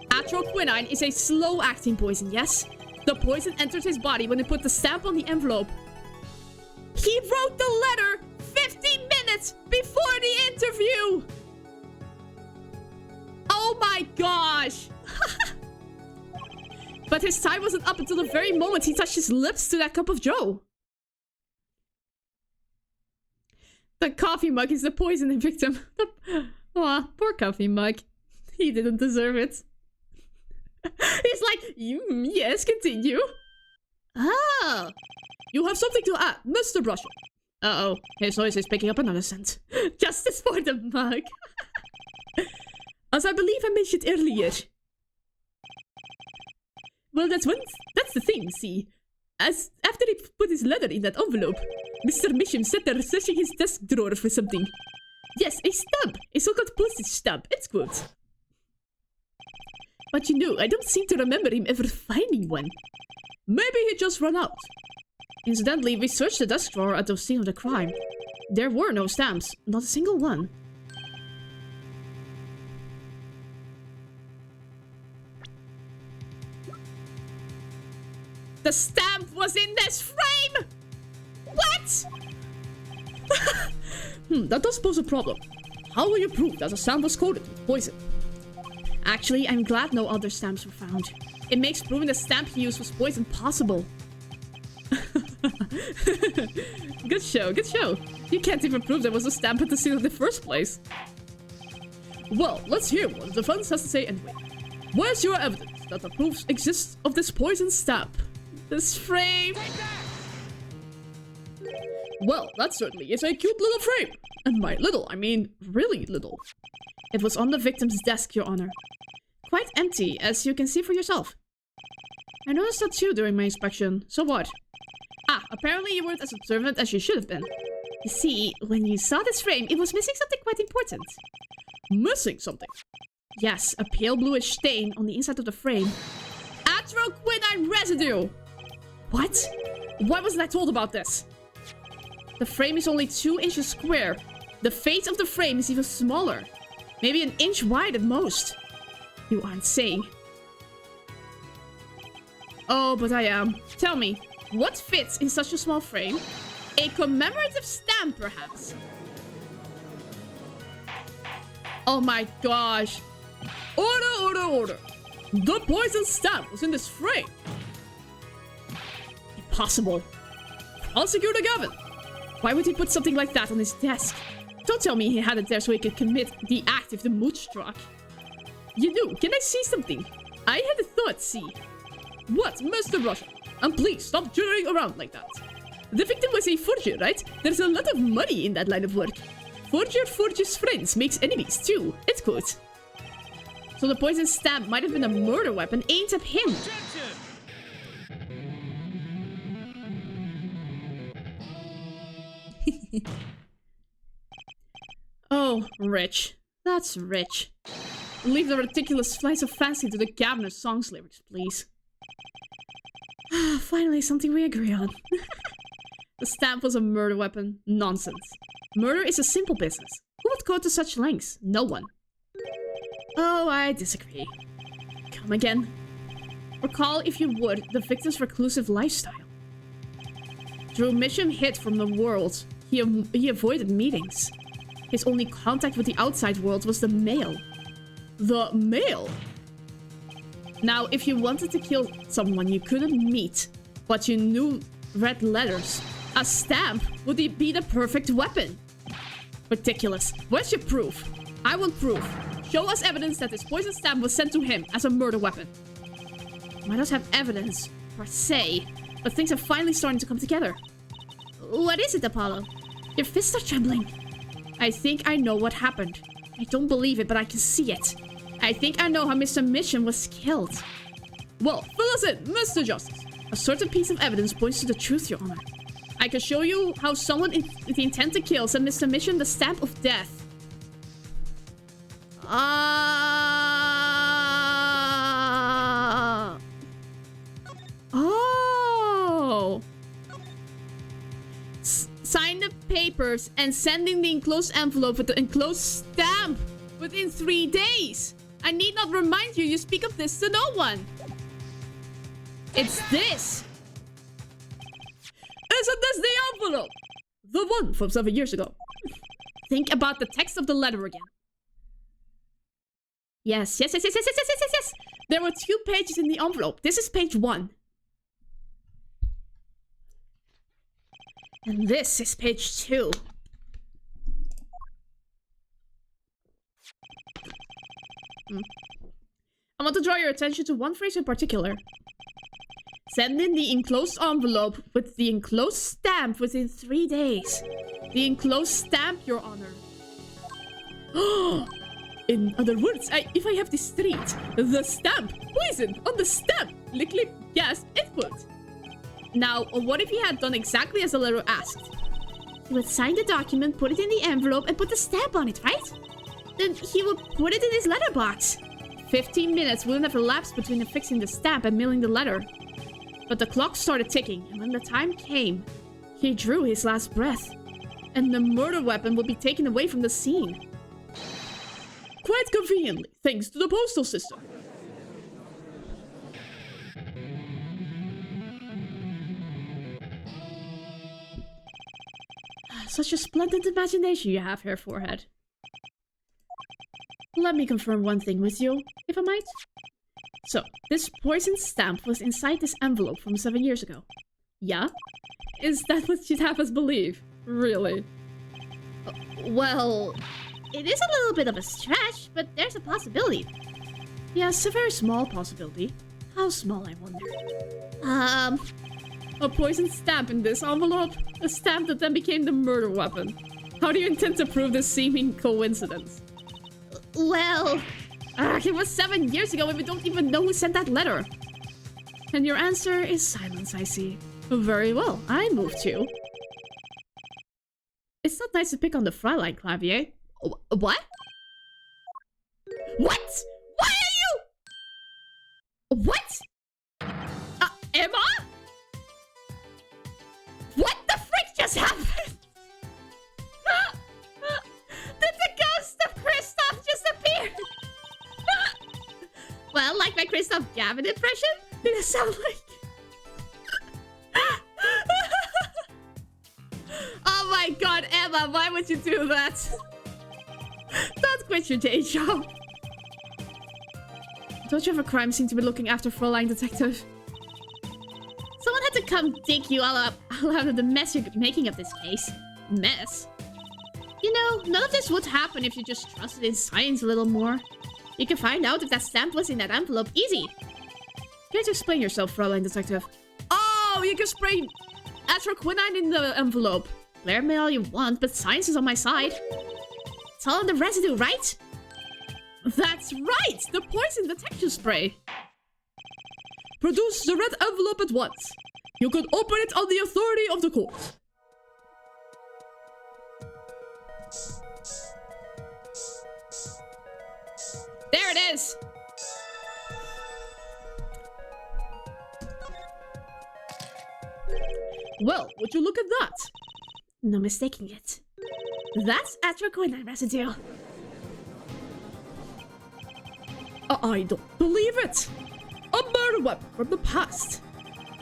Atroquinine is a slow-acting poison, yes? The poison entered his body when he put the stamp on the envelope. He wrote the letter 50 minutes before the interview! Oh my gosh! But his time wasn't up until the very moment he touched his lips to that cup of joe. The coffee mug is the poisoning victim. Aw, poor coffee mug. He didn't deserve it. He's like, yes, continue. Oh, you have something to add, Mr. Brusher. Uh-oh, his voice is picking up another scent. Justice for the mug. As I believe I mentioned earlier. Well, that's the thing, see. As after he put his letter in that envelope, Mr. Misham sat there searching his desk drawer for something. Yes, a stamp. A so-called postage stamp. It's good. But you know, I don't seem to remember him ever finding one. Maybe he just ran out. Incidentally, we searched the desk drawer at the scene of the crime. There were no stamps. Not a single one. The stamp was in this frame! What? That does pose a problem. How will you prove that the stamp was coated with poison? Actually, I'm glad no other stamps were found. It makes proving the stamp he used was poison possible. Good show, good show. You can't even prove there was a stamp at the scene in the first place. Well, let's hear what the defense has to say anyway. Where's your evidence that the proofs exist of this poison stamp? This frame. Well, that certainly is a cute little frame. And by little, I mean really little. It was on the victim's desk, Your Honor. quite empty, as you can see for yourself. I noticed that too during my inspection. So what? Ah, apparently you weren't as observant as you should have been. You see, when you saw this frame, it was missing something quite important. Missing something? Yes, a pale bluish stain on the inside of the frame. Atroquinine residue! What? Why wasn't I told about this? The frame is only 2 inches square. The face of the frame is even smaller. Maybe an inch wide at most. You aren't saying. Oh, but I am. Tell me, what fits in such a small frame? A commemorative stamp, perhaps? Oh my gosh. Order, order, order. The poison stamp was in this frame. Impossible. Prosecutor Gavin. Why would he put something like that on his desk? Don't tell me he had it there so he could commit the act if the mood struck. You do. Can I see something? I had a thought, see. What, Mr. Russian? And please stop jurying around like that. The victim was a forger, right? There's a lot of money in that line of work. Forger forges friends, makes enemies too. It's good. So the poison stamp might have been a murder weapon aimed at him. Oh, rich. That's rich. Leave the ridiculous flights of fancy to the Gavner's songs lyrics, please. Finally, something we agree on. The stamp was a murder weapon. Nonsense. Murder is a simple business. Who would go to such lengths? No one. Oh, I disagree. Come again. Recall, if you would, the victim's reclusive lifestyle. Through mission hid from the world, he avoided meetings. His only contact with the outside world was the mail. The mail? Now, if you wanted to kill someone you couldn't meet, but you knew read letters, a stamp would be the perfect weapon. Ridiculous. Where's your proof? I want proof. Show us evidence that this poison stamp was sent to him as a murder weapon. I don't have evidence, per se, but things are finally starting to come together. What is it, Apollo? Your fists are trembling. I think I know what happened. I don't believe it, but I can see it. I think I know how Mr. Mission was killed. Well, fill us in, Mr. Justice. A certain piece of evidence points to the truth, Your Honor. I can show you how someone with the intent to kill sent Mr. Mission the stamp of death. Oh. Sign the papers and sending the enclosed envelope with the enclosed stamp within 3 days. I need not remind you, you speak of this to no one. It's this. Isn't this the envelope? The one from 7 years ago. Think about the text of the letter again. Yes. There were 2 pages in the envelope. This is page 1. And this is page 2. I want to draw your attention to one phrase in particular. Send in the enclosed envelope with the enclosed stamp within 3 days. The enclosed stamp, Your Honor. In other words, if I have this street, the stamp, poison on the stamp, liquid gas input. Now, what if he had done exactly as the letter asked? He would sign the document, put it in the envelope, and put the stamp on it, right? Then he would put it in his letterbox. 15 minutes wouldn't have elapsed between affixing the stamp and mailing the letter. But the clock started ticking, and when the time came, he drew his last breath. And the murder weapon would be taken away from the scene. Quite conveniently, thanks to the postal system. Such a splendid imagination you have here, Forehead. Let me confirm one thing with you, if I might. So, this poison stamp was inside this envelope from 7 years ago. Yeah? Is that what you'd have us believe? Really? Well, it is a little bit of a stretch, but there's a possibility. Yes, a very small possibility. How small, I wonder? A poison stamp in this envelope? A stamp that then became the murder weapon. How do you intend to prove this seeming coincidence? Well, It was 7 years ago and we don't even know who sent that letter. And your answer is silence, I see. Very well, I move to. It's not nice to pick on the Fräulein, Clavier. What? What? Why are you? What? Emma? What the frick just happened? Did the ghost of Kristoff just appear? Well, like my Kristoff Gavin impression? Did it sound like... Oh my god, Emma, why would you do that? Don't quit your day job. Don't you have a crime scene to be looking after, Fräulein Detective? Someone had to come dig you all up out of the mess you're making of this case. Mess? You know, none of this would happen if you just trusted in science a little more. You can find out if that stamp was in that envelope easy. Care to explain yourself, Fräulein Detective? Oh, you can spray atroquinine in the envelope. Blare me all you want, but science is on my side. It's all in the residue, right? That's right! The poison detection spray! Produce the red envelope at once. You can open it on the authority of the court. There it is! Well, would you look at that? No mistaking it. That's atroquinine residue. I don't believe it! A murder weapon from the past.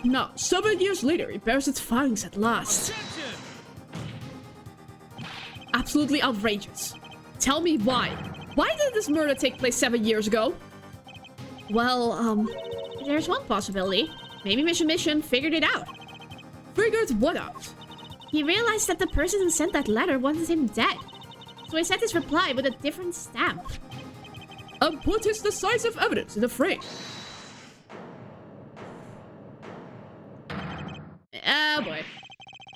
Now, 7 years later, it bears its fangs at last. Objection! Absolutely outrageous. Tell me why. Why did this murder take place 7 years ago? Well, there's one possibility. Maybe Mission figured it out. Figured what out? He realized that the person who sent that letter wanted him dead. So he sent his reply with a different stamp. And put his decisive evidence in the frame. Oh boy.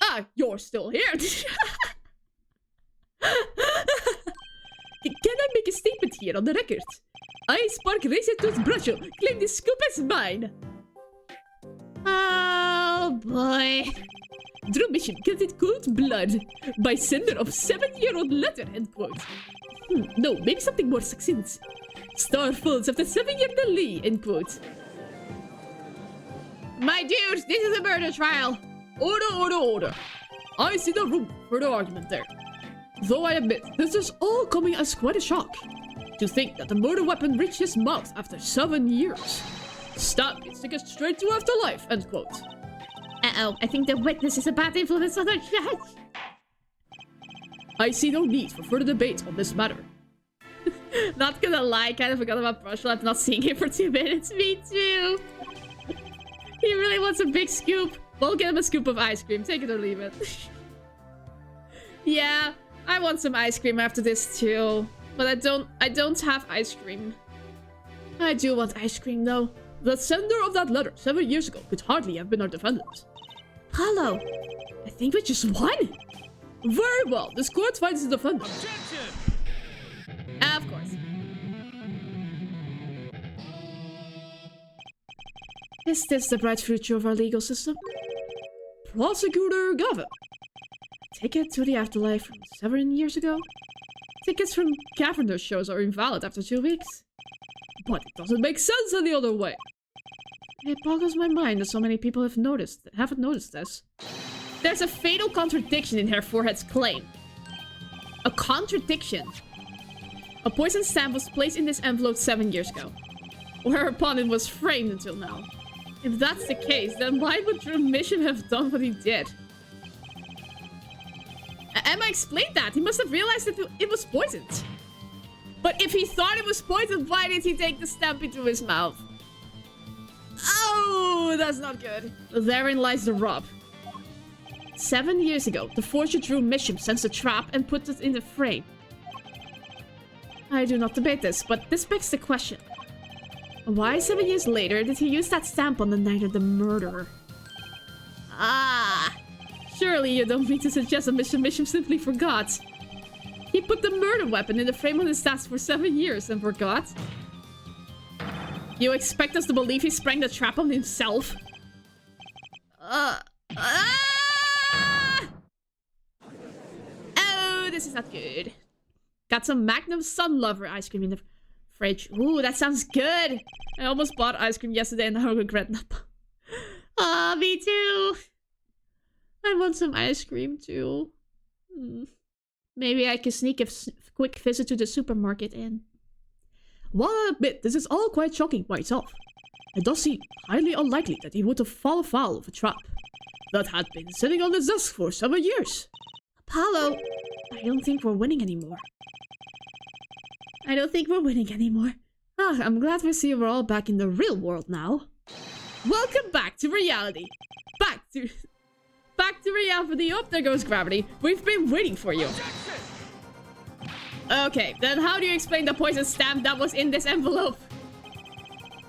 Ah, you're still here. Can I make a statement here on the record? I, Spark Racer Toothbrush, claim this scoop as mine. Oh boy. Drew Mission guilted cold blood by sender of 7-year-old letter, end quote. No, maybe something more succinct. Star falls after 7-year delay, end quote. My dudes, this is a murder trial. Order. I see no room for the argument there. Though I admit, this is all coming as quite a shock. To think that the murder weapon reached his mouth after 7 years. Stab it, stick it straight to afterlife, end quote. Uh-oh, I think the witness is a bad influence on our judge. I see no need for further debate on this matter. Not gonna lie, kind of forgot about Brushel after not seeing him for 2 minutes. Me too. He really wants a big scoop. We'll get him a scoop of ice cream. Take it or leave it. Yeah, I want some ice cream after this too. But I don't have ice cream. I do want ice cream though. The sender of that letter 7 years ago could hardly have been our defendant. Paulo, I think we just won. Very well, this court finds the defendant. Objection! Of course. Is this the bright future of our legal system? Prosecutor Gavin. Ticket to the afterlife from 7 years ago? Tickets from Cavendish shows are invalid after 2 weeks. But it doesn't make sense any other way. It boggles my mind that so many people haven't noticed this. There's a fatal contradiction in her forehead's claim. A contradiction. A poison stamp was placed in this envelope 7 years ago, whereupon it was framed until now. If that's the case, then why would Drew Mission have done what he did? Emma explained that. He must have realized that it was poisoned. But if he thought it was poisoned, why did he take the stamp into his mouth? Oh, that's not good. Therein lies the rub. 7 years ago, the forger Drew Mission sensed a trap and put it in the frame. I do not debate this, but this begs the question. Why 7 years later did he use that stamp on the night of the murder? Ah, surely you don't mean to suggest that Mission simply forgot. He put the murder weapon in the frame on his desk for 7 years and forgot. You expect us to believe he sprang the trap on himself? Oh, this is not good. Got some Magnum Sun Lover ice cream in the fridge. Ooh, that sounds good. I almost bought ice cream yesterday and I regret not. Ah, me too. I want some ice cream too. Maybe I can sneak a quick visit to the supermarket in. While I admit this is all quite shocking by itself, it does seem highly unlikely that he would have fallen foul of a trap that had been sitting on his desk for 7 years. Apollo, I don't think we're winning anymore. Ah, I'm glad we see we're all back in the real world now. Welcome back to reality. Back to reality. Oh, there goes gravity. We've been waiting for you. Okay, then how do you explain the poison stamp that was in this envelope?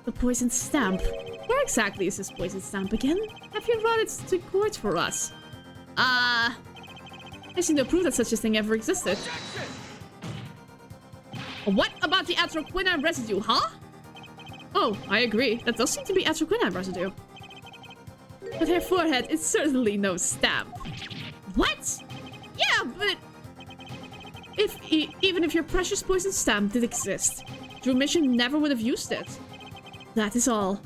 The poison stamp? Where exactly is this poison stamp again? Have you brought it to court for us? I see no proof that such a thing ever existed. What about the atroquinine residue, huh? Oh, I agree. That does seem to be atroquinine residue. But her forehead is certainly no stamp. What? Yeah, but... even if your precious poison stamp did exist, TuMiiA never would have used it. That is all.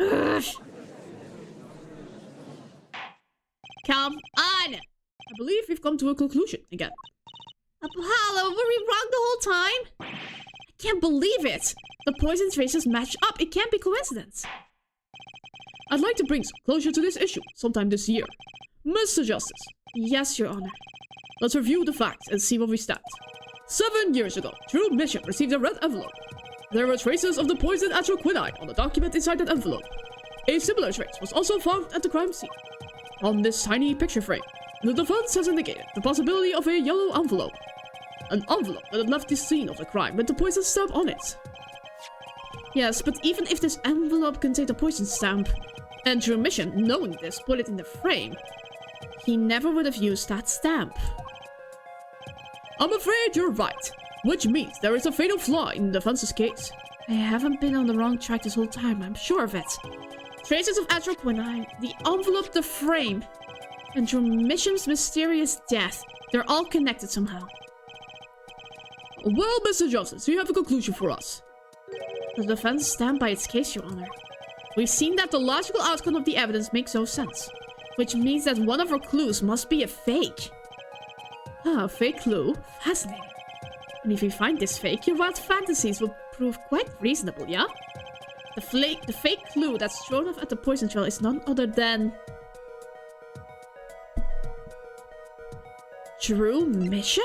Ugh. Come on! I believe we've come to a conclusion again. Apollo, were we wrong the whole time? I can't believe it! The poison traces match up. It can't be coincidence. I'd like to bring some closure to this issue sometime this year. Mr. Justice. Yes, Your Honor. Let's review the facts and see where we stand. 7 years ago, TuMiiA received a red envelope. There were traces of the poison atroquinine on the document inside that envelope. A similar trace was also found at the crime scene. On this tiny picture frame, the defense has indicated the possibility of a yellow envelope. An envelope that had left the scene of the crime with the poison stamp on it. Yes, but even if this envelope contained a poison stamp, and TuMiiA, knowing this, put it in the frame, he never would have used that stamp. I'm afraid you're right, which means there is a fatal flaw in the defense's case. I haven't been on the wrong track this whole time, I'm sure of it. Traces of atroquinine, the envelope, the frame, and TuMiiA's mysterious death, they're all connected somehow. Well, Mr. Justice, you have a conclusion for us. The defense stand by its case, Your Honor. We've seen that the logical outcome of the evidence makes no sense, which means that one of our clues must be a fake. Ah, a fake clue? Fascinating. And if we find this fake, your wild fantasies will prove quite reasonable, yeah? The fake clue that's thrown off at the poison trail is none other than... TuMiiA?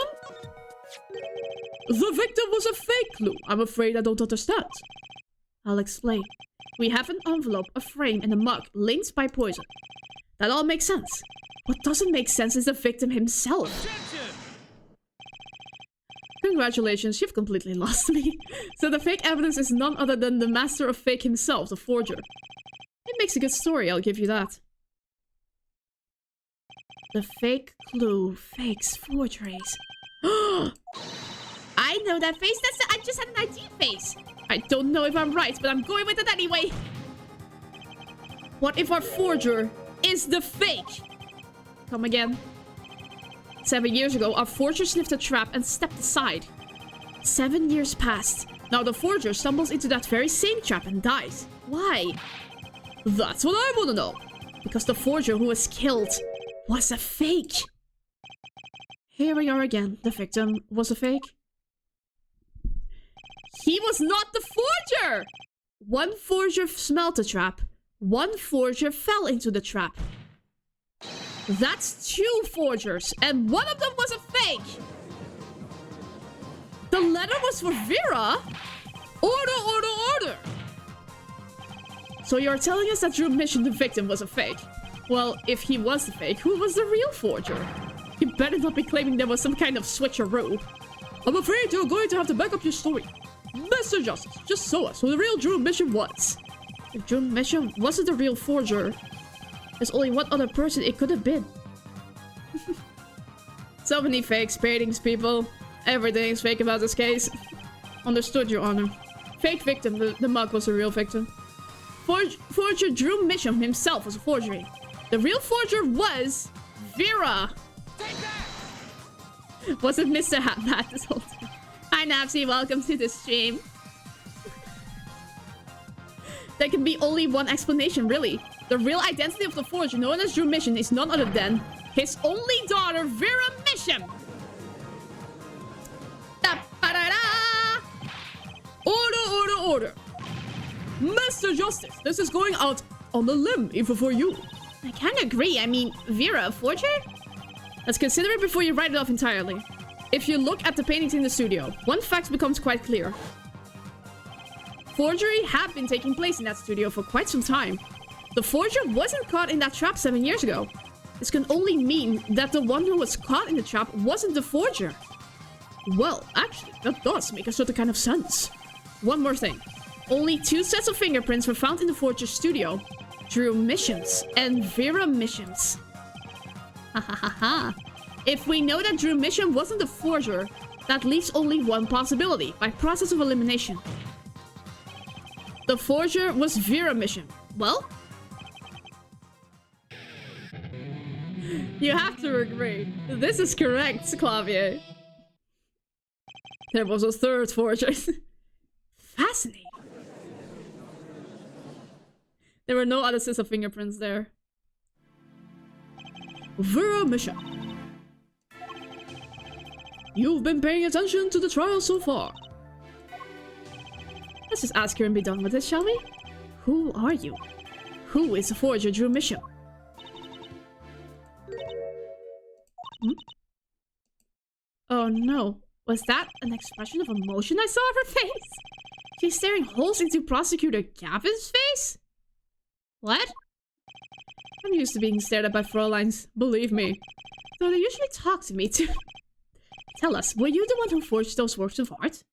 The victim was a fake clue. I'm afraid I don't understand. I'll explain. We have an envelope, a frame, and a mug linked by poison. That all makes sense. What doesn't make sense is the victim himself. Objection! Congratulations, you've completely lost me. So the fake evidence is none other than the master of fake himself, the forger. It makes a good story, I'll give you that. The fake clue, fakes, forgeries. I know that face. I just had an ID face. I don't know if I'm right, but I'm going with it anyway. What if our forger is the fake? Come again. 7 years ago, our forger sniffed a trap and stepped aside. 7 years passed. Now the forger stumbles into that very same trap and dies. Why? That's what I want to know. Because the forger who was killed was a fake. Here we are again. The victim was a fake. He was not the forger! One forger smelled the trap. One forger fell into the trap. That's 2 forgers, and one of them was a fake! The letter was for Vera? Order, order, order! So you're telling us that TuMiiA, the victim, was a fake? Well, if he was the fake, who was the real forger? You better not be claiming there was some kind of switcheroo. I'm afraid you're going to have to back up your story. Mr. Justice, just show us who the real TuMiiA was. If TuMiiA wasn't the real forger, there's only one other person it could have been. So many fakes, paintings, people. Everything's fake about this case. Understood, Your Honor. Fake victim. The mug was a real victim. Forger Drew Mitchum himself was a forgery. The real forger was Vera. Was it Mr. Hat this whole time? Hi Napsy, welcome to the stream. There can be only one explanation, really. The real identity of the forger, known as Drew Mitchum, is none other than his only daughter, Vera Mitchum. Order. Mr. Justice, this is going out on the limb, even for you. I can't agree. I mean, Vera, a forger? Let's consider it before you write it off entirely. If you look at the paintings in the studio, one fact becomes quite clear. Forgery had been taking place in that studio for quite some time. The forger wasn't caught in that trap 7 years ago. This can only mean that the one who was caught in the trap wasn't the forger. Well, actually, that does make a certain kind of sense. One more thing. Only 2 sets of fingerprints were found in the forger's studio. Drew Mitchum's and Vera Mitchum's. Ha ha ha ha. If we know that Drew Mitchum wasn't the forger, that leaves only one possibility, by process of elimination. The forger was Vera Mitchum. Well, you have to agree. This is correct, Clavier. There was a third forger. Fascinating. There were no other sets of fingerprints there. Vera Mitchum. You've been paying attention to the trial so far. Let's just ask her and be done with it, shall we? Who are you? Who is the forger Drew Mitchum? Oh no. Was that an expression of emotion I saw on her face? She's staring holes into Prosecutor Gavin's face? What? I'm used to being stared at by Fräuleins, believe me. Though they usually talk to me too. Tell us, were you the one who forged those works of art?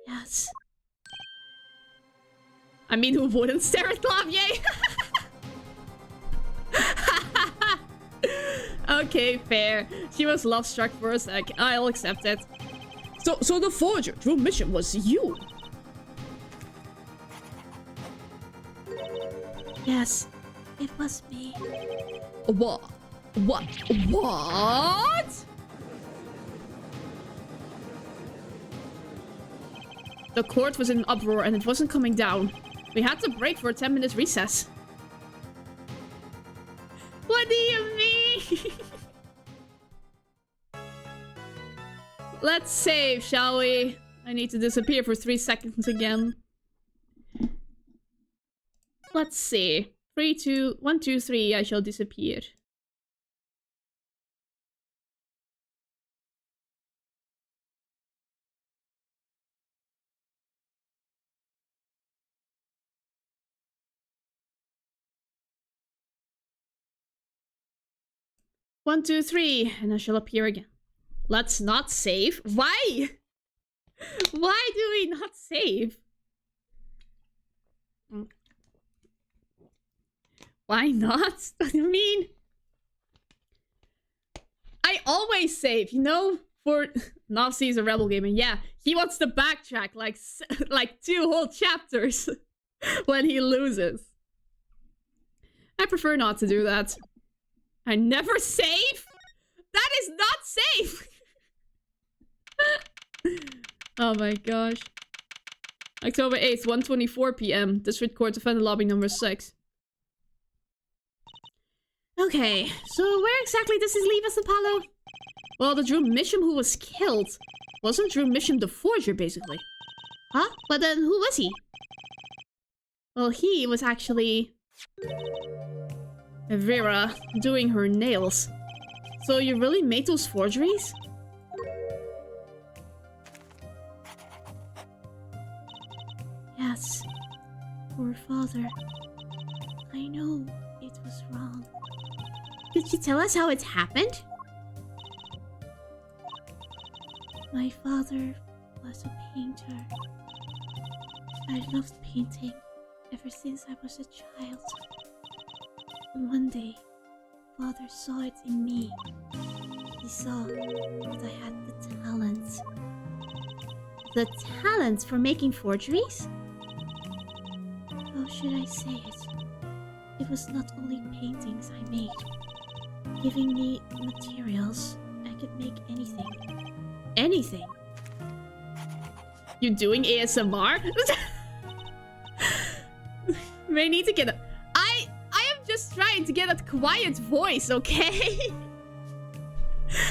Yes. I mean, who wouldn't stare at Clavier? Okay, fair. She was love-struck for a sec. I'll accept it. So the forger, Drew Mitchum, was you? Yes, it was me. What? The court was in an uproar and it wasn't coming down. We had to break for a 10-minute recess. What do you mean? Let's save, shall we? I need to disappear for 3 seconds again. Let's see. 3, 2, 1, 2, 3, I shall disappear. One, two, three, and I shall appear again. Let's not save. Why? Why do we not save? Why not? I mean, I always save, you know? For Nopsy is a rebel gamer. Yeah, he wants to backtrack like 2 whole chapters when he loses. I prefer not to do that. I never save? That is not safe! Oh my gosh. October 8th, 1:24 PM. District Court Defendant Lobby number 6. Okay, so where exactly does this leave us, Apollo? Well, the Drew Mitchum who was killed wasn't Drew Mitchum the forger, basically. Huh? But then who was he? Well, he was actually Vera doing her nails. So you really made those forgeries? Yes. Poor father. I know it was wrong. Could you tell us how it happened? My father was a painter. I loved painting ever since I was a child. And one day, father saw it in me. He saw that I had the talent. The talent for making forgeries? How should I say it? It was not only paintings I made. Giving me materials, I could make anything. Anything? You doing ASMR? May need to get a... I am just trying to get a quiet voice, okay?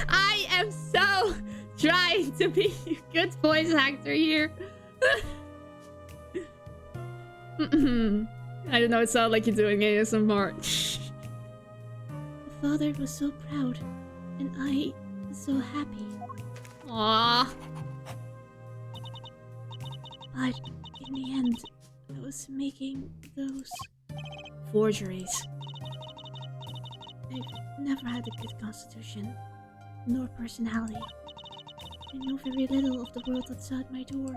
I am so trying to be a good voice actor here. I don't know, it sounds like you're doing ASMR. Father was so proud, and I so happy. Aww. But in the end, I was making those Forgeries. I've never had a good constitution, nor personality. I know very little of the world outside my door.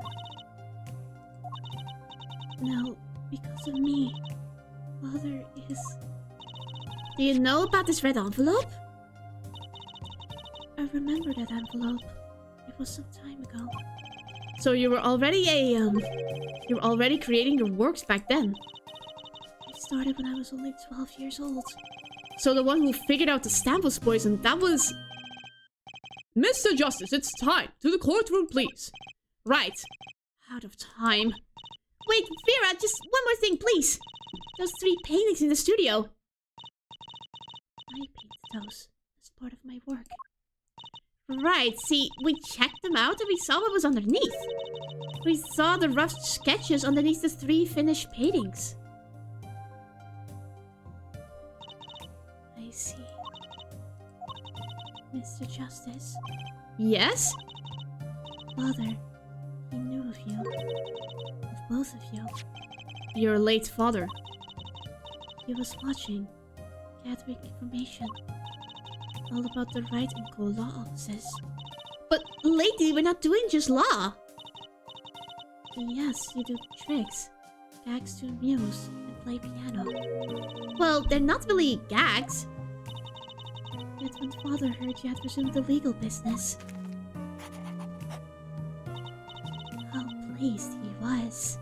Now, because of me, Father is... Do you know about this red envelope? I remember that envelope. It was some time ago. So you were already you were already creating your works back then. I started when I was only 12 years old. So the one who figured out the stamp was poisoned, that was... Mr. Justice, it's time. To the courtroom, please. Right. Out of time. Wait, Vera, just one more thing, please. Those 3 paintings in the studio. I painted those as part of my work. Right, see, we checked them out and we saw what was underneath. We saw the rough sketches underneath the 3 finished paintings. I see. Mr. Justice. Yes? Father, he knew of you. Of both of you. Your late father. He was watching, gathering information. All about the right and co law offices. But lately we're not doing just law. Yes, you do tricks, gags to amuse, and play piano. Well, they're not really gags. Yet when Father heard you had resumed the legal business, how pleased he was.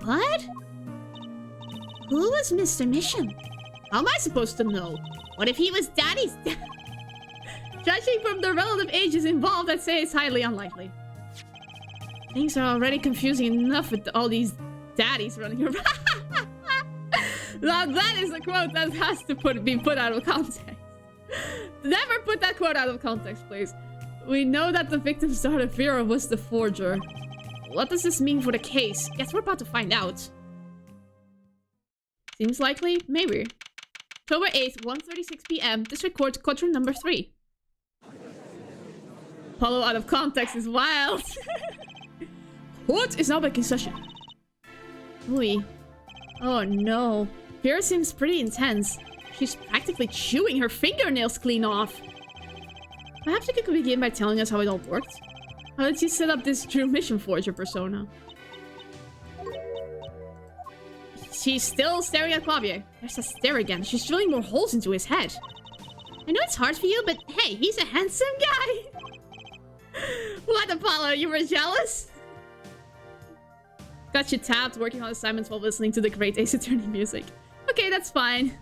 What? Who was Mr. Mission? How am I supposed to know? What if he was Daddy's dad? Judging from the relative ages involved, I'd say it's highly unlikely. Things are already confusing enough with all these daddies running around. Now that is a quote that has to be put out of context. Never put that quote out of context, please. We know that the victim's daughter Vera was the forger. What does this mean for the case? Guess we're about to find out. Seems likely? Maybe. October 8th, 1:36 p.m. District Court, courtroom number 3. Follow out of context is wild. Court is now back in session. Ooh. Oh no. Vera seems pretty intense. She's practically chewing her fingernails clean off. Perhaps you could begin by telling us how it all worked. How did you set up this true mission forger persona? She's still staring at Clavier. There's that stare again. She's drilling more holes into his head. I know it's hard for you, but hey, he's a handsome guy. What, Apollo? You were jealous? Got you tapped working on assignments while listening to the great Ace Attorney music. Okay, that's fine.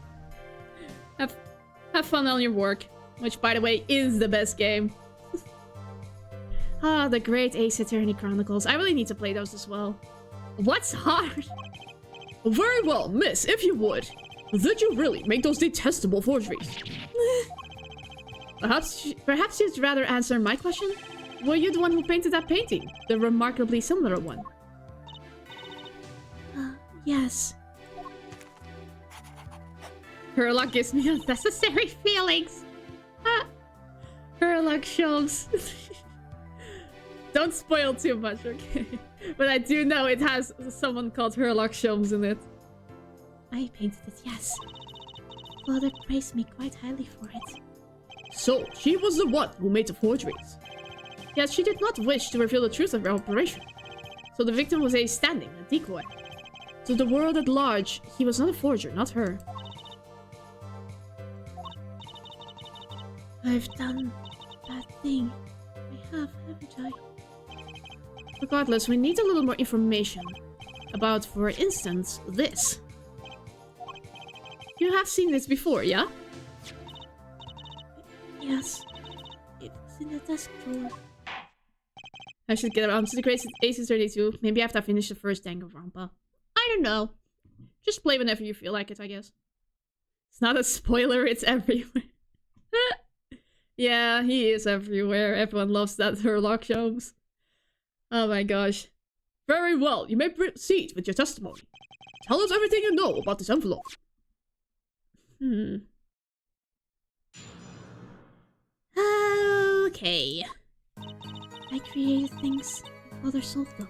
Have fun on your work. Which, by the way, is the best game. Ah, the great Ace Attorney Chronicles. I really need to play those as well. What's hard? Very well, miss, if you would. Did you really make those detestable forgeries? Perhaps you'd rather answer my question? Were you the one who painted that painting? The remarkably similar one? Yes. Her luck gives me unnecessary feelings. Her luck shows. Don't spoil too much, okay? But I do know it has someone called Herlock Sholmes in it. I painted it, yes. Father praised me quite highly for it. So, she was the one who made the forgeries. Yet she did not wish to reveal the truth of her operation. So the victim was a stand-in, a decoy. To the world at large, he was not a forger, not her. I've done that thing. I have, haven't I? Regardless, we need a little more information about, for instance, this. You have seen this before, yeah? Yes. It was in the desk drawer. I should get around to the great Aces 32. Maybe after I finish the first Danganronpa. I don't know. Just play whenever you feel like it, I guess. It's not a spoiler, it's everywhere. Yeah, he is everywhere. Everyone loves that Herlock shows. Oh my gosh. Very well, you may proceed with your testimony. Tell us everything you know about this envelope. Okay. I created things, and Father solved them.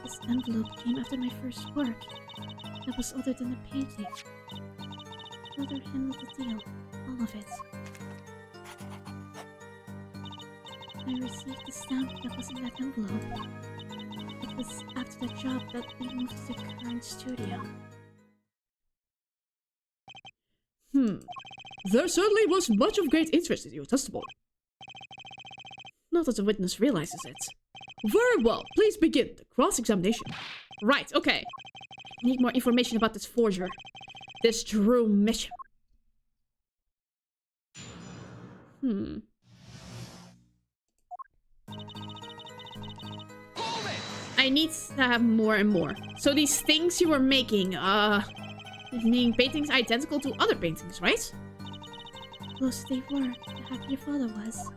This envelope came after my first work. That was other than a painting. Father handled the deal, all of it. I received the stamp that was in that envelope. It was after the job that we moved to the current studio. There certainly was much of great interest in your testimony. Not that the witness realizes it. Very well, please begin the cross-examination. Right, okay. I need more information about this forger. This Drew mission. I need to have more and more. So these things you were making, meaning paintings identical to other paintings, right? Close they were, the happy your father was.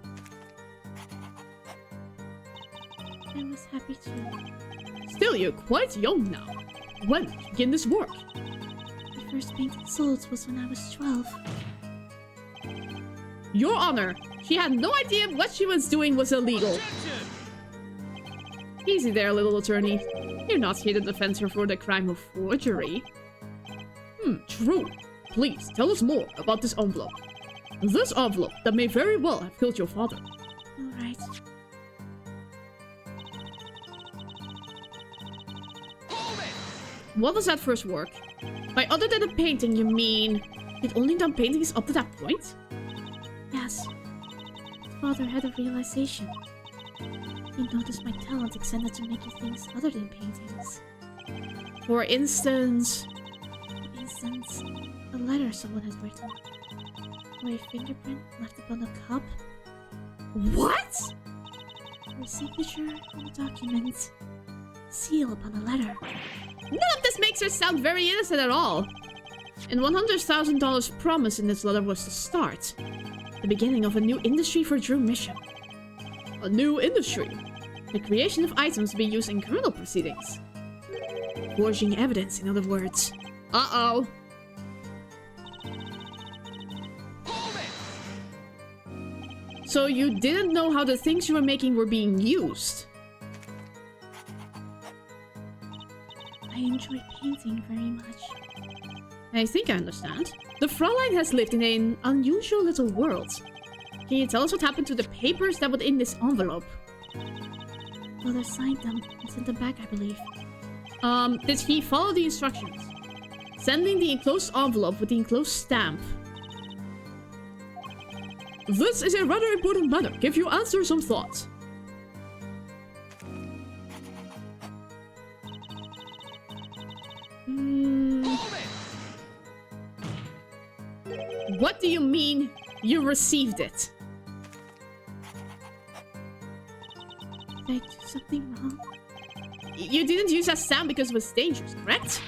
I was happy too. Still, you're quite young now. When did you begin this work? My first painted sold was when I was 12. Your Honor, she had no idea what she was doing was illegal. Easy there, little attorney. You're not here to defend her for the crime of forgery. True. Please, tell us more about this envelope. This envelope that may very well have killed your father. Alright. What was that first work? By other than a painting, you mean... You'd only done paintings up to that point? Yes. Father had a realization. He noticed my talent extended to making things other than paintings. For instance... a letter someone had written. Or a fingerprint left upon a cup. What? Or a signature on a document. Seal upon a letter. None of this makes her sound very innocent at all. And $100,000 promised in this letter was the start. The beginning of a new industry for Drew Mission. A new industry? The creation of items to be used in criminal proceedings. Forging evidence, in other words. Uh-oh. So you didn't know how the things you were making were being used? I enjoy painting very much. I think I understand. The Fraulein has lived in an unusual little world. Can you tell us what happened to the papers that were in this envelope? Father signed them and sent them back, I believe. Did he follow the instructions? Sending the enclosed envelope with the enclosed stamp. This is a rather important matter. Give your answer some thought. What do you mean you received it? Did I do something wrong? You didn't use that stamp because it was dangerous, correct?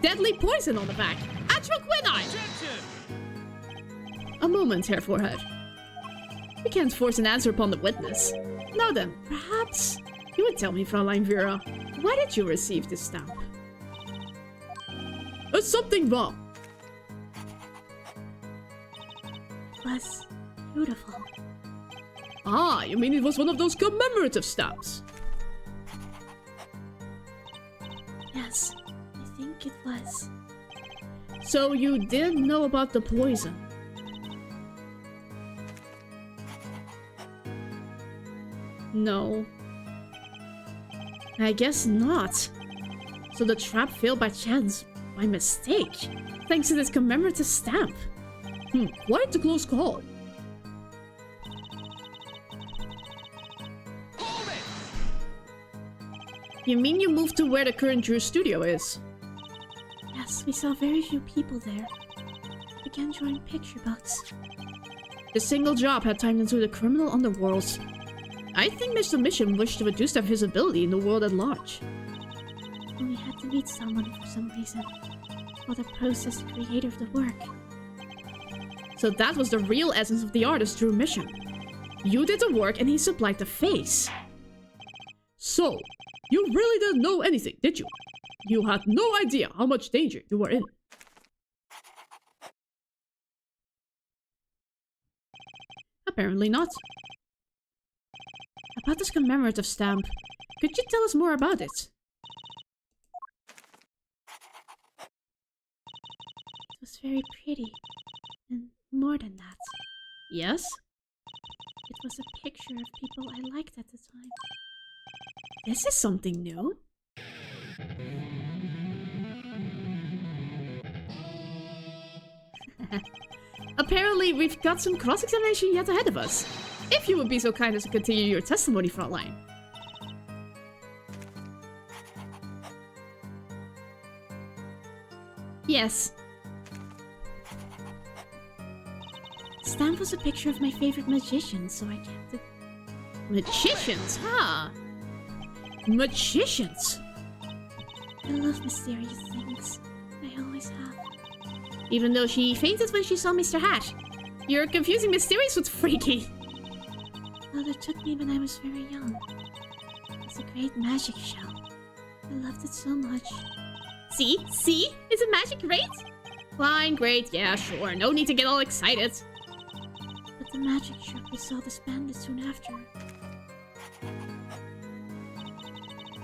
Deadly poison on the back. Atroquinine! A moment, Herr Forehead. We can't force an answer upon the witness. Now then, perhaps you would tell me, Fraulein Vera, why did you receive this stamp? There's something wrong. It was beautiful. Ah, you mean it was one of those commemorative stamps? Yes, I think it was. So you didn't know about the poison? No. I guess not. So the trap failed by chance, by mistake, thanks to this commemorative stamp. Quite a close call. You mean you moved to where the current Drew studio is? Yes, we saw very few people there. Began drawing picture books. The single job had timed into the criminal underworld. I think Mr. Mission wished to reduce their visibility in the world at large. And we had to meet someone for some reason. Or the process the creator of the work. So that was the real essence of the artist Drew Mission. You did the work and he supplied the face. So, you really didn't know anything, did you? You had no idea how much danger you were in. Apparently not. About this commemorative stamp, could you tell us more about it? It was very pretty. And more than that. Yes? It was a picture of people I liked at the time. This is something new. Apparently, we've got some cross-examination yet ahead of us. If you would be so kind as to continue your testimony, Frontline. Yes. The stamp was a picture of my favorite magician, so I kept it. Magicians, huh? Magicians! I love mysterious things. I always have. Even though she fainted when she saw Mr. Hat. You're confusing mysterious with freaky. Mother took me when I was very young. It's a great magic show. I loved it so much. See? See? Is it magic great? Fine, great, yeah, sure. No need to get all excited. But the magic shop we saw disbanded soon after.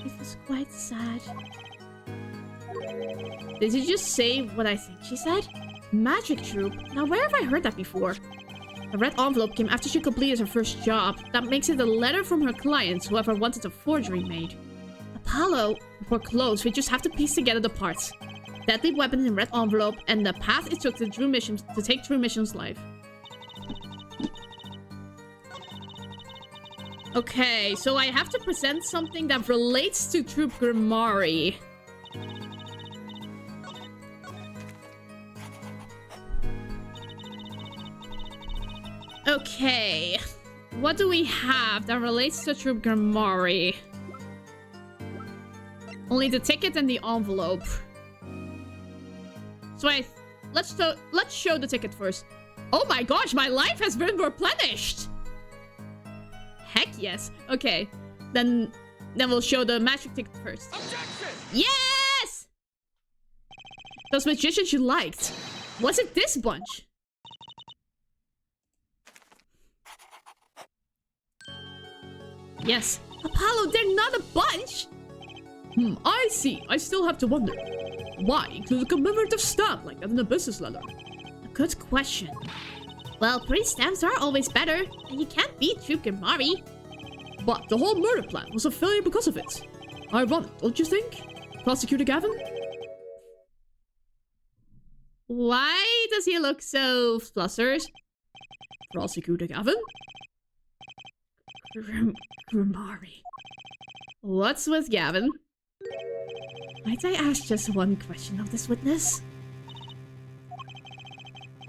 It was quite sad. Did you just say what I think she said? Magic troupe? Now where have I heard that before? A red envelope came after she completed her first job. That makes it a letter from her clients, whoever wanted a forgery made. Apollo, we're close, we just have to piece together the parts. Deadly weapon in red envelope, and the path it took to Drew Mission to take Drew Mission's life. Okay, so I have to present something that relates to Troop Grimari. Okay, what do we have that relates to Troop Grimari? Only the ticket and the envelope. So let's show the ticket first. Oh my gosh, my life has been replenished! Heck yes. Okay, then we'll show the magic ticket first. Objection! Yes! Those magicians you liked. Was it this bunch? Yes. Apollo, they're not a bunch! I see. I still have to wonder. Why include a commemorative stamp like that in a business letter? A good question. Well, pretty stamps are always better, and you can't beat Troop Grimari. But the whole murder plan was a failure because of it. Ironic, don't you think? Prosecutor Gavin? Why does he look so flustered? Prosecutor Gavin? Grimari. What's with Gavin? Might I ask just one question of this witness?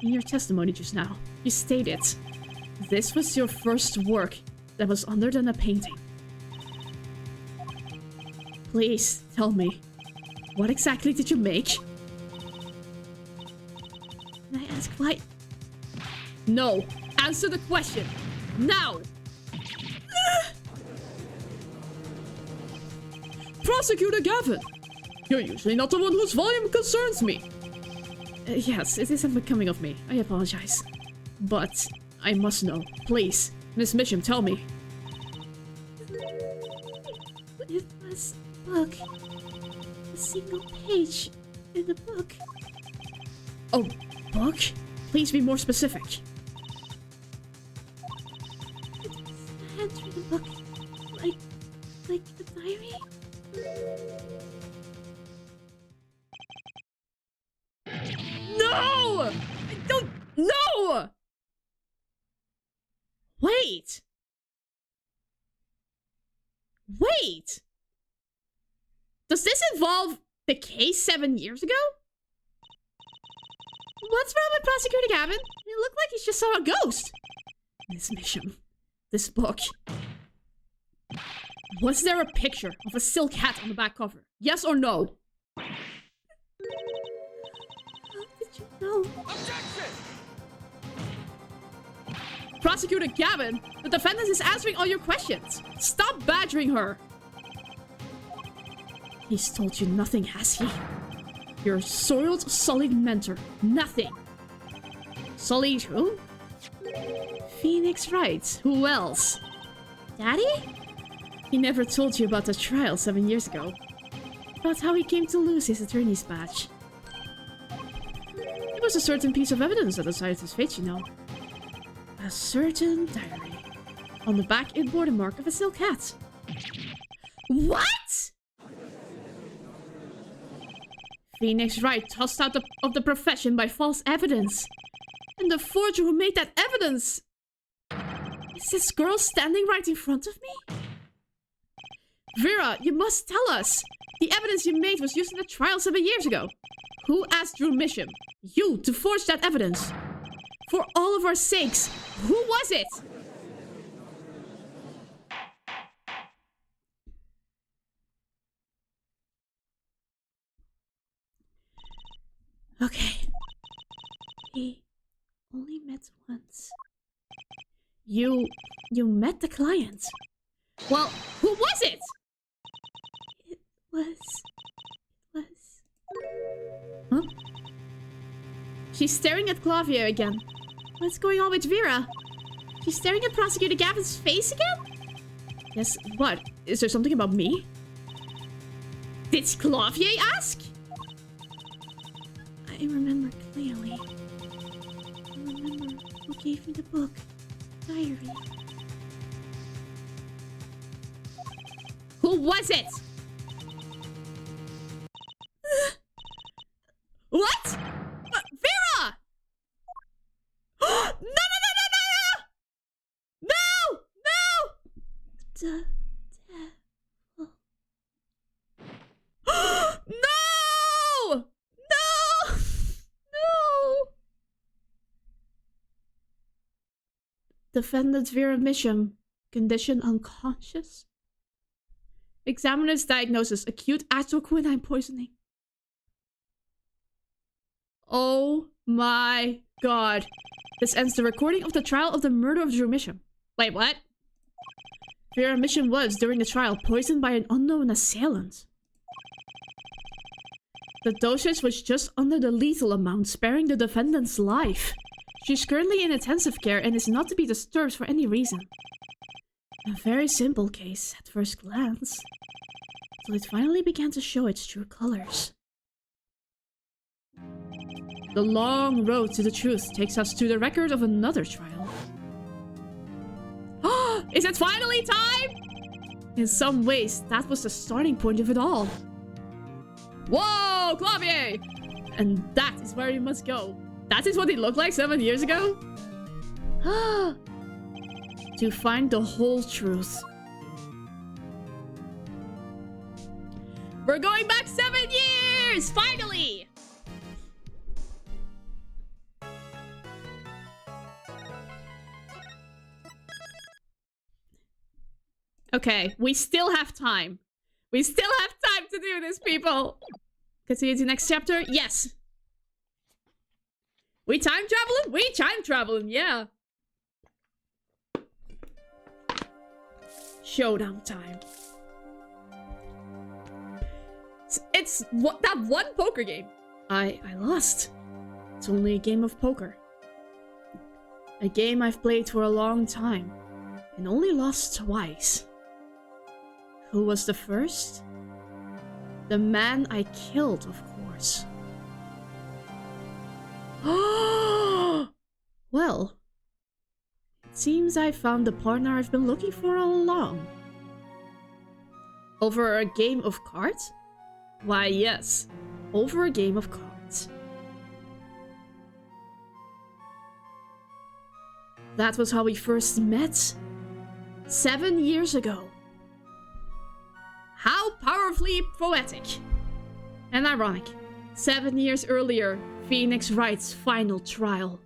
In your testimony just now, you stated this was your first work that was other than a painting. Please tell me, what exactly did you make? Can I ask why? No, answer the question now. Prosecutor Gavin, you're usually not the one whose volume concerns me. Yes, it isn't becoming of me. I apologize. But I must know. Please, Miss Misham, tell me. It was a book. A single page in a book. Oh, book? Please be more specific. It was a handwritten book. Like a diary? No! I don't... No! Wait! Wait! Does this involve the case 7 years ago? What's wrong with Prosecutor Gavin? It looked like he just saw a ghost. This mission. This book. Was there a picture of a silk hat on the back cover? Yes or no? How did you know? Objection! Prosecutor Gavin, the defendant is answering all your questions. Stop badgering her. He's told you nothing, has he? Your soiled, sullied mentor. Nothing. Sullied who? Phoenix Wright. Who else? Daddy? He never told you about the trial 7 years ago. About how he came to lose his attorney's badge. It was a certain piece of evidence that decided his fate, you know. A certain diary. On the back, it bore the mark of a silk hat. What? Phoenix Wright tossed out of the profession by false evidence. And the forger who made that evidence... Is this girl standing right in front of me? Vera, you must tell us. The evidence you made was used in the trial 7 years ago. Who asked Drew Misham? You, to forge that evidence. For all of our sakes, who was it? Okay. We only met once. You met the client. Well, who was it? It was... Huh? She's staring at Clavier again. What's going on with Vera? She's staring at Prosecutor Gavin's face again? Yes, what? Is there something about me? Did Clavier ask? I remember clearly. I remember who gave me the book. Diary. Who was it? What? Vera! No, no, no, no, no, no! No! No! No! No! No! Defendant Vera Misham, condition unconscious. Examiner's diagnosis, acute atroquinine poisoning. Oh my god. This ends the recording of the trial of the murder of Drew Misham. Wait, what? Vera Misham was, during the trial, poisoned by an unknown assailant. The dosage was just under the lethal amount, sparing the defendant's life. She's currently in intensive care and is not to be disturbed for any reason. A very simple case at first glance, till it finally began to show its true colors. The long road to the truth takes us to the record of another trial. Is it finally time? In some ways, that was the starting point of it all. Whoa, Clavier! And that is where you must go. That is what it looked like 7 years ago? To find the whole truth. We're going back 7 years! Finally! Okay, we still have time. We still have time to do this, people! Continue to the next chapter? Yes! We time traveling? We time traveling, yeah. Showdown time. It's what that one poker game. I lost. It's only a game of poker. A game I've played for a long time and only lost twice. Who was the first? The man I killed, of course. Well, it seems I found the partner I've been looking for all along. Over a game of cards? Why, yes. Over a game of cards. That was how we first met. 7 years ago. How powerfully poetic. And ironic. 7 years earlier, Phoenix Wright's final trial.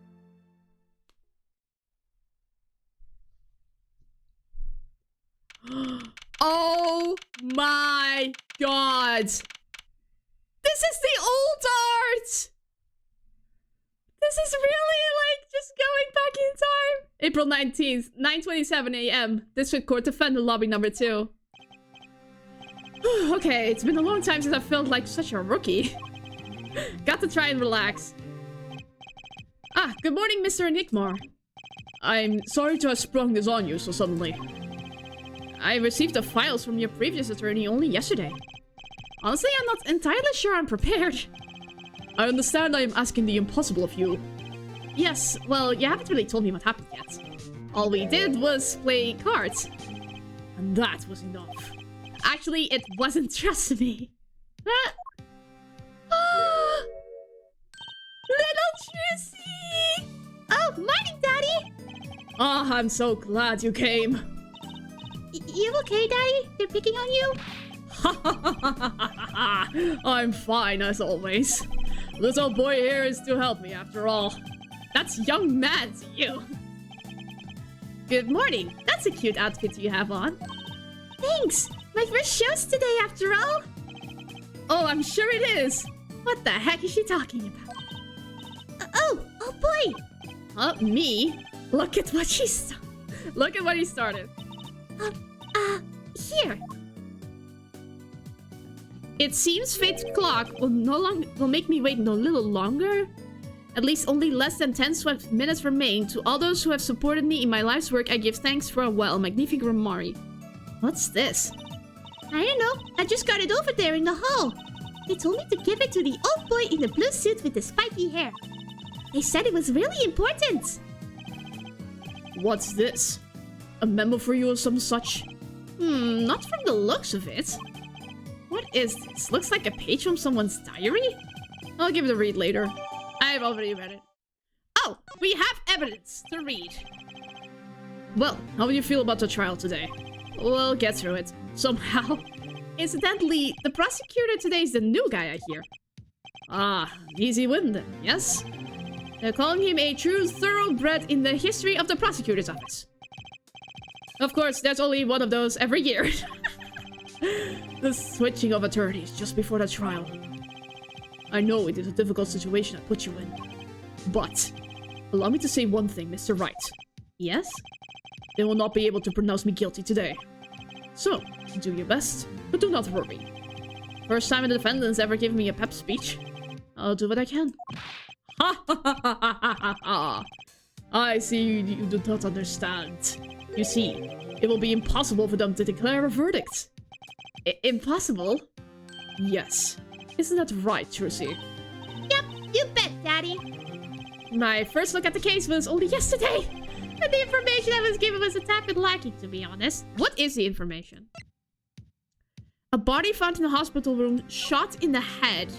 Oh my god! This is the old art! This is really like just going back in time. April 19th, 9:27 a.m. District Court defendant lobby number 2. Okay, it's been a long time since I felt like such a rookie. Got to try and relax. Ah, good morning, Mr. Enigmar. I'm sorry to have sprung this on you so suddenly. I received the files from your previous attorney only yesterday. Honestly, I'm not entirely sure I'm prepared. I understand I am asking the impossible of you. Yes, well, you haven't really told me what happened yet. All we did was play cards. And that was enough. Actually, it wasn't, trust me. Little Trissy! Oh, morning, Daddy! Ah, I'm so glad you came. You okay, Daddy? They're picking on you? I'm fine, as always. Little boy here is to help me, after all. That's young man to you. Good morning. That's a cute outfit you have on. Thanks! My first show's today, after all! Oh, I'm sure it is. What the heck is she talking about? Oh boy! Me? Look at what she Look at what he started. Here. It seems fate's clock will make me wait no little longer. At least only less than 10 swift minutes remain. To all those who have supported me in my life's work, I give thanks for a magnific Ramari. What's this? I don't know. I just got it over there in the hall. They told me to give it to the old boy in the blue suit with the spiky hair. They said it was really important. What's this? A memo for you or some such? Not from the looks of it. What is this? Looks like a page from someone's diary? I'll give it a read later. I've already read it. Oh, we have evidence to read. Well, how do you feel about the trial today? We'll get through it. Somehow. Incidentally, the prosecutor today is the new guy, I hear. Ah, easy win then, yes? They're calling him a true thoroughbred in the history of the prosecutor's office. Of course, there's only one of those every year. The switching of attorneys just before the trial. I know it is a difficult situation I put you in. But, allow me to say one thing, Mr. Wright. Yes? They will not be able to pronounce me guilty today. So, do your best, but do not worry. First time a defendant's ever given me a pep speech. I'll do what I can. Ha ha ha ha ha ha ha! I see you do not understand. You see, it will be impossible for them to declare a verdict. Impossible? Yes. Isn't that right, Trucy? Yep, you bet, Daddy. My first look at the case was only yesterday. And the information I was given was a tad bit lacking, to be honest. What is the information? A body found in the hospital room, shot in the head.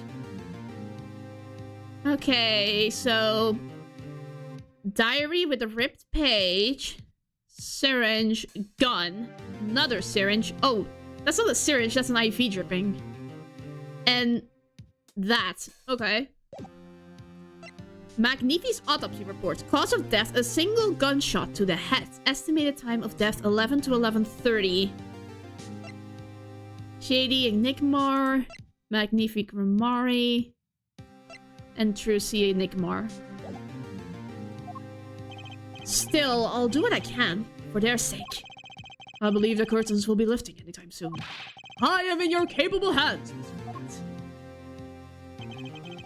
Okay, so... diary with a ripped page. Syringe, gun. Another syringe. Oh, that's not a syringe, that's an IV dripping. And that. Okay. Magnifi's autopsy report. Cause of death, a single gunshot to the head. Estimated time of death, 11 to 11:30. Shady Enigmar. Magnific Ramari. And TuMiiA Enigmar. Still, I'll do what I can, for their sake. I believe the curtains will be lifting anytime soon. I am in your capable hands, Mr. Wright.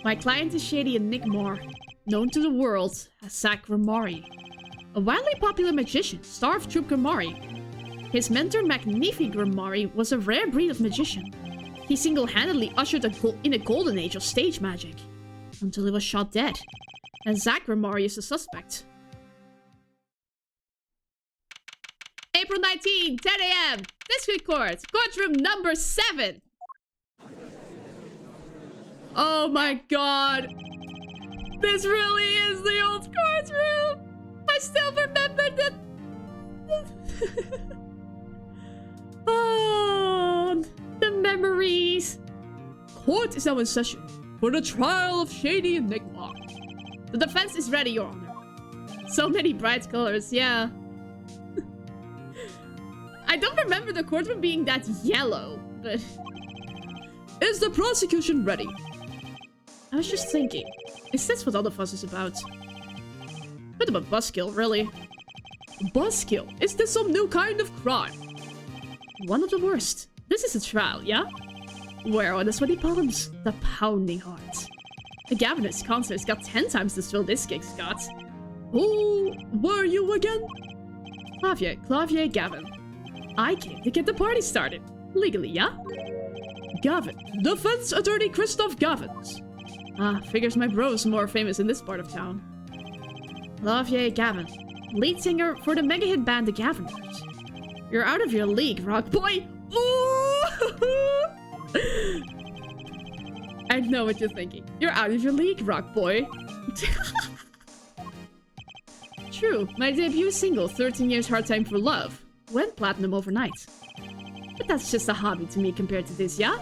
My client is Shady Enigmar, known to the world as Zach Ramari. A wildly popular magician, star of Troupe Ramari. His mentor, Magnific Ramari, was a rare breed of magician. He single-handedly ushered in a golden age of stage magic, until he was shot dead. And Zach Ramari is the suspect. April 19, 10 a.m. District Court. Courtroom number 7. Oh my god. This really is the old courtroom. I still remember the memories. Court is now in session for the trial of Shady Enigma. The defense is ready, Your Honor. So many bright colors, yeah. I don't remember the courtroom being that yellow, but... Is the prosecution ready? I was just thinking, is this what all the fuss is about? Bit of a buzzkill, really. Buzzkill? Is this some new kind of crime? One of the worst. This is a trial, yeah? Where are the sweaty palms? The pounding heart. The Gavinist concert's got 10 times the thrill this gig's got. Who were you again? Clavier Gavin. I came to get the party started. Legally, yeah? Gavin. Defense attorney Christoph Gavins. Ah, figures my bro's more famous in this part of town. Clavier Gavin. Lead singer for the mega hit band The Gaviners. You're out of your league, rock boy. Ooh! I know what you're thinking. You're out of your league, rock boy. True, my debut single, 13 Years Hard Time for Love, went platinum overnight. But that's just a hobby to me compared to this, yeah?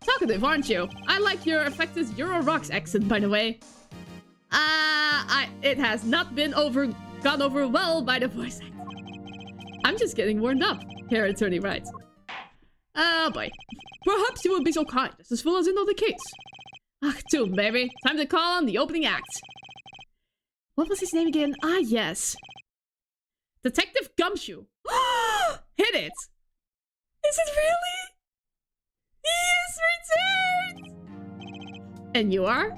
Talkative, aren't you? I like your affected Euro Rocks accent, by the way. It has not been gone over well by the voice acting. I'm just getting warmed up, Herr Attorney Wright. Oh boy. Perhaps you would be so kind as to fill us in on the case. Ah, Toom, baby. Time to call on the opening act. What was his name again? Ah, yes. Detective Gumshoe. Hit it! Is it really? He is returned! And you are?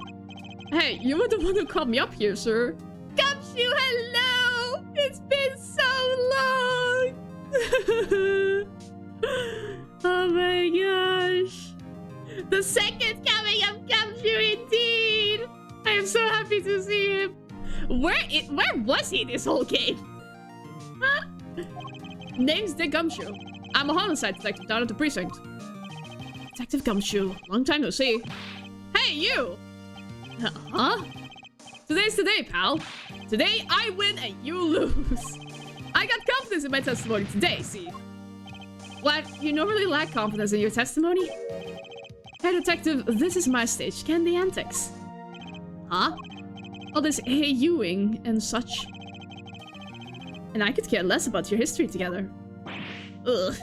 Hey, you were the one who called me up here, sir. Gumshoe, hello! It's been so long! Oh my gosh. The second coming of Gumshoe, indeed! I am so happy to see him. Where was he this whole game? Huh? Name's Dick Gumshoe. I'm a homicide detective down at the precinct. Detective Gumshoe, long time no see. Hey, you! Huh? Today's the day, pal. Today I win and you lose. I got confidence in my testimony today, see? What? You normally lack confidence in your testimony? Hey, detective, this is my stage. Candy antics. Huh? All this hey-youing and such. And I could care less about your history together. Ugh.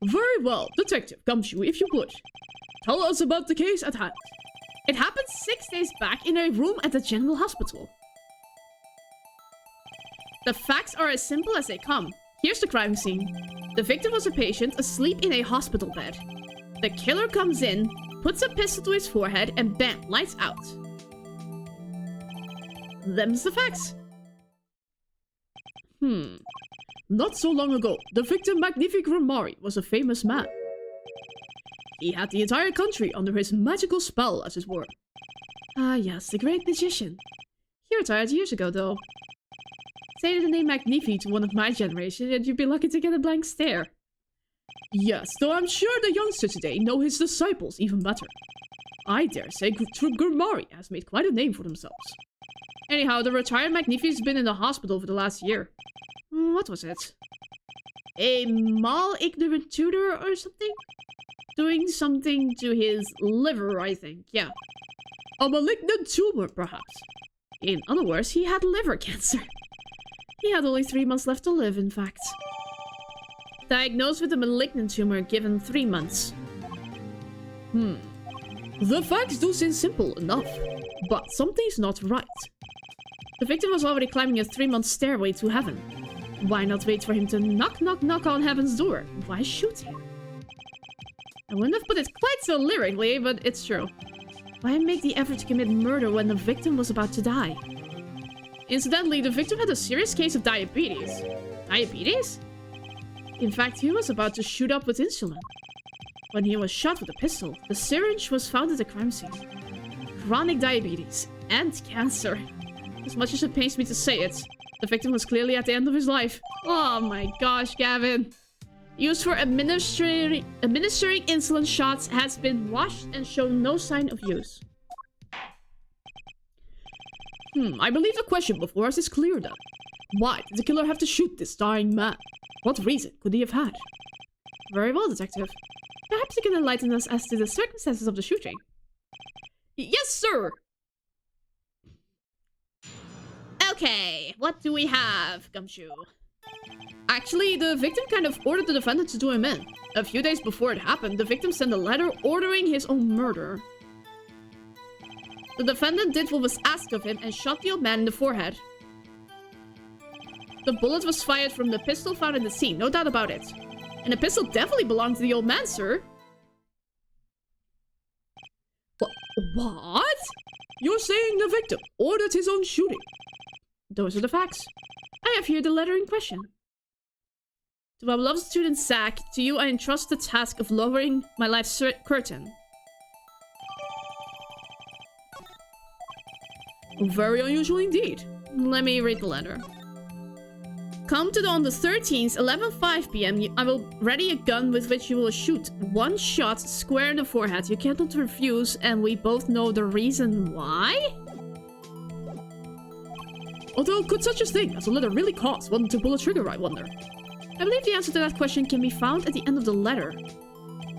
Very well, Detective Gumshoe, if you would. Tell us about the case at hand. It happened 6 days back in a room at the General Hospital. The facts are as simple as they come. Here's the crime scene. The victim was a patient asleep in a hospital bed. The killer comes in, puts a pistol to his forehead, and bam, lights out. Them's the facts. Not so long ago, the victim Magnific Romari was a famous man. He had the entire country under his magical spell, as it were. Ah yes, the great magician. He retired years ago, though. Say the name Magnifi to one of my generation and you'd be lucky to get a blank stare. Yes, though I'm sure the youngsters today know his disciples even better. I dare say Gurmari has made quite a name for themselves. Anyhow, the retired Magnifi's been in the hospital for the last year. What was it? A mal-ignorant tutor or something? Doing something to his liver, I think, yeah. A malignant tumor, perhaps. In other words, he had liver cancer. He had only 3 months left to live, in fact. Diagnosed with a malignant tumor, given 3 months. The facts do seem simple enough, but something's not right. The victim was already climbing a 3-month stairway to heaven. Why not wait for him to knock, knock, knock on heaven's door? Why shoot him? I wouldn't have put it quite so lyrically, but it's true. Why make the effort to commit murder when the victim was about to die? Incidentally, the victim had a serious case of diabetes. Diabetes? In fact, he was about to shoot up with insulin. When he was shot with a pistol, the syringe was found at the crime scene. Chronic diabetes and cancer. As much as it pains me to say it, the victim was clearly at the end of his life. Oh my gosh, Gavin. Used for administering insulin shots has been washed and shown no sign of use. I believe the question before us is clear then. Why did the killer have to shoot this dying man? What reason could he have had? Very well, Detective. Perhaps you can enlighten us as to the circumstances of the shooting. Yes, sir! Okay, what do we have, Gumshoe? Actually, the victim kind of ordered the defendant to do him in. A few days before it happened, the victim sent a letter ordering his own murder. The defendant did what was asked of him and shot the old man in the forehead. The bullet was fired from the pistol found in the scene, no doubt about it. And the pistol definitely belonged to the old man, sir. What? You're saying the victim ordered his own shooting? Those are the facts. I have here the letter in question. To my beloved student Zack, to you I entrust the task of lowering my life's curtain. Very unusual indeed. Let me read the letter. Come to on the 13th, 11:05 p.m. I will ready a gun with which you will shoot one shot square in the forehead. You cannot refuse, and we both know the reason why? Although, could such a thing as a letter really cause one to pull a trigger, I wonder? I believe the answer to that question can be found at the end of the letter.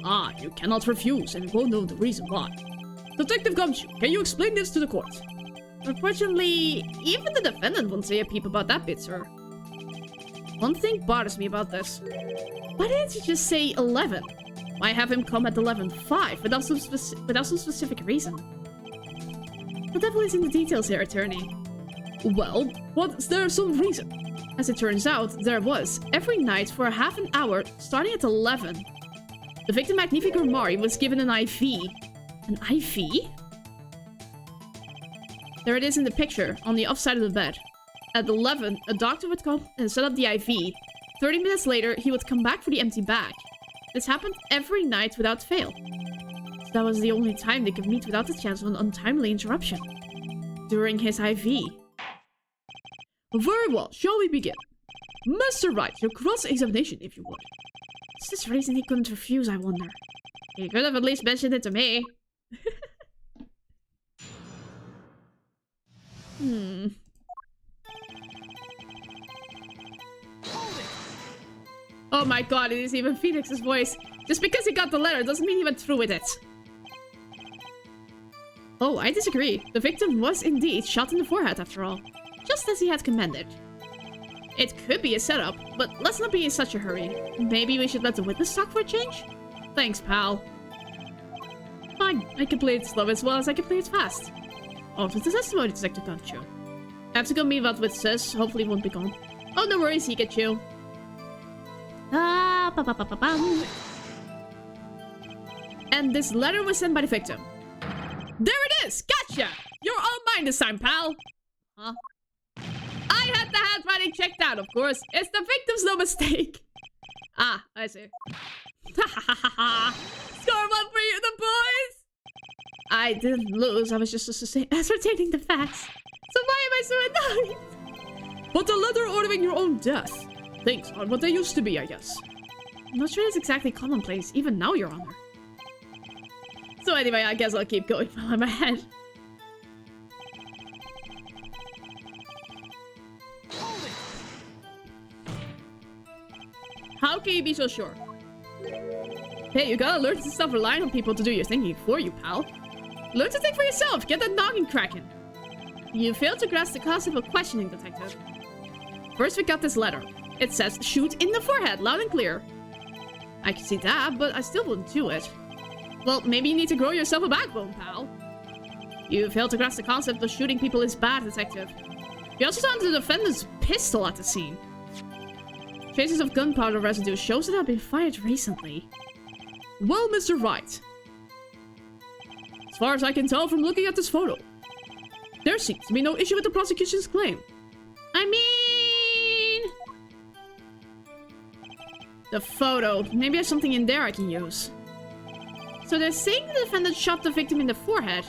Ah, you cannot refuse, and you won't know the reason why. Detective Gumshoe, can you explain this to the court? Unfortunately, even the defendant won't say a peep about that bit, sir. One thing bothers me about this. Why didn't you just say 11? Why have him come at 11:05 without some specific reason? The devil is in the details here, attorney. Well, was there some reason? As it turns out, there was. Every night for half an hour, starting at 11. The victim Magnifico Mari was given an IV. An IV? There it is in the picture, on the upside of the bed. At 11, a doctor would come and set up the IV. 30 minutes later, he would come back for the empty bag. This happened every night without fail. So that was the only time they could meet without the chance of an untimely interruption. During his IV. Very well, shall we begin? Mr. Wright, your cross-examination, if you would. What's this reason he couldn't refuse, I wonder? He could have at least mentioned it to me. Oh my god, it is even Phoenix's voice. Just because he got the letter doesn't mean he went through with it. Oh, I disagree. The victim was indeed shot in the forehead after all. Just as he had commanded. It could be a setup, but let's not be in such a hurry. Maybe we should let the witness talk for a change? Thanks, pal. Fine, I can play it slow as well as I can play it fast. Oh, to the testimony, Detective Gumshoe. I have to go meet what witnesses. Hopefully it won't be gone. Oh, no worries, Hikachu. And this letter was sent by the victim. There it is! Gotcha! You're all mine this time, pal! Huh? I had the handwriting checked out, of course. It's the victim's no mistake. Ah, I see. Score 1 for you, the boys! I didn't lose, I was just ascertaining the facts. So why am I so annoyed? But the letter ordering your own death. Things aren't what they used to be, I guess. I'm not sure it's exactly commonplace, even now, Your Honor. So anyway, I guess I'll keep going while I'm ahead. How can you be so sure? Hey, you gotta learn to stop relying on people to do your thinking for you, pal. Learn to think for yourself, get that noggin cracking. You failed to grasp the concept of questioning, Detective. First, we got this letter. It says, shoot in the forehead, loud and clear. I can see that, but I still wouldn't do it. Well, maybe you need to grow yourself a backbone, pal. You failed to grasp the concept of shooting people is bad, Detective. You also found the defendant's pistol at the scene. Traces of gunpowder residue shows that have been fired recently. Well, Mr. Wright. As far as I can tell from looking at this photo, there seems to be no issue with the prosecution's claim. I mean... the photo. Maybe there's something in there I can use. So they're saying the defendant shot the victim in the forehead.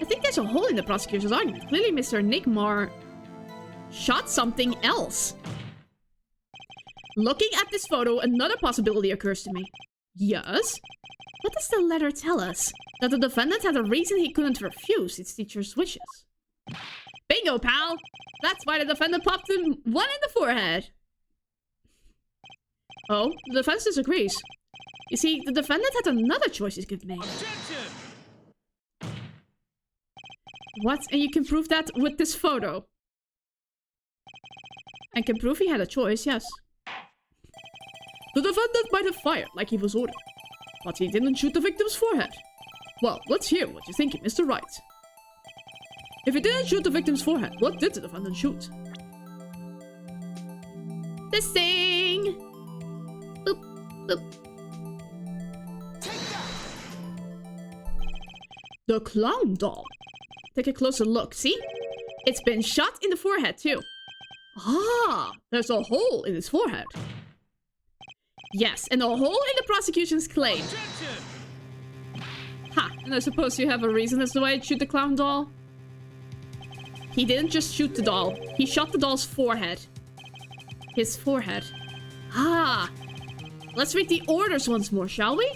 I think there's a hole in the prosecution's argument. Clearly Mr. Nick Marr shot something else. Looking at this photo, another possibility occurs to me. Yes? What does the letter tell us? That the defendant had a reason he couldn't refuse his teacher's wishes. Bingo, pal! That's why the defendant popped him one in the forehead. Oh, the defense disagrees. You see, the defendant had another choice he could make. Objection! What? And you can prove that with this photo. And can prove he had a choice, yes. The defendant might have fired like he was ordered, but he didn't shoot the victim's forehead. Well, let's hear what you're thinking, Mr. Wright. If he didn't shoot the victim's forehead, what did the defendant shoot? This thing! Boop, boop. Take that! The clown doll. Take a closer look, see? It's been shot in the forehead, too. Ah, there's a hole in his forehead. Yes, and a hole in the prosecution's claim. Objection! Ha, and I suppose you have a reason as to why he'd shoot the clown doll? He didn't just shoot the doll. He shot the doll's forehead. His forehead. Ah. Let's read the orders once more, shall we?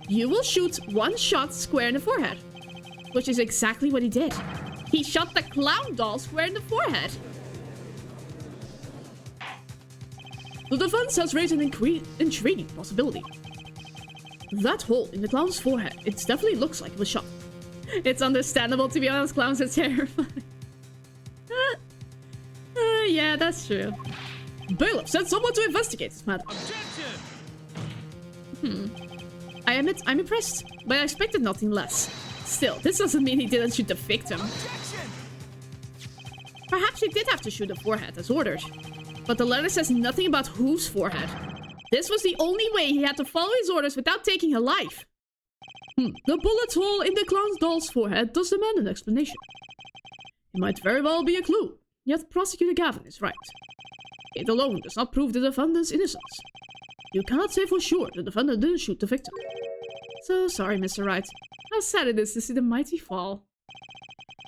You will shoot one shot square in the forehead. Which is exactly what he did. He shot the clown doll square in the forehead. The defense has raised an intriguing possibility. That hole in the clown's forehead, it definitely looks like it was shot. It's understandable, to be honest, clowns are terrifying. Yeah, that's true. Bailiff sent someone to investigate this matter. Objection! I admit, I'm impressed, but I expected nothing less. Still, this doesn't mean he didn't shoot the victim. Objection! Perhaps he did have to shoot the forehead as ordered. But the letter says nothing about whose forehead. This was the only way he had to follow his orders without taking a life. The bullet hole in the clown doll's forehead does demand an explanation. It might very well be a clue, yet Prosecutor Gavin is right. It alone does not prove the defendant's innocence. You cannot say for sure the defendant didn't shoot the victim. So sorry, Mr. Wright. How sad it is to see the mighty fall.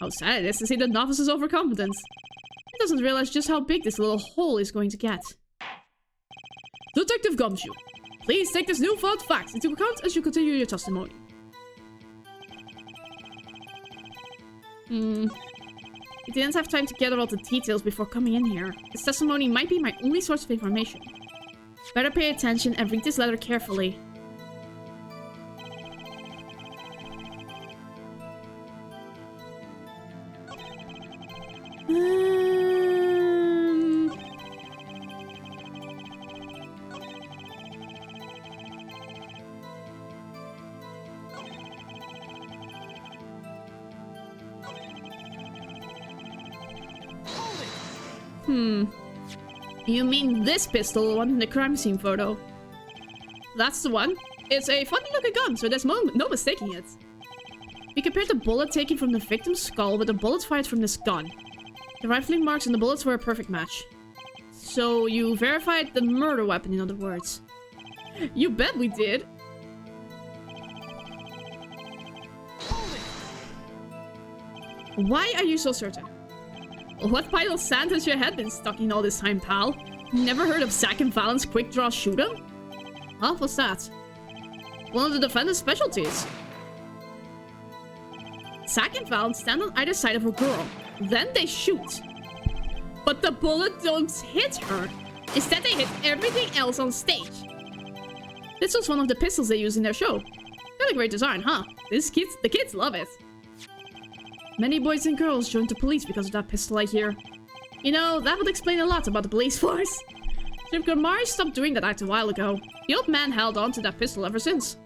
How sad it is to see the novice's overconfidence. He doesn't realize just how big this little hole is going to get. Detective Gumshoe, please take this newfound facts into account as you continue your testimony. He didn't have time to gather all the details before coming in here. His testimony might be my only source of information. Better pay attention and read this letter carefully. You mean this pistol, the one in the crime scene photo? That's the one. It's a funny looking gun, so there's no mistaking it. We compared the bullet taken from the victim's skull with the bullets fired from this gun. The rifling marks and the bullets were a perfect match. So you verified the murder weapon, in other words. You bet we did. Why are you so certain? What pile of sand has your head been stuck in all this time, pal? Never heard of Zack and Fallon's quick draw shoot 'em? Huh? What's that? One of the defendant's specialties. Zack and Fallon stand on either side of a girl. Then they shoot. But the bullet don't hit her. Instead, they hit everything else on stage. This was one of the pistols they used in their show. Got a great design, huh? The kids love it. Many boys and girls joined the police because of that pistol, I hear. You know, that would explain a lot about the police force. Sheriff Gamari stopped doing that act a while ago. The old man held on to that pistol ever since.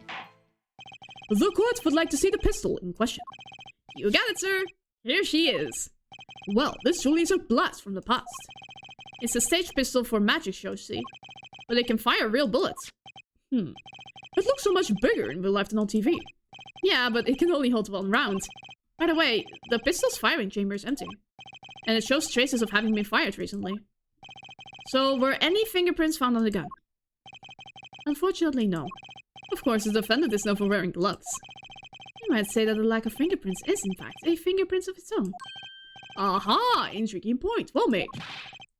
The court would like to see the pistol in question. You got it, sir. Here she is. Well, this truly is a blast from the past. It's a stage pistol for magic shows, see? But it can fire real bullets. It looks so much bigger in real life than on TV. Yeah, but it can only hold one round. By the way, the pistol's firing chamber is empty. And it shows traces of having been fired recently. So, were any fingerprints found on the gun? Unfortunately, no. Of course, the defendant is known for wearing gloves. You might say that the lack of fingerprints is, in fact, a fingerprint of its own. Aha! Intriguing point. Well made.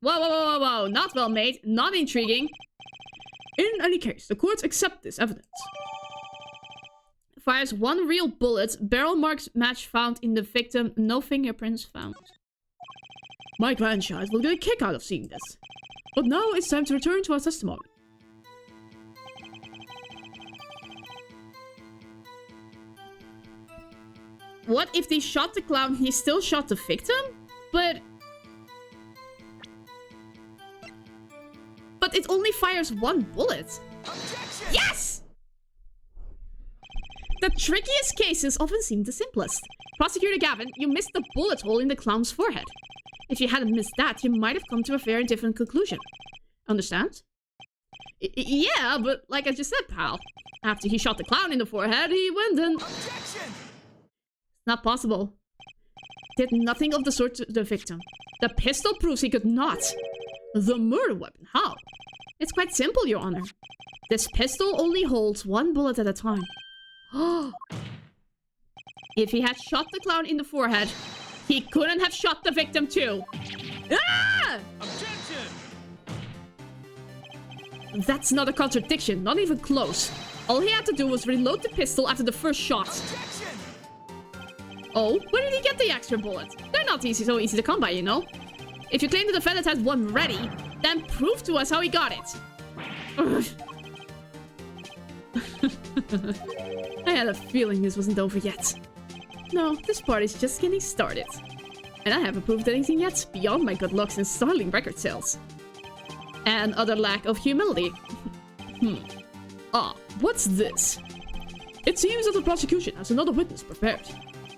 Whoa, whoa, whoa, whoa, whoa. Not well made. Not intriguing. In any case, the courts accept this evidence. Fires one real bullet. Barrel marks match found in the victim. No fingerprints found. My grandchild will get a kick out of seeing this. But now it's time to return to our testimony. What if they shot the clown, he still shot the victim? But it only fires one bullet. Objection! Yes! The trickiest cases often seem the simplest. Prosecutor Gavin, you missed the bullet hole in the clown's forehead. If you hadn't missed that, you might have come to a very different conclusion. Understand? Yeah, but like I just said, pal. After he shot the clown in the forehead, he went and... Objection! Not possible. Did nothing of the sort to the victim. The pistol proves he could not. The murder weapon, how? It's quite simple, Your Honor. This pistol only holds one bullet at a time. If he had shot the clown in the forehead, he couldn't have shot the victim too. Ah! Objection! That's not a contradiction, not even close. All he had to do was reload the pistol after the first shot. Objection! Oh, where did he get the extra bullet? They're not so easy to come by, you know? If you claim the defendant has one ready, then prove to us how he got it. I had a feeling this wasn't over yet. No, this party's just getting started. And I haven't proved anything yet beyond my good looks and startling record sales. And other lack of humility. Ah, what's this? It seems that the prosecution has another witness prepared.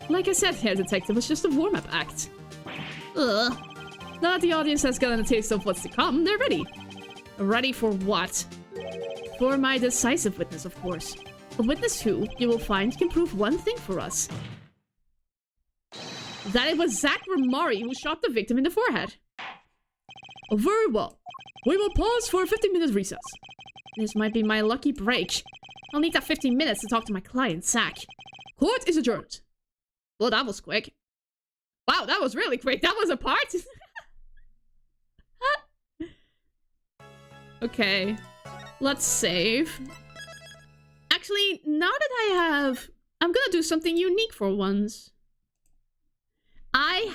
Like I said, Herr Detective, it's just a warm-up act. Ugh. Now that the audience has gotten a taste of what's to come, they're ready. Ready for what? For my decisive witness, of course. A witness who, you will find, can prove one thing for us. That it was Zach Ramari who shot the victim in the forehead. Very well. We will pause for a 15-minute recess. This might be my lucky break. I'll need that 15 minutes to talk to my client, Zach. Court is adjourned. Well, that was quick. Wow, that was really quick. That was a part. Okay. Let's save. Actually, now that I'm gonna do something unique for once. I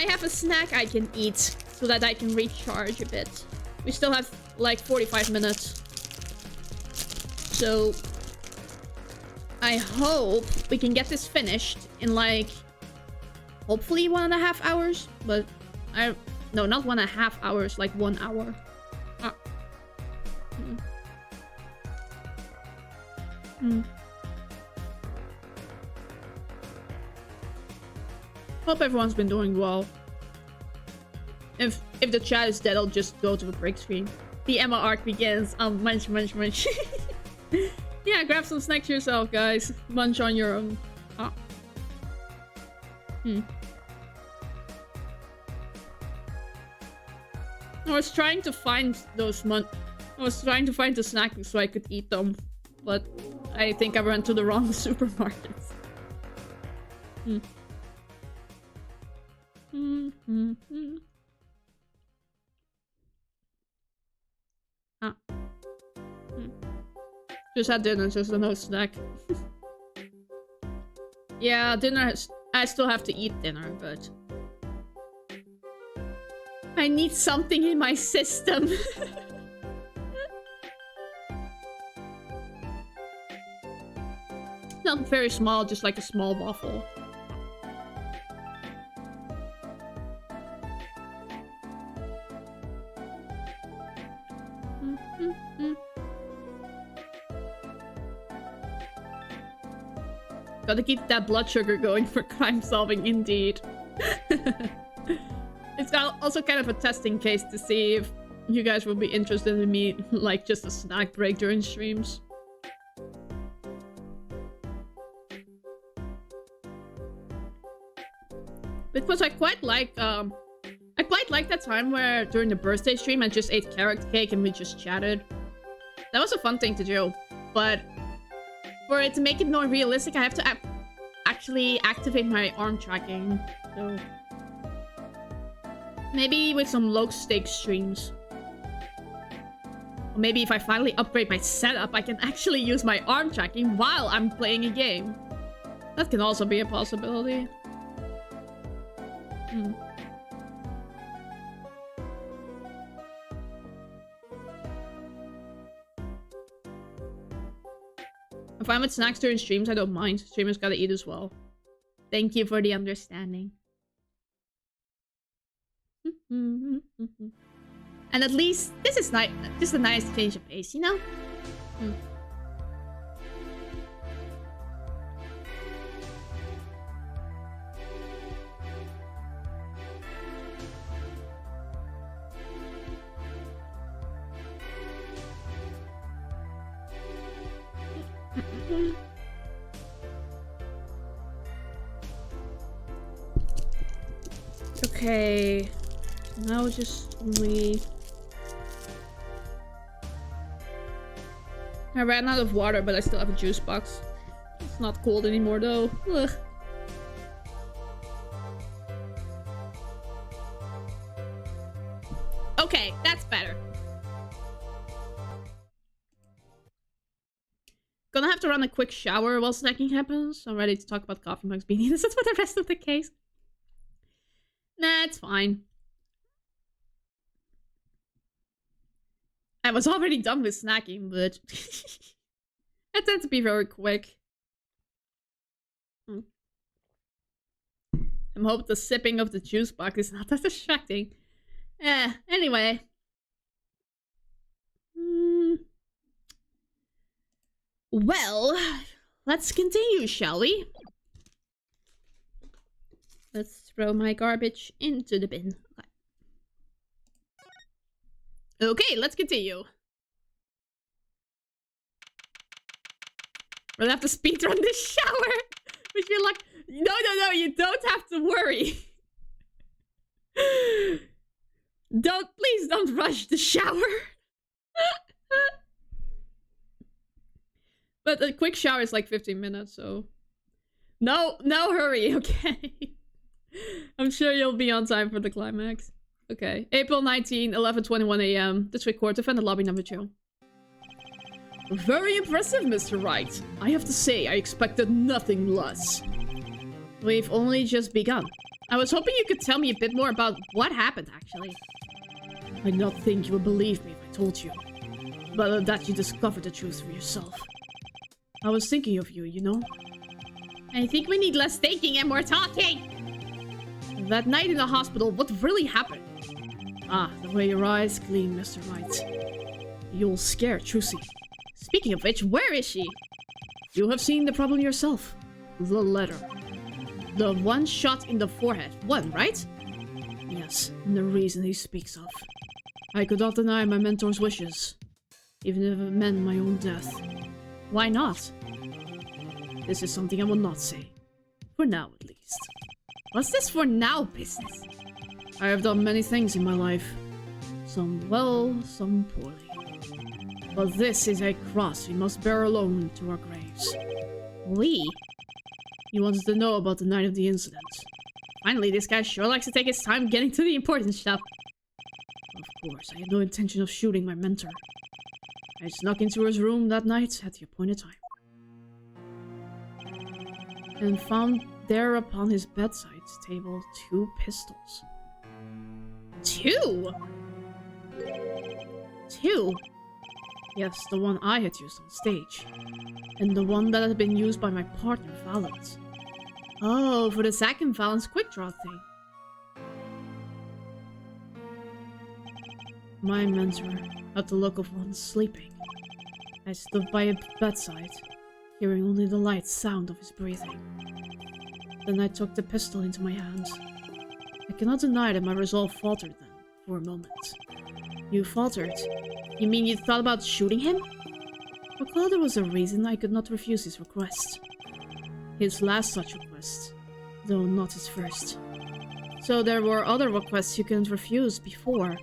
have a snack I can eat so that I can recharge a bit. We still have like 45 minutes. So I hope we can get this finished in like hopefully 1.5 hours, but no, not 1.5 hours, like 1 hour. Hope everyone's been doing well. If the chat is dead, I'll just go to the break screen. The Emma arc begins. Munch, munch, munch. Yeah, grab some snacks yourself, guys. Munch on your own. I was trying to find those I was trying to find the snacks so I could eat them, but I think I went to the wrong supermarket. Just had dinner, just no snack. Yeah, dinner I still have to eat dinner, but I need something in my system. Not very small, just like a small waffle. Gotta keep that blood sugar going for crime solving, indeed. It's also kind of a testing case to see if you guys will be interested in me, like, just a snack break during streams. Because I quite like that time where during the birthday stream I just ate carrot cake and we just chatted. That was a fun thing to do, but for it to make it more realistic, I have to actually activate my arm tracking. So maybe with some low stakes streams. Or maybe if I finally upgrade my setup, I can actually use my arm tracking while I'm playing a game. That can also be a possibility. If I'm with snacks during streams, I don't mind. Streamers gotta eat as well. Thank you for the understanding. And at least this is nice. Just a nice change of pace, you know? Okay. Now just only... I ran out of water, but I still have a juice box. It's not cold anymore though. Ugh. Okay, that's better. Gonna have to run a quick shower while snacking happens. I'm ready to talk about coffee mugs being innocent for the rest of the case. Nah, it's fine. I was already done with snacking, but I tend to be very quick. I'm hoping the sipping of the juice box is not that distracting. Anyway. Well, let's continue, shall we? Let's throw my garbage into the bin. Okay, let's continue. We'll have to speedrun this shower. Which you're like, no, you don't have to worry. Please don't rush the shower. But a quick shower is like 15 minutes, so... No hurry, okay? I'm sure you'll be on time for the climax. Okay. April 19, 11:21 a.m. District Court, defendant lobby number 2. Very impressive, Mr. Wright. I have to say, I expected nothing less. We've only just begun. I was hoping you could tell me a bit more about what happened, actually. I do not think you would believe me if I told you. But that you discovered the truth for yourself. I was thinking of you, you know? I think we need less thinking and more talking. That night in the hospital, what really happened? Ah, the way your eyes gleam, Mr. Wright. You'll scare Trucy. Speaking of which, where is she? You have seen the problem yourself. The letter. The one shot in the forehead. One, right? Yes, and the reason he speaks of. I could not deny my mentor's wishes. Even if it meant my own death. Why not? This is something I will not say. For now, at least. What's this for now business? I have done many things in my life. Some well, some poorly. But this is a cross we must bear alone to our graves. We? You wanted to know about the night of the incident. Finally, this guy sure likes to take his time getting to the important stuff. Of course, I had no intention of shooting my mentor. I snuck into his room that night at the appointed time. And found there upon his bedside table 2 pistols. 2? 2? Yes, the one I had used on stage. And the one that had been used by my partner, Valent. Oh, for the second Valent's quick draw thing. My mentor had the look of one sleeping. I stood by his bedside, hearing only the light sound of his breathing. Then I took the pistol into my hand. I cannot deny that my resolve faltered then, for a moment. You faltered? You mean you thought about shooting him? Recall there was a reason I could not refuse his request. His last such request, though not his first. So there were other requests you couldn't refuse before.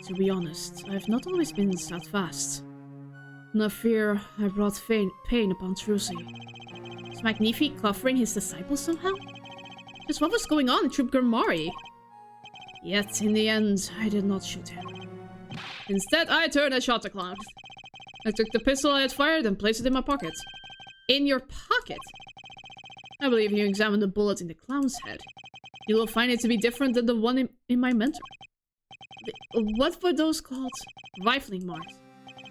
To be honest, I have not always been steadfast. And I fear I brought pain upon Trucy. Is Magnifique covering his disciples somehow? Just what was going on in Troop Grimari? Yet, in the end, I did not shoot him. Instead, I turned and shot the clown. I took the pistol I had fired and placed it in my pocket. In your pocket? I believe you examined the bullet in the clown's head. You will find it to be different than the one in my mentor. What were those called? Rifling marks.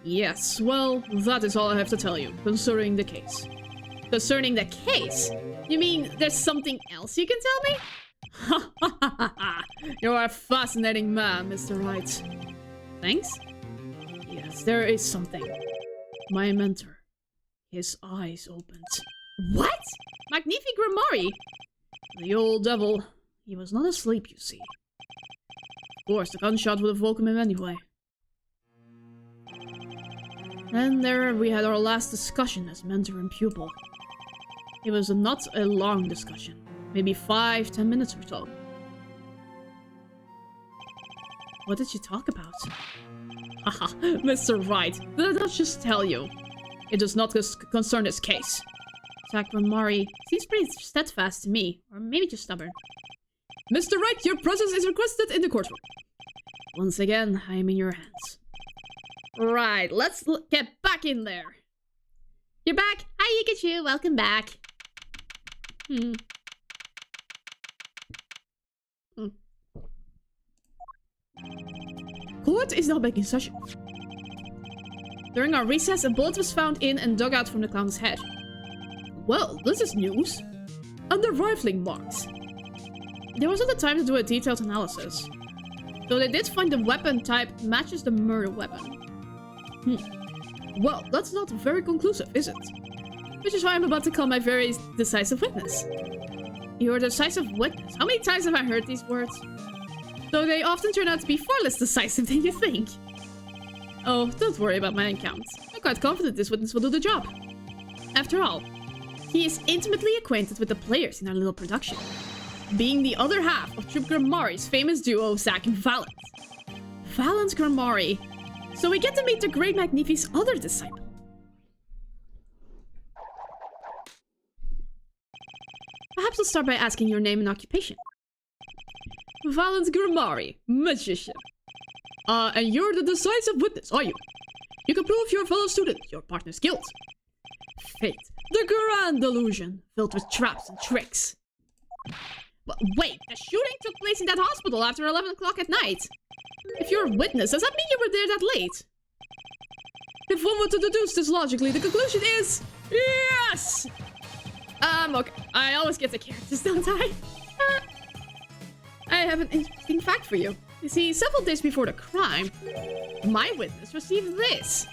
Yes, well, that is all I have to tell you concerning the case. Concerning the case? You mean there's something else you can tell me? Ha ha ha ha! You are a fascinating man, Mr. Wright. Thanks? Yes, there is something. My mentor. His eyes opened. What? Magnifique Grimari? The old devil. He was not asleep, you see. Of course, the gunshot would have woken him anyway. And there we had our last discussion as mentor and pupil. It was not a long discussion. Maybe 5-10 minutes or so. What did you talk about? Haha, Mr. Wright, did I just tell you? It does not concern this case. Zach Grimari seems pretty steadfast to me, or maybe just stubborn. Mr. Wright, your presence is requested in the courtroom. Once again, I am in your hands. Right, let's get back in there. You're back. Hi, Pikachu. Welcome back. Court is now back in session. During our recess, a bullet was found in and dug out from the clown's head. Well, this is news. Under rifling marks. There wasn't the time to do a detailed analysis. Though they did find the weapon type matches the murder weapon. Well, that's not very conclusive, is it? Which is why I'm about to call my very decisive witness. You're a decisive witness? How many times have I heard these words? Though they often turn out to be far less decisive than you think. Oh, don't worry about my account. I'm quite confident this witness will do the job. After all, he is intimately acquainted with the players in our little production. Being the other half of Troupe Grimari's famous duo, Zack and Valent. Valent Grimari. So we get to meet the great Magnifique's other disciple. Perhaps we'll start by asking your name and occupation. Valent Grimari, magician. And you're the decisive witness, are you? You can prove your fellow student your partner's guilt. Fate, the grand illusion, filled with traps and tricks. But wait, the shooting took place in that hospital after 11 o'clock at night. If you're a witness, does that mean you were there that late? If one were to deduce this logically, the conclusion is... yes! Okay. I always get the characters, don't I? I have an interesting fact for you. You see, several days before the crime, my witness received this.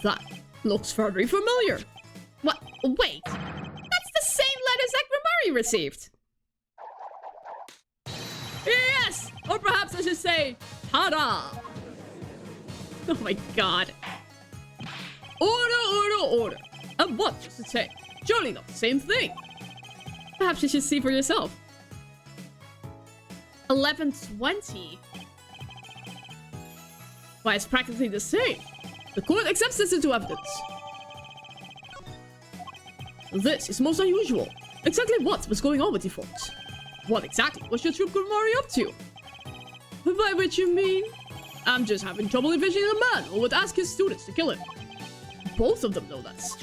That looks very familiar. What? Wait. That's the same letter Zack Grimari received. Yes! Or perhaps I should say, ta-da! Oh my god. Order, order, order. And what does it say? Surely not the same thing. Perhaps you should see for yourself. 11:20. Why, it's practically the same. The court accepts this into evidence. This is most unusual. Exactly what was going on with you folks? What exactly was your Troupe Grimari up to? By which you mean? I'm just having trouble envisioning a man who would ask his students to kill him. Both of them, no less.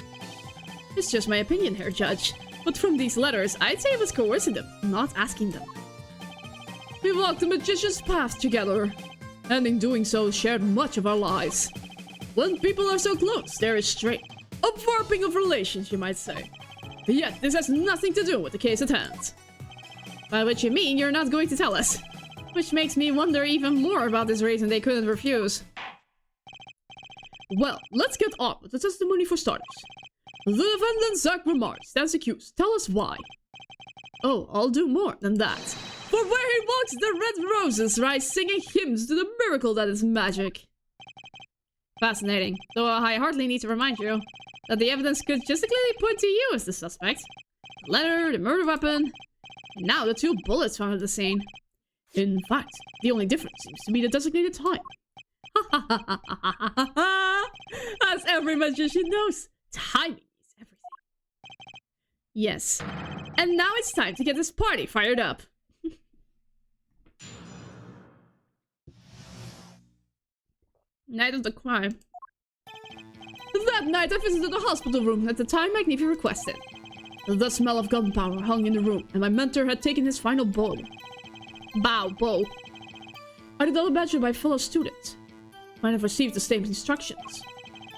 It's just my opinion here, Judge. But from these letters, I'd say it was coercing them, not asking them. We walked a magician's path together, and in doing so, shared much of our lives. When people are so close, there is strain. A warping of relations, you might say. Yet, this has nothing to do with the case at hand. By which you mean you're not going to tell us. Which makes me wonder even more about this reason they couldn't refuse. Well, let's get on with the testimony for starters. The defendant Zack Grimari stands accused. Tell us why. Oh, I'll do more than that. For where he walks, the red roses rise singing hymns to the miracle that is magic. Fascinating. Though I hardly need to remind you that the evidence could just clearly point to you as the suspect. The letter, the murder weapon, and now the 2 bullets found at the scene. In fact, the only difference seems to be the designated time. Ha ha ha ha ha ha ha ha! As every magician knows, timing is everything. Yes. And now it's time to get this party fired up. Night of the crime. That night I visited the hospital room at the time Magnifique requested. The smell of gunpowder hung in the room, and my mentor had taken his final bow. I did not imagine my fellow students might have received the same instructions.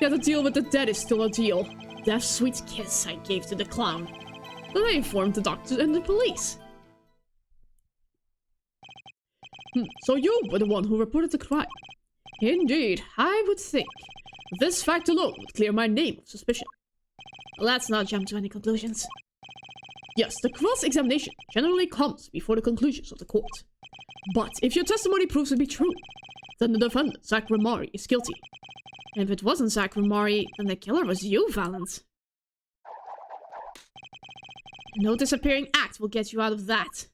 Yeah, the deal with the dead is still a deal. Death's sweet kiss I gave to the clown. Then I informed the doctor and the police. So you were the one who reported the crime. Indeed, I would think. This fact alone would clear my name of suspicion. Let's not jump to any conclusions. Yes, the cross-examination generally comes before the conclusions of the court. But if your testimony proves to be true, then the defendant, Zach Ramari, is guilty. And if it wasn't Zach Ramari, then the killer was you, Valent. No disappearing act will get you out of that.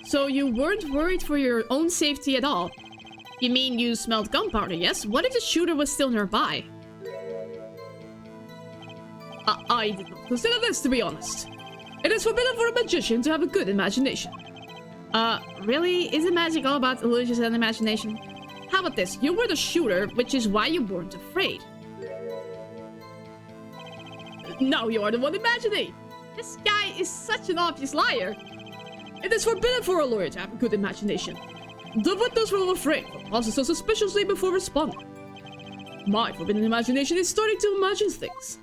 So you weren't worried for your own safety at all? You mean you smelled gunpowder, yes? What if the shooter was still nearby? I did not consider this, to be honest. It is forbidden for a magician to have a good imagination. Really? Isn't magic all about illusions and imagination? How about this? You were the shooter, which is why you weren't afraid. Now you are the one imagining! This guy is such an obvious liar! It is forbidden for a lawyer to have a good imagination. The witness will refrain from processing suspiciously before responding. My forbidden imagination is starting to imagine things.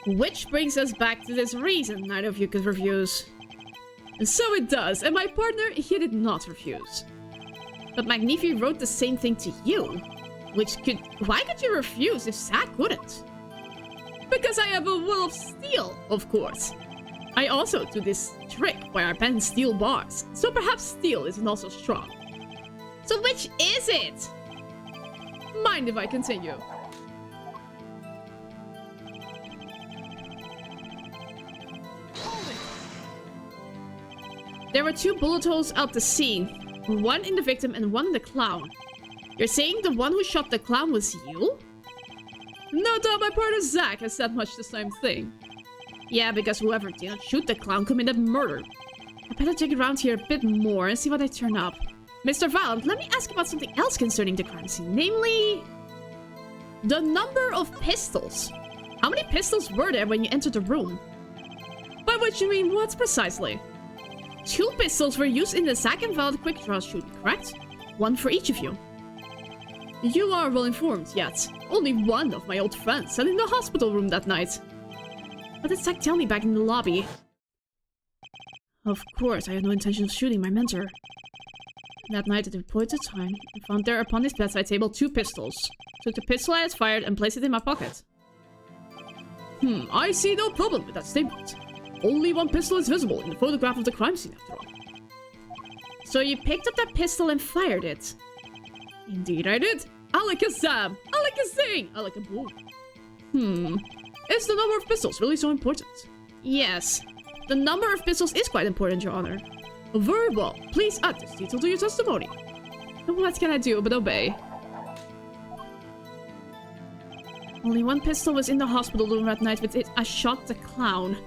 Which brings us back to this reason neither of you could refuse. So it does, and my partner, he did not refuse. But Magnifi wrote the same thing to you. Why could you refuse if Zach couldn't? Because I have a will of steel, of course. I also do this trick where I bend steel bars, so perhaps steel isn't also strong. So which is it? Mind if I continue? There were 2 bullet holes out the scene. One in the victim and one in the clown. You're saying the one who shot the clown was you? No doubt my partner Zach has said much the same thing. Yeah, because whoever didn't shoot the clown committed murder. I better dig around here a bit more and see what I turn up. Mr. Valent, let me ask about something else concerning the crime scene, namely... the number of pistols. How many pistols were there when you entered the room? By which you mean what precisely? 2 pistols were used in the Zach and Valent quick draw shooting, correct? 1 for each of you. You are well informed, yet only one of my old friends sat in the hospital room that night. What did Zach tell me back in the lobby? Of course, I had no intention of shooting my mentor. That night at the appointed time, I found there upon his bedside table 2 pistols. Took the pistol I had fired and placed it in my pocket. I see no problem with that statement. Only 1 pistol is visible in the photograph of the crime scene after all. So you picked up that pistol and fired it? Indeed I did. Alakazam! Alakazing! Alakaboom. Is the number of pistols really so important? Yes. The number of pistols is quite important, Your Honor. Very well. Please add this detail to your testimony. What can I do but obey? Only 1 pistol was in the hospital room that night with it. I shot the clown.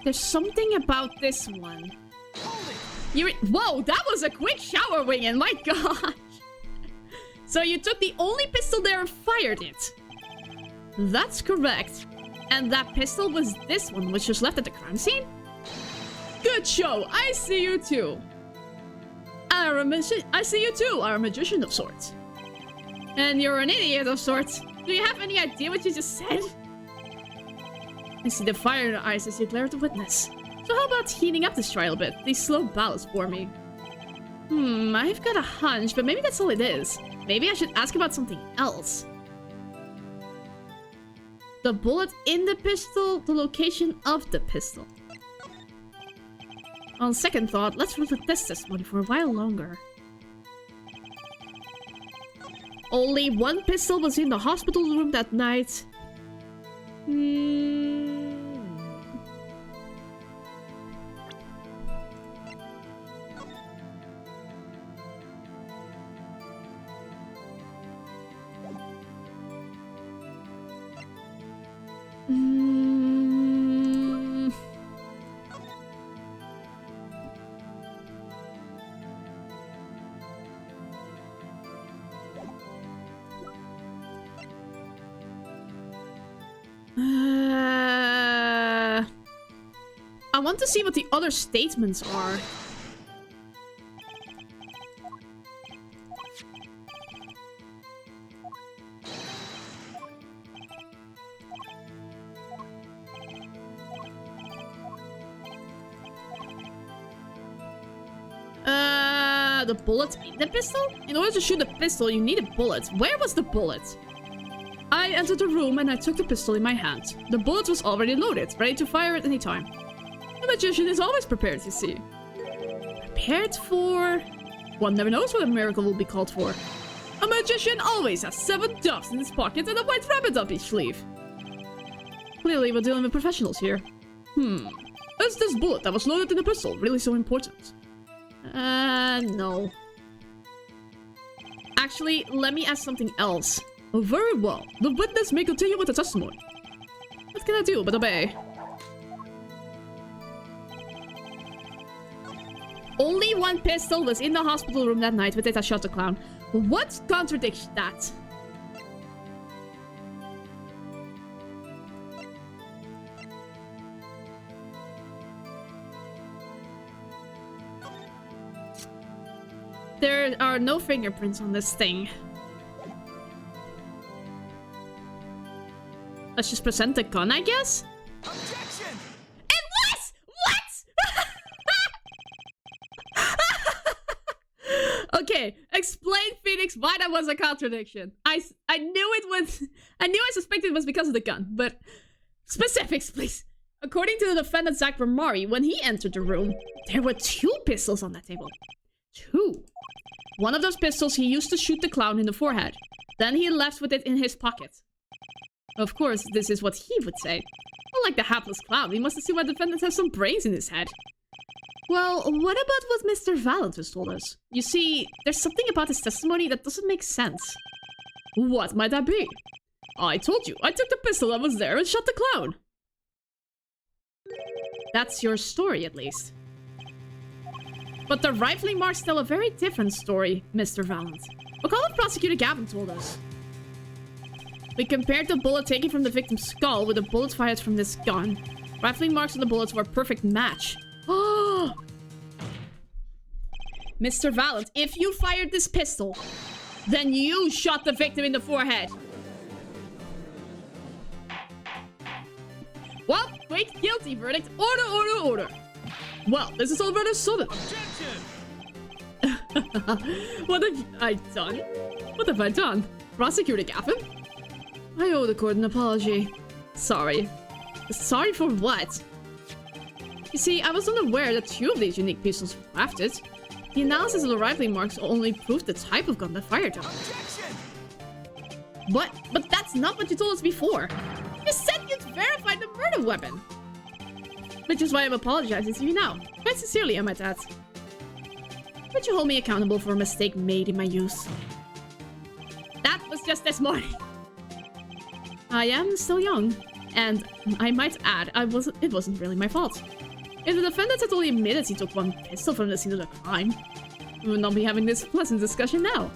There's something about this one. Whoa, that was a quick shower winging, my gosh! So you took the only pistol there and fired it? That's correct. And that pistol was this one, which was left at the crime scene? Good show, I see you too. I see you too are a magician of sorts. And you're an idiot of sorts. Do you have any idea what you just said? I see the fire in your eyes as you glare at the witness. So how about heating up this trial a bit? These slow ballads bore me. I've got a hunch, but maybe that's all it is. Maybe I should ask about something else. The bullet in the pistol, the location of the pistol. On second thought, let's run the test testimony for a while longer. Only 1 pistol was in the hospital room that night. Mm. I want to see what the other statements are. The bullet in the pistol? In order to shoot the pistol, you need a bullet. Where was the bullet? I entered the room and I took the pistol in my hand. The bullet was already loaded, ready to fire at any time. A magician is always prepared, you see. Prepared for... One never knows what a miracle will be called for. A magician always has 7 doves in his pocket and a white rabbit up each sleeve. Clearly, we're dealing with professionals here. Is this bullet that was loaded in the pistol really so important? No. Actually, let me ask something else. Very well. The witness may continue with the testimony. What can I do but obey? Only one pistol was in the hospital room that night with it I shot the clown. What contradicts that? There are no fingerprints on this thing. Let's just present the gun, I guess? Objection! It was! What? Okay, explain, Phoenix, why that was a contradiction. I knew it was... I suspected it was because of the gun, but... Specifics, please. According to the defendant, Zach Ramari, when he entered the room, there were 2 pistols on that table. 2. One of those pistols he used to shoot the clown in the forehead. Then he left with it in his pocket. Of course, this is what he would say. Unlike the hapless clown, we must see why the defendant has some brains in his head. Well, what about what Mr. Valent has told us? You see, there's something about his testimony that doesn't make sense. What might that be? I told you, I took the pistol that was there and shot the clown. That's your story, at least. But the rifling marks tell a very different story, Mr. Valent. Recall what Prosecutor Gavin told us. We compared the bullet taken from the victim's skull with the bullets fired from this gun. Rifling marks on the bullets were a perfect match. Oh! Mr. Valent, if you fired this pistol, then you shot the victim in the forehead. Well, wait, guilty verdict. Order, order, order. Well, this is all rather sudden. What have I done? What have I done? Prosecutor Gavin? I owe the court an apology. Sorry. Sorry for what? You see, I was unaware that 2 of these unique pistols were crafted. The analysis of the rifling marks only proved the type of gun that fired them. What? But that's not what you told us before. You said you'd verified the murder weapon. Which is why I'm apologizing to you now. Quite sincerely, I might add. Would you hold me accountable for a mistake made in my use? That was just this morning. I am still young, and I might add, it wasn't really my fault. If the defendant had only admitted he took 1 pistol from the scene of the crime, we would not be having this pleasant discussion now.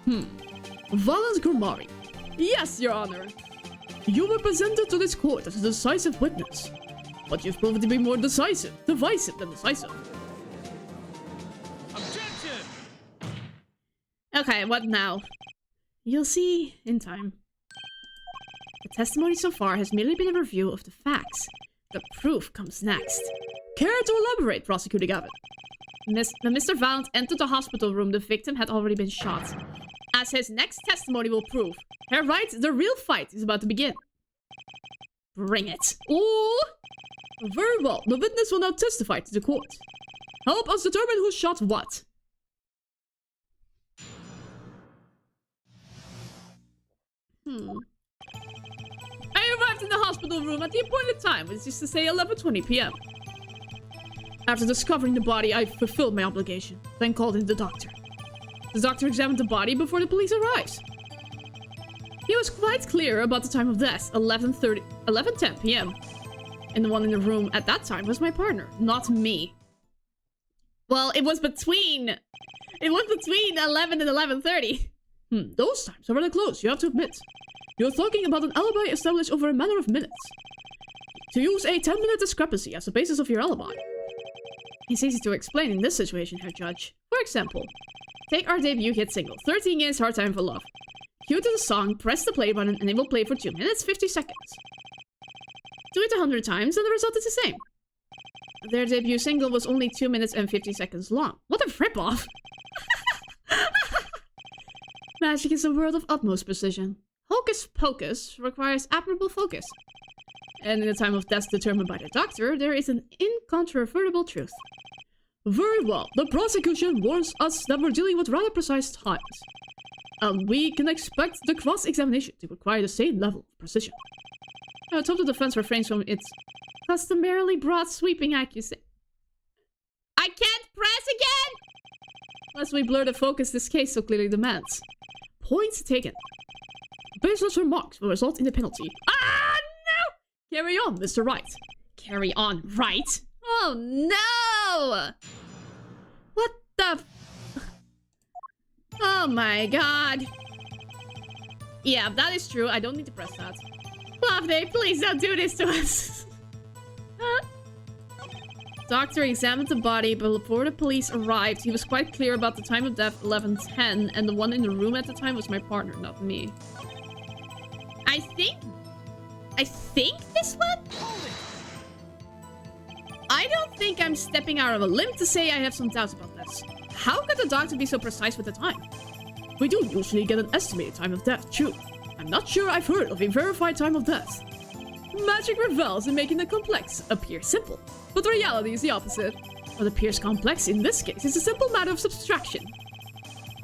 Valent Gurmari. Yes, Your Honor. You were presented to this court as a decisive witness, but you've proven to be more divisive than decisive. Objection! Okay, what now? You'll see in time. The testimony so far has merely been a review of the facts. The proof comes next. Care to elaborate, Prosecutor Gavin? When Mr. Valent entered the hospital room, the victim had already been shot. As his next testimony will prove. Herr Wright, the real fight is about to begin. Bring it. Oh! Very well, the witness will now testify to the court. Help us determine who shot what. I arrived in the hospital room at the appointed time, which is to say 11:20 p.m. After discovering the body, I fulfilled my obligation, then called in the doctor. The doctor examined the body before the police arrived. He was quite clear about the time of death, 11:10 p.m. And the one in the room at that time was my partner, not me. Well, it was between 11 and 11:30. Those times are rather close, you have to admit. You're talking about an alibi established over a matter of minutes. To use a 10-minute discrepancy as the basis of your alibi. It's easy to explain in this situation, Herr Judge. For example, take our debut hit single, 13 Years Hard Time for Love. Cue to the song, press the play button, and it will play for 2 minutes, 50 seconds. Do it 100 times, and the result is the same. Their debut single was only 2 minutes and 50 seconds long. What a rip-off! Magic is a world of utmost precision. Hocus pocus requires admirable focus. And in the time of death determined by the doctor, there is an incontrovertible truth. Very well, the prosecution warns us that we're dealing with rather precise times. And we can expect the cross-examination to require the same level of precision. I would hope the defense refrains from its customarily broad sweeping accusation. I can't press again! Lest we blur the focus this case so clearly demands. Points taken. Baseless remarks will result in a penalty. Ah, no! Carry on, Mr. Wright. Carry on, right? Oh, no! What the... Oh my god. Yeah, that is true. I don't need to press that. Lovely, please don't do this to us. Doctor examined the body, but before the police arrived, he was quite clear about the time of death, 11:10, and the one in the room at the time was my partner, not me. I think this one? I don't think I'm stepping out of a limb to say I have some doubts about this. How could the doctor be so precise with the time? We do usually get an estimated time of death, true. I'm not sure I've heard of a verified time of death. Magic revels in making the complex appear simple, but the reality is the opposite. What appears complex in this case is a simple matter of subtraction.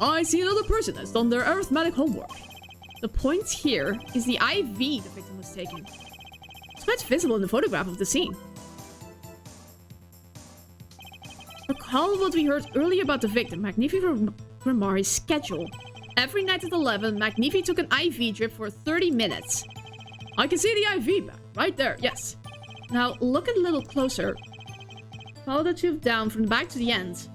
I see another person has done their arithmetic homework. The point here is the IV the victim was taking. It's quite visible in the photograph of the scene. Recall what we heard earlier about the victim, Magnifi Grimari's schedule. Every night at 11, Magnifi took an IV drip for 30 minutes. I can see the IV back, right there, yes. Now, look a little closer. Follow the tube down from the back to the end.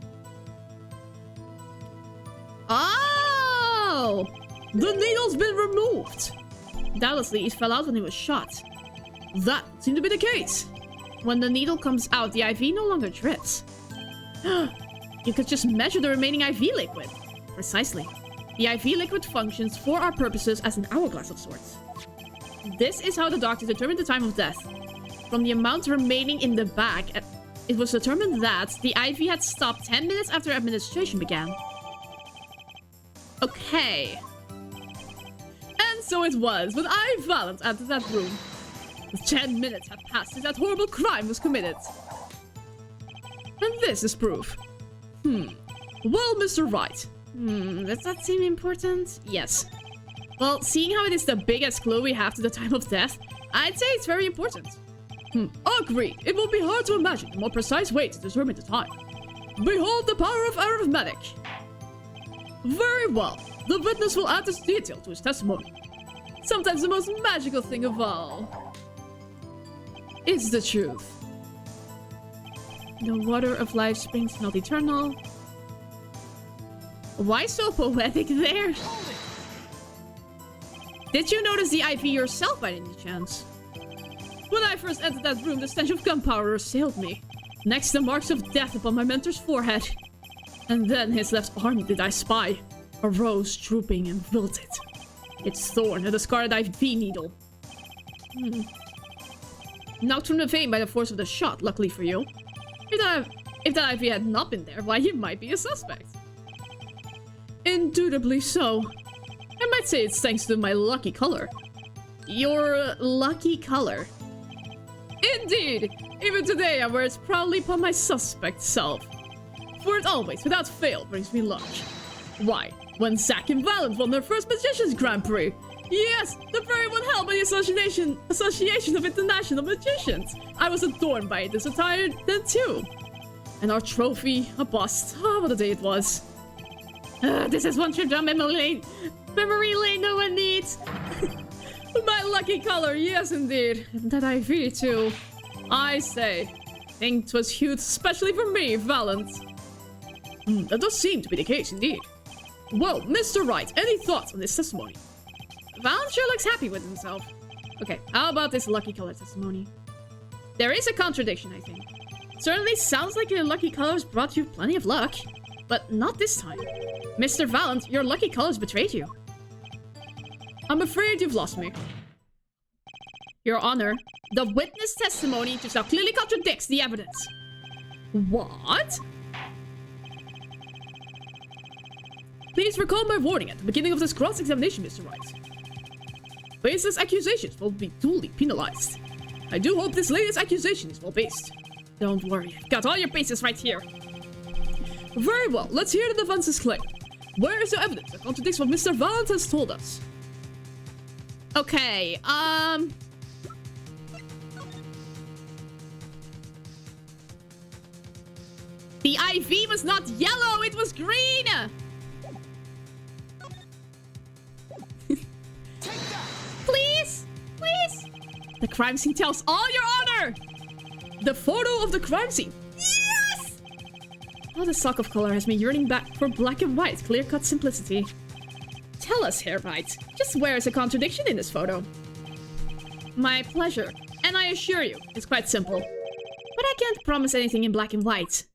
Oh! The needle's been removed! Doubtlessly, it fell out when he was shot. That seemed to be the case. When the needle comes out, the IV no longer drips. You could just measure the remaining IV liquid. Precisely. The IV liquid functions for our purposes as an hourglass of sorts. This is how the doctor determined the time of death. From the amount remaining in the bag, it was determined that the IV had stopped 10 minutes after administration began. Okay. And so it was, when I Valent entered that room. 10 minutes had passed since that horrible crime was committed. And this is proof. Well, Mr. Wright. Does that seem important? Yes. Well, seeing how it is the biggest clue we have to the time of death, I'd say it's very important. Agreed. It will be hard to imagine a more precise way to determine the time. Behold the power of arithmetic. Very well. The witness will add this detail to his testimony. Sometimes the most magical thing of all is the truth. The water of life springs not eternal. Why so poetic there? Did you notice the IV yourself by any chance? When I first entered that room, the stench of gunpowder assailed me. Next, the marks of death upon my mentor's forehead. And then his left arm did I spy. A rose drooping and wilted. Its thorn had a scarred IV needle. Knocked from the vein by the force of the shot, luckily for you. If that IV had not been there, why, you might be a suspect. Indubitably so. I might say it's thanks to my lucky color. Your lucky color? Indeed! Even today I wear it proudly upon my suspect self. For it always, without fail, brings me luck. Why, when Zack and Valent won their first Magicians Grand Prix. Yes, the very one held by the Association of International Magicians. I was adorned by this attire then too. And our trophy, a bust. Oh, what a day it was. This is one trip down memory lane no one needs. right! My lucky color, yes indeed. And that IV too. I say, think 'twas huge especially for me, Valent. That does seem to be the case indeed. Well, Mr. Wright, any thoughts on this testimony? Valent sure looks happy with himself. Okay, how about this lucky color testimony? There is a contradiction, I think. Certainly sounds like your lucky colors brought you plenty of luck. But not this time. Mr. Valent, your lucky colors betrayed you. I'm afraid you've lost me. Your Honor, the witness testimony just now clearly contradicts the evidence. What? Please recall my warning at the beginning of this cross-examination, Mr. Wright. Baseless accusations will be duly penalized. I do hope this latest accusation is well-based. Don't worry, I've got all your bases right here. Very well, let's hear the defense's claim. Where is the evidence that contradicts what Mr. Valent has told us? Okay, the IV was not yellow, it was green! Please! Please! The crime scene tells all, Your Honor! The photo of the crime scene. Yes! Oh, the sock of color has me yearning back for black and white, clear-cut simplicity. Tell us, Herr Wright, just where is a contradiction in this photo? My pleasure. And I assure you, it's quite simple. But I can't promise anything in black and white.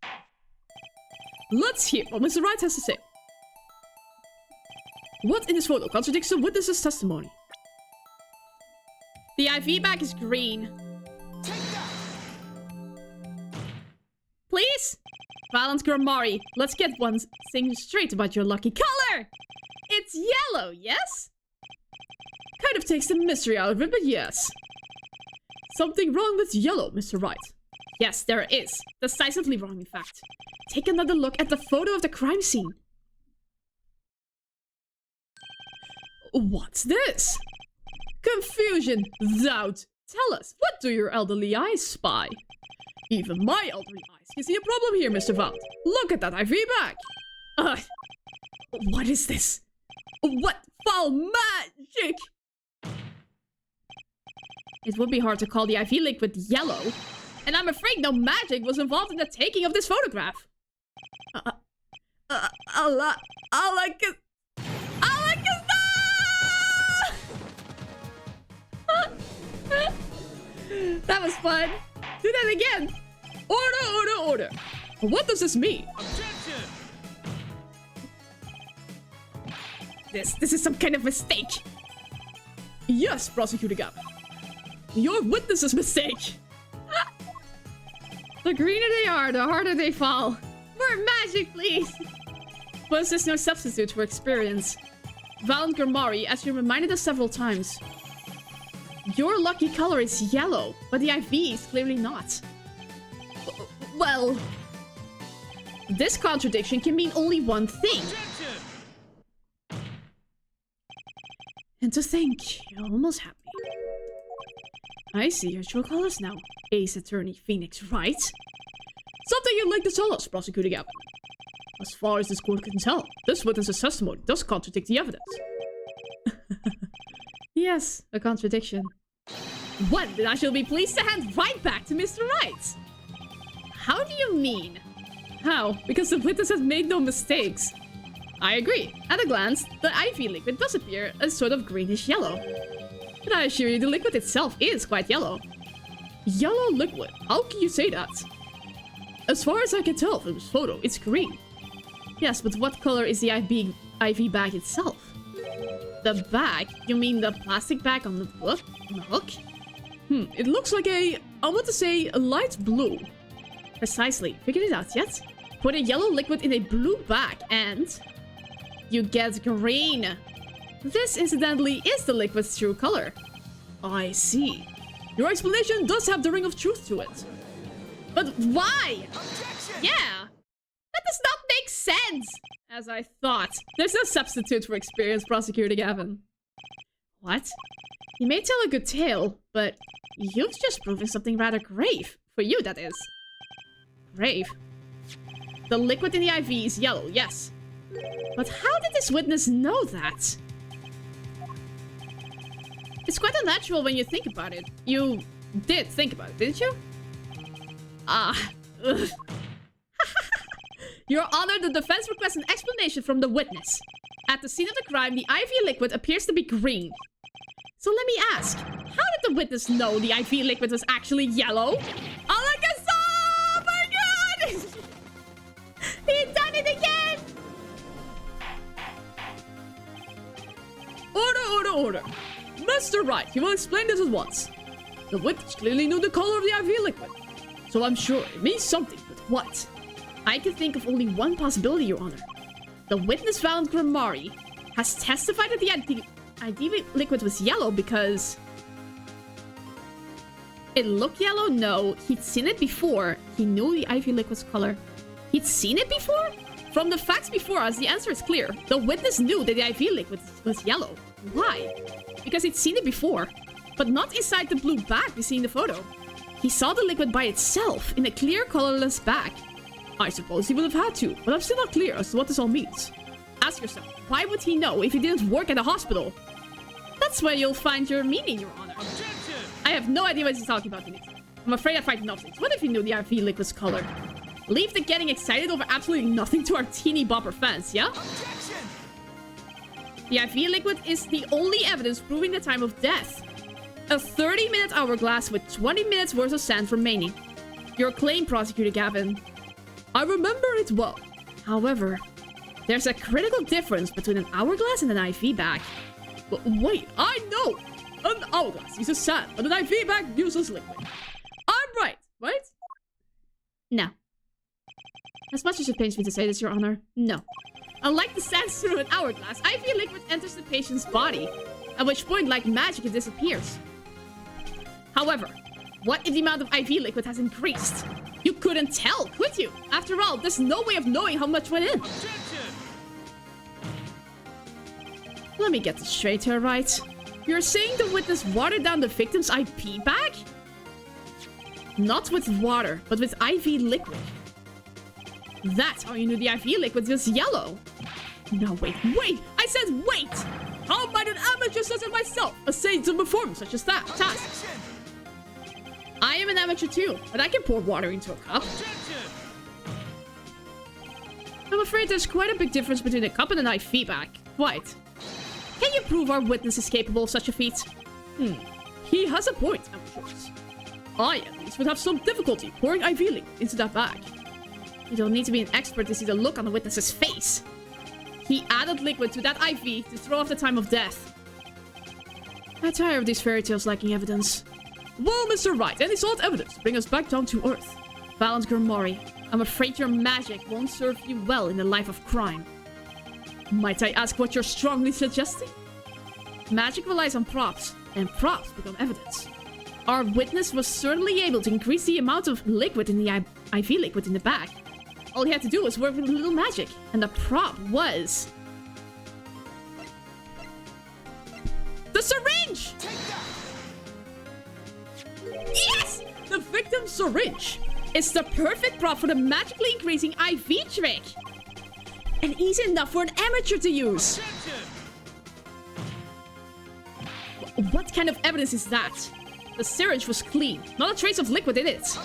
Let's hear what Mr. Wright has to say. What in this photo contradicts the witness's testimony? The IV bag is green. Please? Valent Grimari, let's get one thing straight about your lucky color! It's yellow, yes? Kind of takes the mystery out of it, but yes. Something wrong with yellow, Mr. Wright. Yes, there is. Decisively wrong, in fact. Take another look at the photo of the crime scene. What's this? Confusion, doubt. Tell us, what do your elderly eyes spy? Even my elderly eyes can see a problem here, Mr. Valent. Look at that IV bag. What is this? What foul magic? It would be hard to call the IV liquid yellow. And I'm afraid no magic was involved in the taking of this photograph. That was fun. Do that again. Order, order, order. What does this mean? Objection! This is some kind of mistake. Yes, Prosecutor Gavin. Your witness's mistake. The greener they are, the harder they fall. More magic, please. Was this no substitute for experience? Valent Grimari, as you reminded us several times. Your lucky color is yellow, but the IV is clearly not. Well, this contradiction can mean only one thing. Objection! And to think, you're almost happy. I see your true colors now, Ace Attorney Phoenix, right? Something you'd like to tell us, Prosecutor Gavin. As far as this court can tell, this witness's testimony does contradict the evidence. Yes, a contradiction. One that I shall be pleased to hand right back to Mr. Wright. How do you mean? How? Because the witness has made no mistakes. I agree. At a glance, the IV liquid does appear as sort of greenish yellow. But I assure you the liquid itself is quite yellow. Yellow liquid? How can you say that? As far as I can tell from this photo, it's green. Yes, but what color is the IV bag itself? The bag? You mean the plastic bag on the hook? It looks like I want to say a light blue. Precisely. Figured it out yet? Put a yellow liquid in a blue bag and you get green. This, incidentally, is the liquid's true color. I see. Your explanation does have the ring of truth to it. But why? Objection! Yeah! That does not make sense! As I thought. There's no substitute for experience, Prosecutor Gavin. What? You may tell a good tale, but you've just proven something rather grave. For you, that is. Grave? The liquid in the IV is yellow, yes. But how did this witness know that? It's quite unnatural when you think about it. You did think about it, didn't you? Ah. Ugh. Your Honor, the defense requests an explanation from the witness. At the scene of the crime, the IV liquid appears to be green. So let me ask, how did the witness know the IV liquid was actually yellow? Oh my god! He done it again! Order! Mr. Wright, you will explain this at once. The witness clearly knew the color of the IV liquid. So I'm sure it means something, but what? I can think of only one possibility, Your Honor. The witness found Grimari has testified that the IV liquid was yellow because... It looked yellow? No. He'd seen it before. He knew the IV liquid's color. He'd seen it before? From the facts before us, the answer is clear. The witness knew that the IV liquid was yellow. Why? Because he'd seen it before, but not inside the blue bag we see in the photo. He saw the liquid by itself in a clear, colorless bag. I suppose he would have had to, but I'm still not clear as to what this all means. Ask yourself, why would he know if he didn't work at a hospital? That's where you'll find your meaning, Your Honor. Objection! I have no idea what he's talking about, Dimitri. I'm afraid I find nothing. What if he knew the IV liquid's color? Leave the getting excited over absolutely nothing to our teeny bopper fans, yeah? Objection! The IV liquid is the only evidence proving the time of death. A 30-minute hourglass with 20 minutes worth of sand remaining. Your claim, Prosecutor Gavin. I remember it well. However, there's a critical difference between an hourglass and an IV bag. But wait, I know! An hourglass uses sand, but an IV bag uses liquid. I'm right? No. As much as it pains me to say this, Your Honor, no. Unlike the sand through an hourglass, IV liquid enters the patient's body, at which point, like magic, it disappears. However, what if the amount of IV liquid has increased? You couldn't tell, could you? After all, there's no way of knowing how much went in. Objection! Let me get this straight here, right? You're saying the witness watered down the victim's IV bag? Not with water, but with IV liquid. That's how you knew the IV liquid was yellow. No, wait. I said wait! How might an amateur such as myself essay to perform such a task? I am an amateur too, but I can pour water into a cup. I'm afraid there's quite a big difference between a cup and an IV bag. Quite. Can you prove our witness is capable of such a feat? He has a point, amateurs. I, at least, would have some difficulty pouring IV liquid into that bag. You don't need to be an expert to see the look on the witness's face. He added liquid to that IV to throw off the time of death. I tire of these fairy tales lacking evidence. Well, Mr. Wright, any solid evidence bring us back down to earth. Valiant Grimari, I'm afraid your magic won't serve you well in the life of crime. Might I ask what you're strongly suggesting? Magic relies on props, and props become evidence. Our witness was certainly able to increase the amount of liquid in the IV liquid in the bag. All he had to do was work with a little magic, and the prop was... the syringe! Yes! The victim's syringe! It's the perfect prop for the magically increasing IV trick! And easy enough for an amateur to use! What kind of evidence is that? The syringe was clean, not a trace of liquid in it.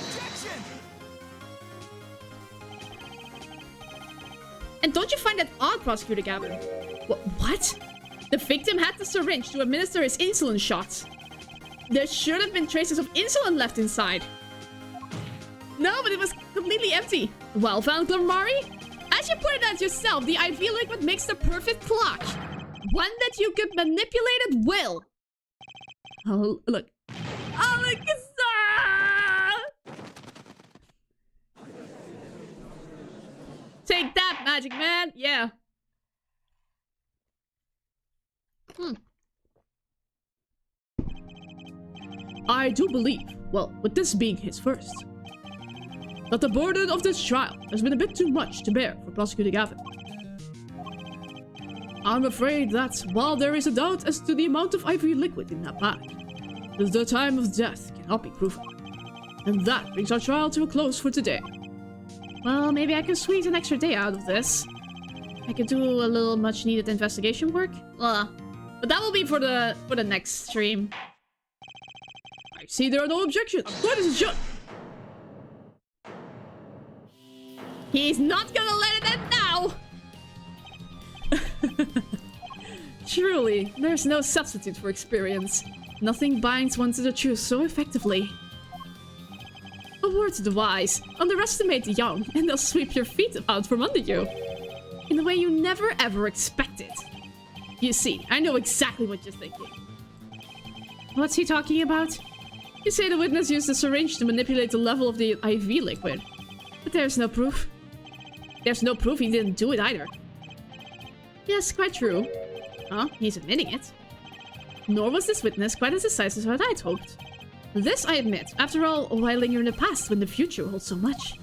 And don't you find that odd, Prosecutor Gavin? What? The victim had the syringe to administer his insulin shots. There should have been traces of insulin left inside. No, but it was completely empty. Well found, Glamari. As you pointed out yourself, the IV liquid makes the perfect clock. One that you could manipulate at will. Oh, look. Oh, look, take that, magic man. Yeah. I do believe, well, with this being his first, that the burden of this trial has been a bit too much to bear for Prosecutor Gavin. I'm afraid that while there is a doubt as to the amount of IV liquid in that bag, the time of death cannot be proven. And that brings our trial to a close for today. Well, maybe I can squeeze an extra day out of this. I could do a little much-needed investigation work. But that will be for the next stream. I see there are no objections. What is it? He's not gonna let it end now! Truly, there's no substitute for experience. Nothing binds one to the truth so effectively. A word to the wise, underestimate the young, and they'll sweep your feet out from under you. In a way you never ever expected. You see, I know exactly what you're thinking. What's he talking about? You say the witness used a syringe to manipulate the level of the IV liquid. But there's no proof. There's no proof he didn't do it either. Yes, quite true. Huh? He's admitting it. Nor was this witness quite as decisive as I'd hoped. This I admit. After all, why linger in the past when the future holds so much?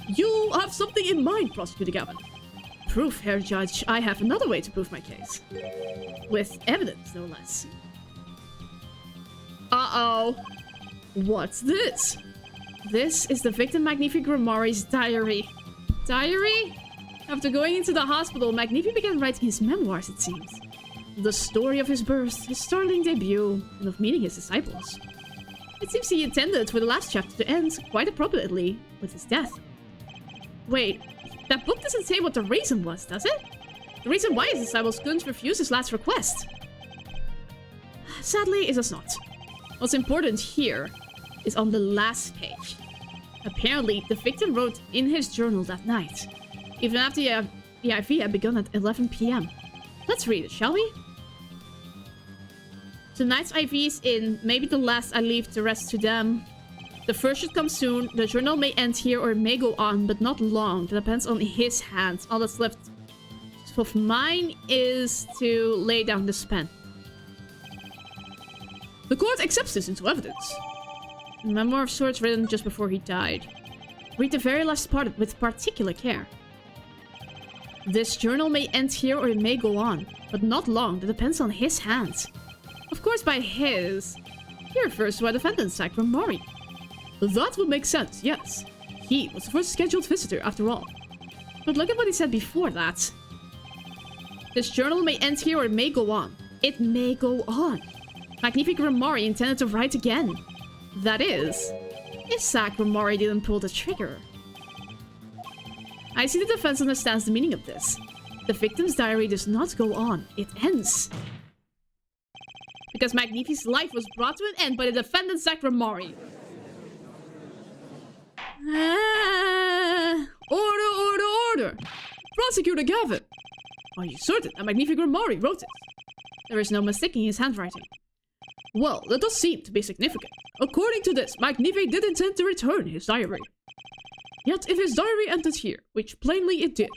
You have something in mind, Prosecutor Gavin. Proof, Herr Judge. I have another way to prove my case. With evidence, no less. Uh-oh. What's this? This is the victim Magnifi Grimori's diary. Diary? After going into the hospital, Magnifi began writing his memoirs, it seems. The story of his birth, his startling debut, and of meeting his disciples. It seems he intended for the last chapter to end, quite appropriately, with his death. Wait, that book doesn't say what the reason was, does it? The reason why his disciples couldn't refuse his last request. Sadly, it does not. What's important here is on the last page. Apparently, the victim wrote in his journal that night, even after the IV had begun at 11 PM. Let's read it, shall we? Tonight's IV is in, maybe the last I leave the rest to them. The first should come soon. The journal may end here or it may go on, but not long. That depends on his hands. All that's left of mine is to lay down this pen. The court accepts this into evidence. A memoir of sorts written just before he died. Read the very last part with particular care. This journal may end here or it may go on, but not long. That depends on his hands. Of course, by his, he refers to our defendant, Sacrum Mori. That would make sense, yes. He was the first scheduled visitor, after all. But look at what he said before that. This journal may end here or it may go on. It may go on. Magnifi Grimori intended to write again. That is, if Sacrum Mori didn't pull the trigger. I see the defense understands the meaning of this. The victim's diary does not go on. It ends. Because Magnifi's life was brought to an end by the defendant Sacrum Mori. Order, order, order! Prosecutor Gavin! Are you certain that Magnifi Grimori wrote it? There is no mistaking his handwriting. Well, that does seem to be significant. According to this, Magnifi did intend to return his diary. Yet, if his diary ended here, which plainly it did,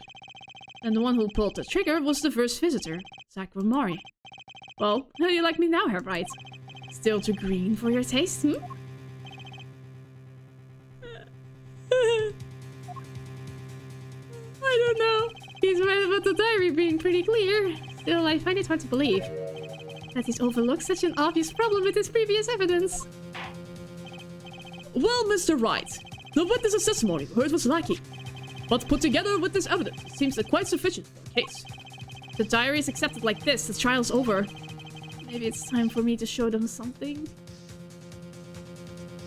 then the one who pulled the trigger was the first visitor, Sacrum Mori. Well, how do you like me now, Herr Wright? Still too green for your taste, hmm? I don't know. He's right about the diary being pretty clear. Still, I find it hard to believe that he's overlooked such an obvious problem with his previous evidence. Well, Mr. Wright, the witness's testimony heard was lacking. But put together with this evidence, it seems quite sufficient for the case. If the diary is accepted like this, the trial's over. Maybe it's time for me to show them something.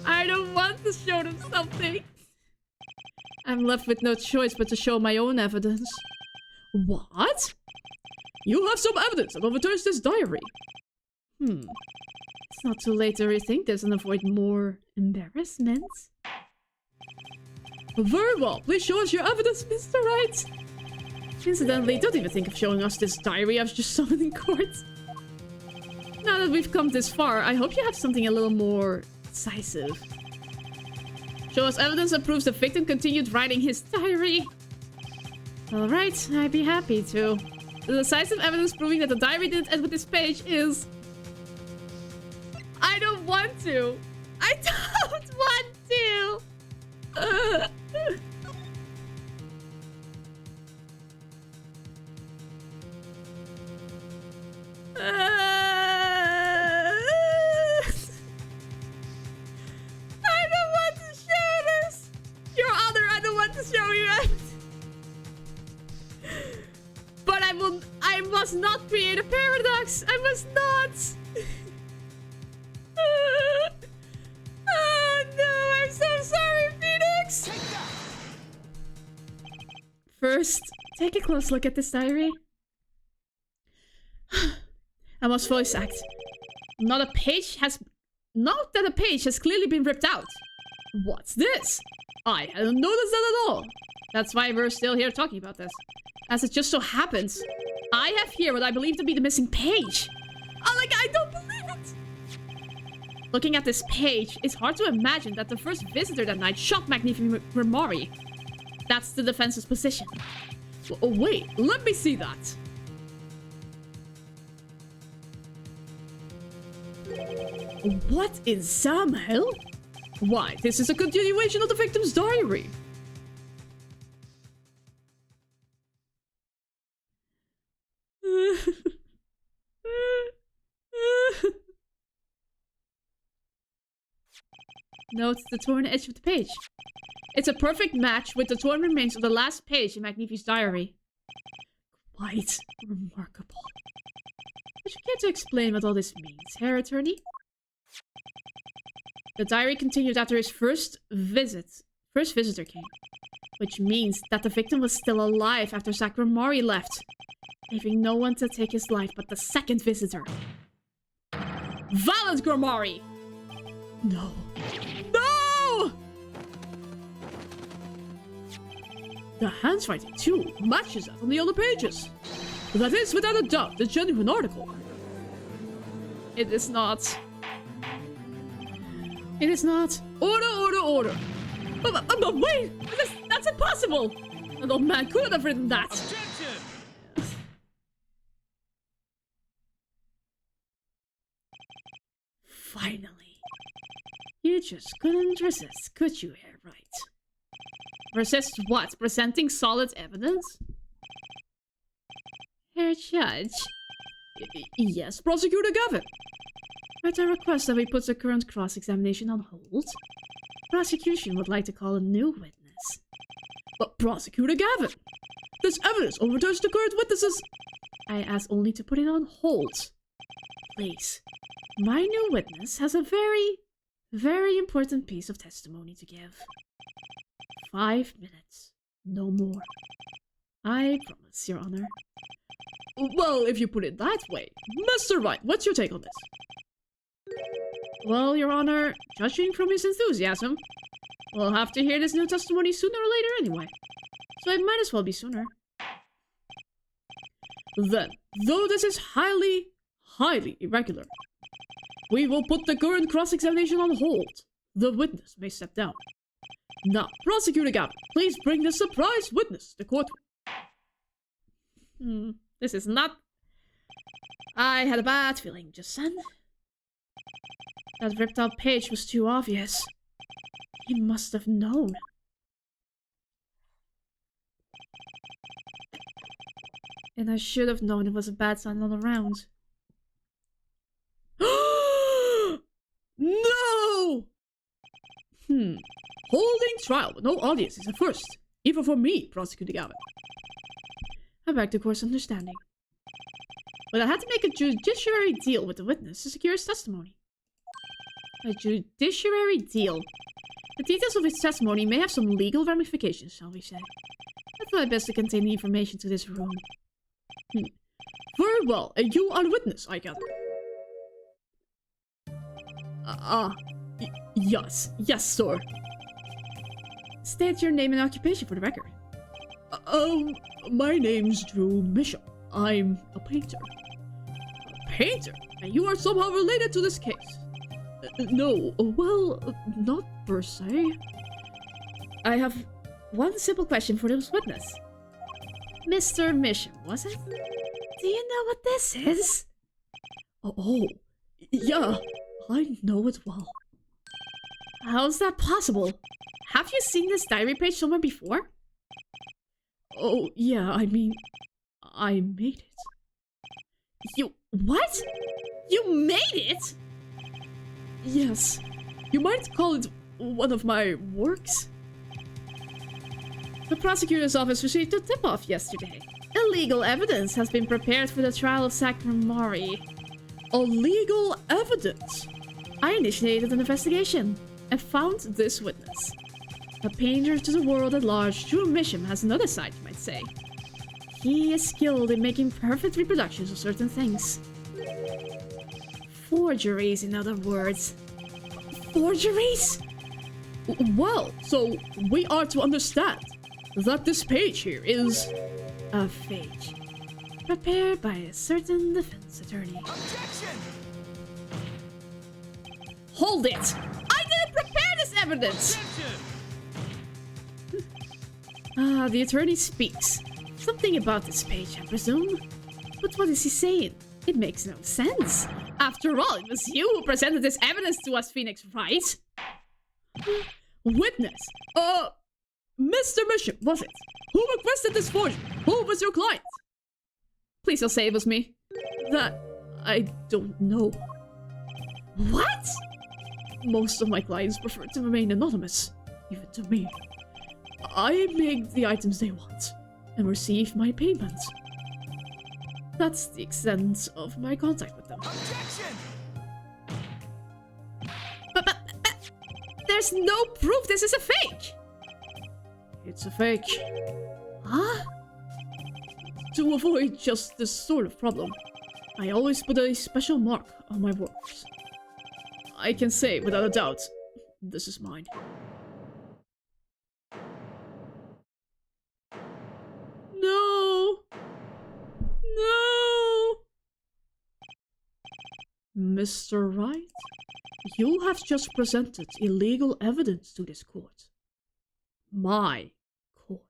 I don't want to show them something. I'm left with no choice but to show my own evidence. What? You have some evidence that overturns this diary. It's not too late to rethink this and avoid more embarrassment. Very well, please show us your evidence, Mr. Wright. Incidentally, don't even think of showing us this diary I've just summoned in court. Now that we've come this far, I hope you have something a little more decisive. Show us evidence that proves the victim continued writing his diary. Alright, I'd be happy to. The decisive evidence proving that the diary didn't end with this page is... I don't want to. I don't want to. I don't want to show this. Your Honor, I don't want to show you it. But I must not create a paradox. I must first take a close look at this diary. I must voice act. Note that a page has clearly been ripped out. What's this? I hadn't noticed that at all. That's why we're still here talking about this. As it just so happens, I have here what I believe to be the missing page. Oh, like, I don't believe it! Looking at this page, it's hard to imagine that the first visitor that night shot Magnifi Grimari. That's the defense's position. Oh, wait, let me see that. What in Sam hell? Why, this is a continuation of the victim's diary. Note the torn edge of the page. It's a perfect match with the torn remains of the last page in Magnifi's diary. Quite remarkable. Would you care to explain what all this means, Herr Attorney? The diary continued after his first visitor came, which means that the victim was still alive after Sakramori left, leaving no one to take his life but the second visitor. Valent Grimari! No. No! The handwriting, too, matches that on the other pages. That is, without a doubt, the genuine article. It is not. It is not. Order, order, order. But wait! That's impossible! An old man couldn't have written that. Objection! Finally. You just couldn't resist, could you, Herr Wright? Resist what? Presenting solid evidence? Herr Judge. Yes, Prosecutor Gavin. At a request that we put the current cross-examination on hold, prosecution would like to call a new witness. But Prosecutor Gavin, this evidence overturns the current witnesses. I ask only to put it on hold. Please. My new witness has a very, very important piece of testimony to give. 5 minutes. No more. I promise, Your Honor. Well, if you put it that way. Mr. Wright, what's your take on this? Well, Your Honor, judging from his enthusiasm, we'll have to hear this new testimony sooner or later anyway. So it might as well be sooner. Then, though this is highly, highly irregular, we will put the current cross-examination on hold. The witness may step down. Now, Prosecutor Gavin, please bring the surprise witness to the courtroom. This is not... I had a bad feeling just then. That ripped out page was too obvious. He must have known. And I should have known it was a bad sign all around. No! Holding trial with no audience is a first. Even for me, Prosecutor Gavin. I beg the court's understanding. But I had to make a judiciary deal with the witness to secure his testimony. A judiciary deal? The details of his testimony may have some legal ramifications, shall we say. I thought it best to contain the information to this room. Very well, and you are the witness, I gather. Yes, sir. State your name and occupation for the record. My name's Drew Mitchell. I'm a painter. A painter? And you are somehow related to this case? No, well, not per se. I have one simple question for this witness. Mr. Mission, was it? Do you know what this is? Oh, yeah, I know it well. How's that possible? Have you seen this diary page somewhere before? Oh, yeah, I mean, I made it. You... what? You made it? Yes. You might call it one of my works. The prosecutor's office received a tip-off yesterday. Illegal evidence has been prepared for the trial of Sakramori. Illegal evidence? I initiated an investigation and found this witness. A painter to the world at large, true Misham has another side, you might say. He is skilled in making perfect reproductions of certain things. Forgeries, in other words. Forgeries? Well, so we are to understand that this page here is a fake, prepared by a certain defense attorney. Objection! Hold it! I didn't prepare this evidence! The attorney speaks. Something about this page, I presume. But what is he saying? It makes no sense. After all, it was you who presented this evidence to us, Phoenix, right? Witness! Mr. Bishop, was it? Who requested this forgery? Who was your client? Please don't say it was me. That... I don't know. What? Most of my clients prefer to remain anonymous, even to me. I make the items they want and receive my payment. That's the extent of my contact with them. Objection! But there's no proof this is a fake! It's a fake. Huh? To avoid just this sort of problem, I always put a special mark on my works. I can say without a doubt, this is mine. No! No! Mr. Wright, you have just presented illegal evidence to this court. My court.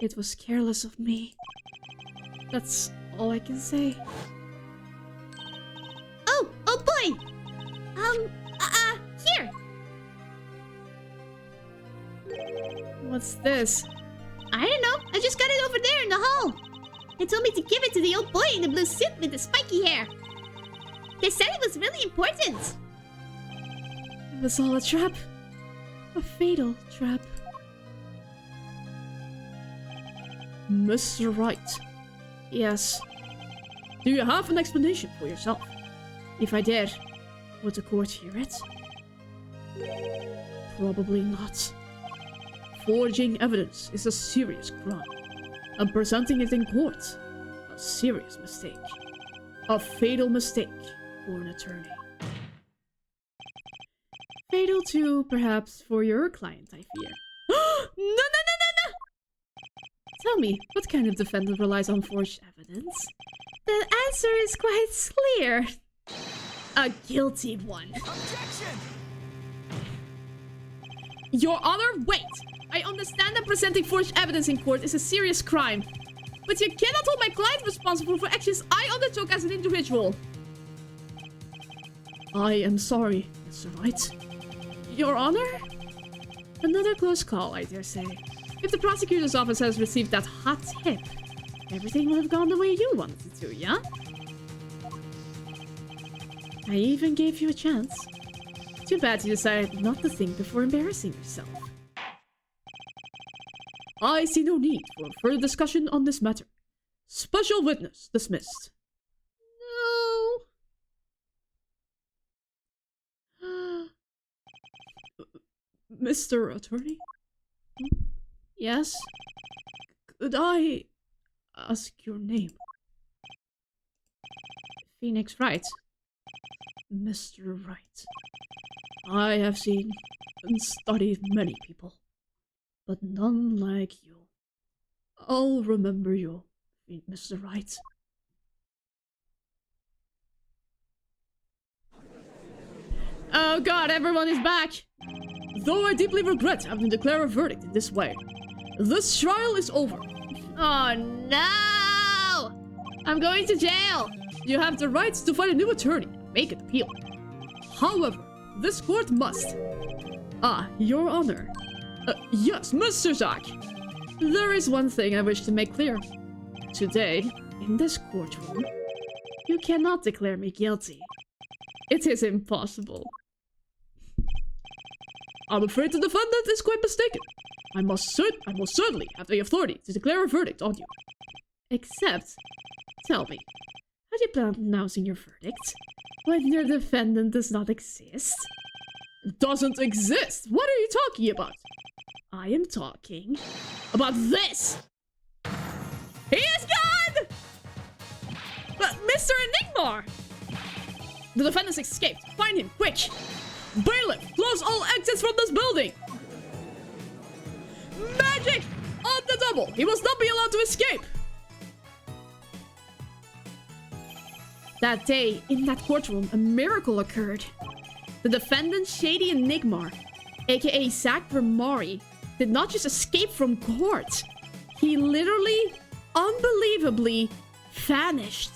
It was careless of me. That's all I can say. Oh boy! Here! What's this? I don't know. I just got it over there in the hall. They told me to give it to the old boy in the blue suit with the spiky hair. They said it was really important. It was all a trap. A fatal trap. Mr. Wright. Yes. Do you have an explanation for yourself? If I did, would the court hear it? Probably not. Forging evidence is a serious crime, and presenting it in court, a serious mistake. A fatal mistake for an attorney. Fatal too, perhaps, for your client, I fear. No! Tell me, what kind of defendant relies on forged evidence? The answer is quite clear. A guilty one. Objection! Your Honor, wait! I understand that presenting forged evidence in court is a serious crime. But you cannot hold my client responsible for actions I undertook as an individual. I am sorry, Mr. Wright. Your Honor? Another close call, I dare say. If the prosecutor's office has received that hot tip, everything will have gone the way you wanted it to, yeah? I even gave you a chance. Too bad you decided not to think before embarrassing yourself. I see no need for further discussion on this matter. Special witness dismissed. No. Mr. Attorney? Yes? Could I ask your name? Phoenix Wright. Mr. Wright. I have seen and studied many people, but none like you. I'll remember you, Mr. Wright. Oh god, everyone is back! Though I deeply regret having to declare a verdict in this way, this trial is over. Oh no! I'm going to jail! You have the right to find a new attorney and make an appeal. However, this court must... Your Honor. Yes, Mr. Zack. There is one thing I wish to make clear. Today, in this courtroom, you cannot declare me guilty. It is impossible. I'm afraid the defendant is quite mistaken. I most certainly have the authority to declare a verdict on you. Except, tell me, how do you plan on announcing your verdict when your defendant does not exist? doesn't exist. What are you talking about? I am talking about this. He is gone! But Mr. Enigma! The defendants escaped. Find him, quick! Bailiff, close all exits from this building! Magic! On the double! He must not be allowed to escape! That day, in that courtroom, a miracle occurred. The defendant Shady Enigma, aka Zach Ramari, did not just escape from court. He literally, unbelievably, vanished.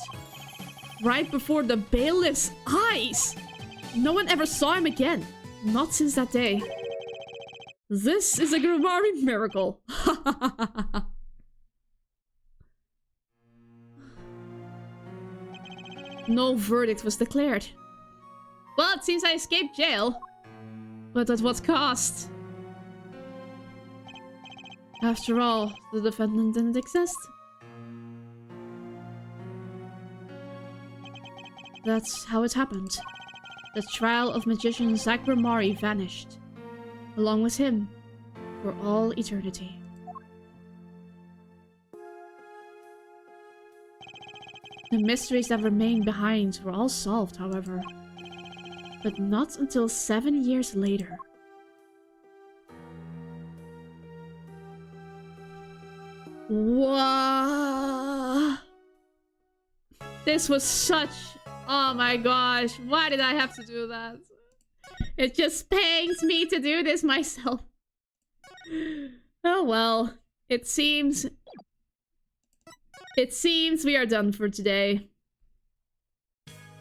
Right before the bailiff's eyes. No one ever saw him again. Not since that day. This is a Ramari miracle. No verdict was declared. Well, it seems I escaped jail. But at what cost? After all, the defendant didn't exist. That's how it happened. The trial of magician Zach Ramari vanished. Along with him, for all eternity. The mysteries that remained behind were all solved, however. But not until 7 years later. Wow. This was such... Oh my gosh, why did I have to do that? It just pains me to do this myself. Oh well, it seems we are done for today.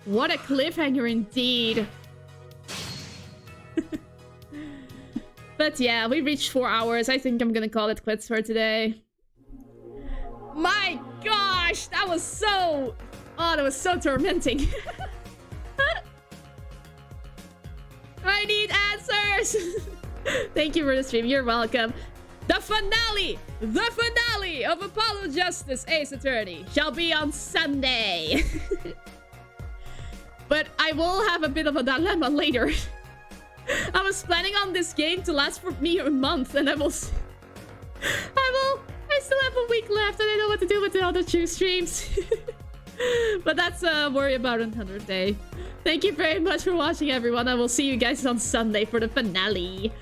What a cliffhanger indeed. But yeah, we reached 4 hours. I think I'm gonna call it quits for today. My gosh, that was so... Oh, that was so tormenting. I need answers! Thank you for the stream. You're welcome. The finale of Apollo Justice Ace Attorney shall be on Sunday. But I will have a bit of a dilemma later. I was planning on this game to last for me a month, and I still have a week left, and I don't know what to do with the other 2 streams. But that's a worry about another day. Thank you very much for watching, everyone. I will see you guys on Sunday for the finale.